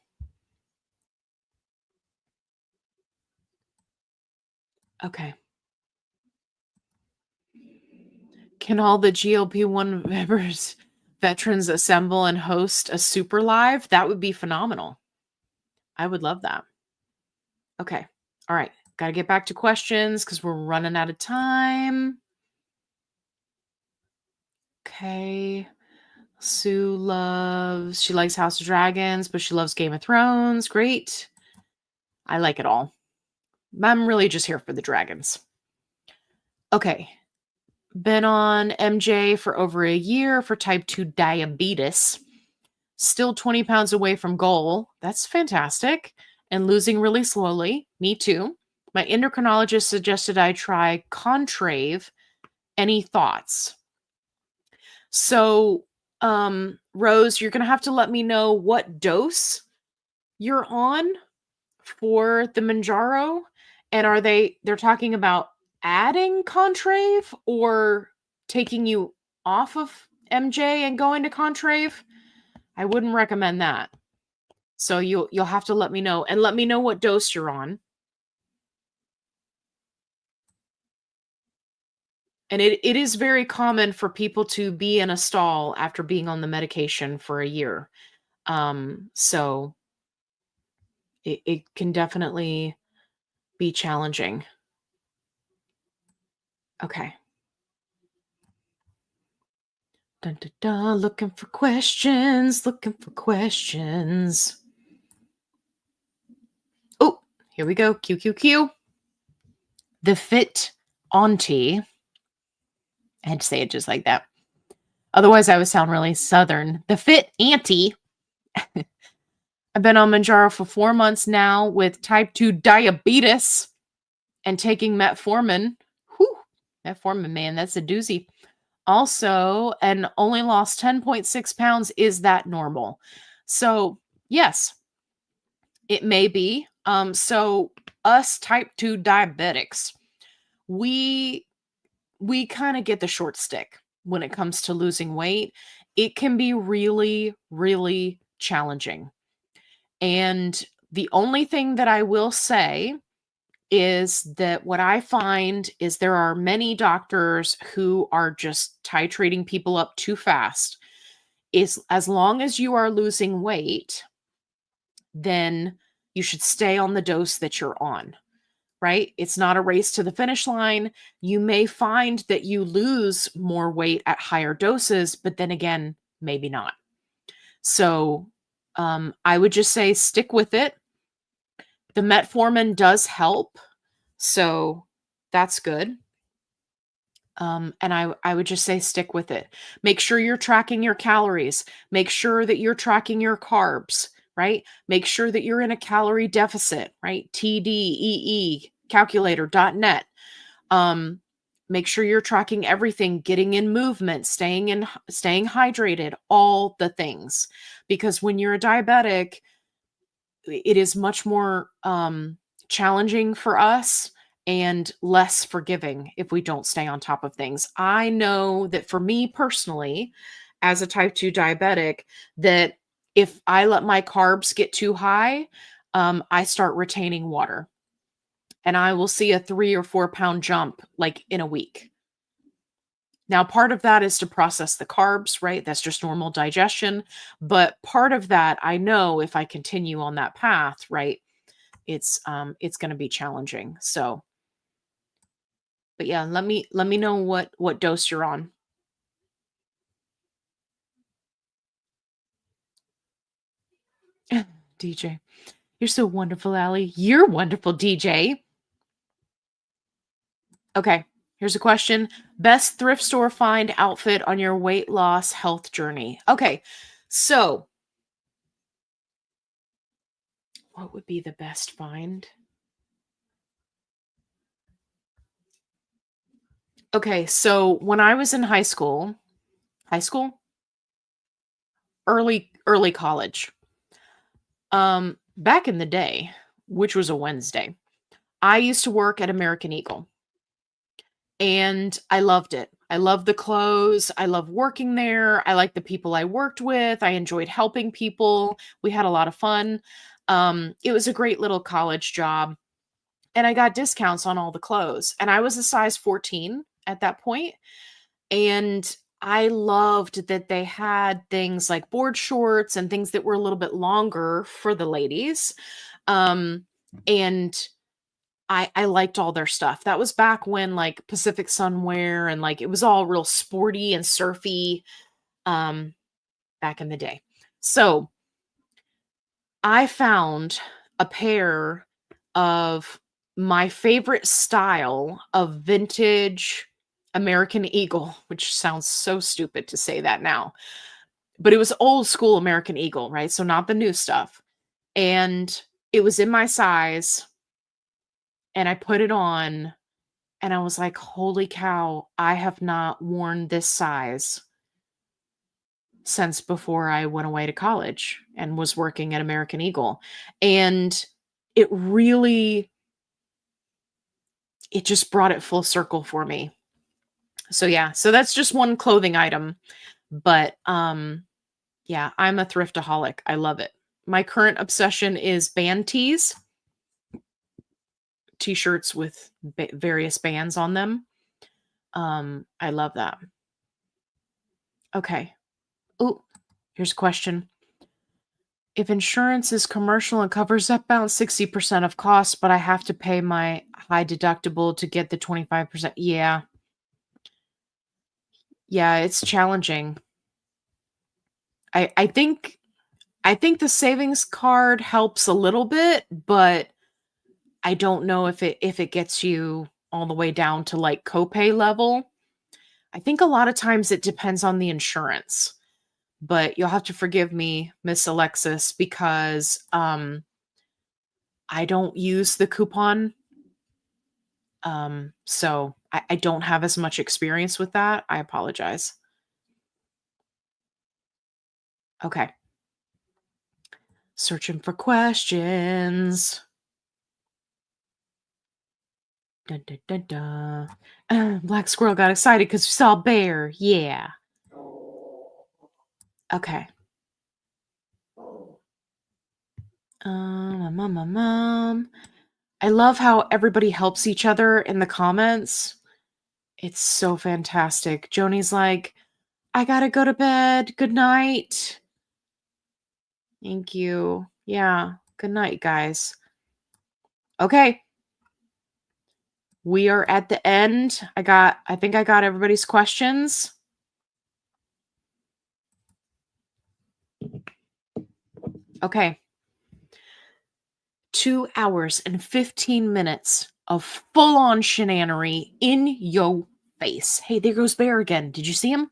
Okay. Can all the GLP1 members, veterans assemble and host a super live? That would be phenomenal. I would love that. Okay. All right. Got to get back to questions because we're running out of time. Okay. Sue she likes House of Dragons, but she loves Game of Thrones. Great. I like it all. I'm really just here for the dragons. Okay. Been on MJ for over a year for type 2 diabetes. Still 20 pounds away from goal. That's fantastic. And losing really slowly. Me too. My endocrinologist suggested I try Contrave. Any thoughts? So, Rose, you're going to have to let me know what dose you're on for the Manjaro. And they're talking about adding Contrave or taking you off of MJ and going to Contrave? I wouldn't recommend that. So you'll have to let me know, and let me know what dose you're on. And it is very common for people to be in a stall after being on the medication for a year. So it can definitely be challenging. Okay. Dun, dun, dun, looking for questions. Oh, here we go. QQQ. The Fit Auntie. I had to say it just like that. Otherwise, I would sound really Southern. The Fit Auntie I've been on Manjaro for 4 months now with type 2 diabetes and taking metformin. Whew, metformin, man, that's a doozy. Also, and only lost 10.6 pounds. Is that normal? So, yes, it may be. So us type 2 diabetics, we kind of get the short stick when it comes to losing weight. It can be really, really challenging. And the only thing that I will say is that what I find is there are many doctors who are just titrating people up too fast. Is as long as you are losing weight, then you should stay on the dose that you're on, right? It's not a race to the finish line. You may find that you lose more weight at higher doses, but then again, maybe not. So I would just say stick with it. The metformin does help, so that's good. And I would just say stick with it. Make sure you're tracking your calories. Make sure that you're tracking your carbs, right? Make sure that you're in a calorie deficit, right? TDEE calculator.net. Make sure you're tracking everything, getting in movement, staying hydrated, all the things. Because when you're a diabetic, it is much more challenging for us and less forgiving if we don't stay on top of things. I know that for me personally, as a type 2 diabetic, that if I let my carbs get too high, I start retaining water and I will see a 3 or 4 pound jump like in a week. Now, part of that is to process the carbs, right? That's just normal digestion. But part of that, I know if I continue on that path, right, it's going to be challenging. So, but yeah, let me know what dose you're on. DJ, you're so wonderful, Allie. You're wonderful, DJ. Okay, here's a question. Best thrift store find outfit on your weight loss health journey. Okay, so what would be the best find? Okay, so when I was in high school, early college, back in the day, which was a Wednesday, I used to work at American Eagle and I loved it. I loved the clothes. I loved working there. I liked the people I worked with. I enjoyed helping people. We had a lot of fun. It was a great little college job and I got discounts on all the clothes. And I was a size 14 at that point. And I loved that they had things like board shorts and things that were a little bit longer for the ladies. And I liked all their stuff. That was back when like Pacific Sunwear and like it was all real sporty and surfy back in the day. So I found a pair of my favorite style of vintage American Eagle, which sounds so stupid to say that now, but it was old school American Eagle, right? So not the new stuff. And it was in my size and I put it on and I was like, holy cow, I have not worn this size since before I went away to college and was working at American Eagle. And it really, it just brought it full circle for me. So yeah, so that's just one clothing item, but yeah, I'm a thriftaholic. I love it. My current obsession is band tees, t-shirts with various bands on them. I love that. Okay. Oh, here's a question. If insurance is commercial and covers about 60% of costs, but I have to pay my high deductible to get the 25%. Yeah. Yeah, it's challenging. I think the savings card helps a little bit, but I don't know if it gets you all the way down to like copay level. I think a lot of times it depends on the insurance but you'll have to forgive me, Miss Alexis, because I don't use the coupon. So I don't have as much experience with that. I apologize. Okay. Searching for questions. Dun, dun, dun, dun. Black Squirrel got excited because we saw a bear. Yeah. Okay. Mom. I love how everybody helps each other in the comments. It's so fantastic. Joni's like, I gotta go to bed. Good night. Thank you. Yeah. Good night, guys. Okay. We are at the end. I think I got everybody's questions. Okay. 2 hours and 15 minutes of full-on shenanigans in your face. Hey, there goes Bear again. Did you see him?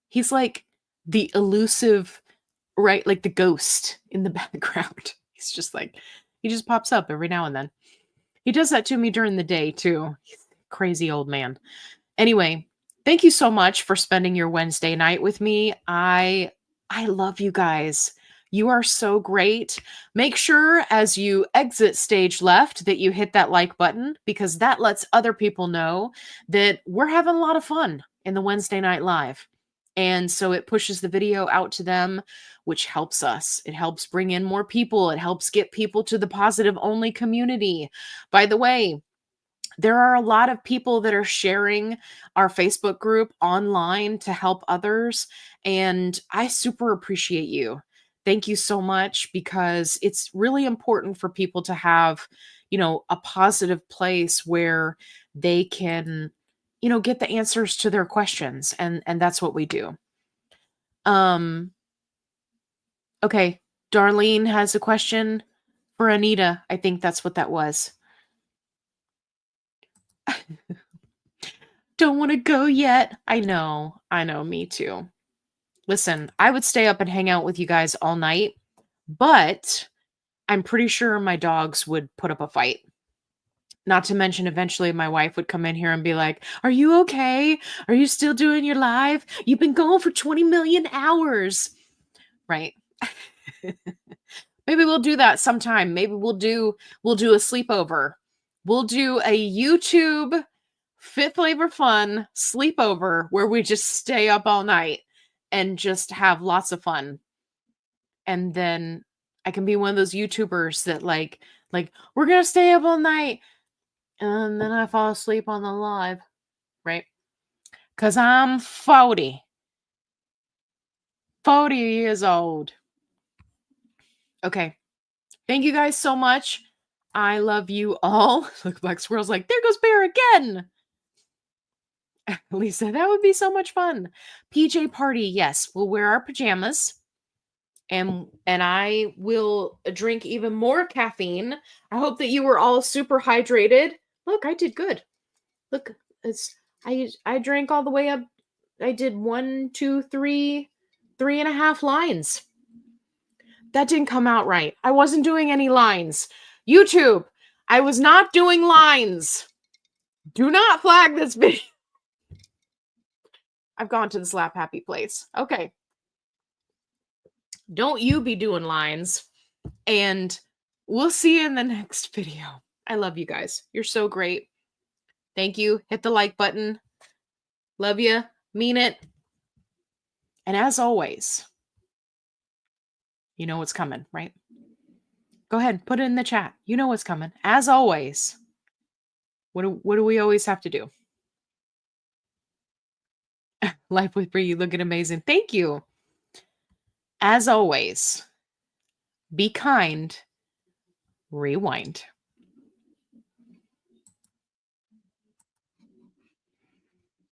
He's like the elusive, right? Like the ghost in the background. He's just like, he just pops up every now and then. He does that to me during the day too. Crazy old man. Anyway, thank you so much for spending your Wednesday night with me. I love you guys. You are so great. Make sure as you exit stage left that you hit that like button, because that lets other people know that we're having a lot of fun in the Wednesday Night Live. And so it pushes the video out to them, which helps us. It helps bring in more people. It helps get people to the positive only community. By the way, there are a lot of people that are sharing our Facebook group online to help others. And I super appreciate you. Thank you so much, because it's really important for people to have, a positive place where they can, get the answers to their questions. And that's what we do. Okay. Darlene has a question for Anita. I think that's what that was. Don't want to go yet. I know, me too. Listen, I would stay up and hang out with you guys all night, but I'm pretty sure my dogs would put up a fight. Not to mention, eventually my wife would come in here and be like, are you okay? Are you still doing your live? You've been going for 20 million hours. Right. Maybe we'll do that sometime. Maybe we'll do a sleepover. We'll do a YouTube Fit Flavor Fun sleepover where we just stay up all night and just have lots of fun. And then I can be one of those YouTubers that like we're going to stay up all night and then I fall asleep on the live, right? Cuz I'm 40 years old. Okay. Thank you guys so much. I love you all. Look, Black Squirrel's like, there goes Bear again. Lisa, that would be so much fun. PJ party, yes. We'll wear our pajamas. And I will drink even more caffeine. I hope that you were all super hydrated. Look, I did good. Look, I drank all the way up. I did 1, 2, 3, 3.5 lines. That didn't come out right. I wasn't doing any lines. YouTube, I was not doing lines. Do not flag this video. I've gone to the slap happy place. Okay. Don't you be doing lines. And we'll see you in the next video. I love you guys. You're so great. Thank you. Hit the like button. Love you. Mean it. And as always, you know what's coming, right? Go ahead. Put it in the chat. You know what's coming. As always, what do we always have to do? Life with Bree, you looking amazing. Thank you. As always, be kind. Rewind.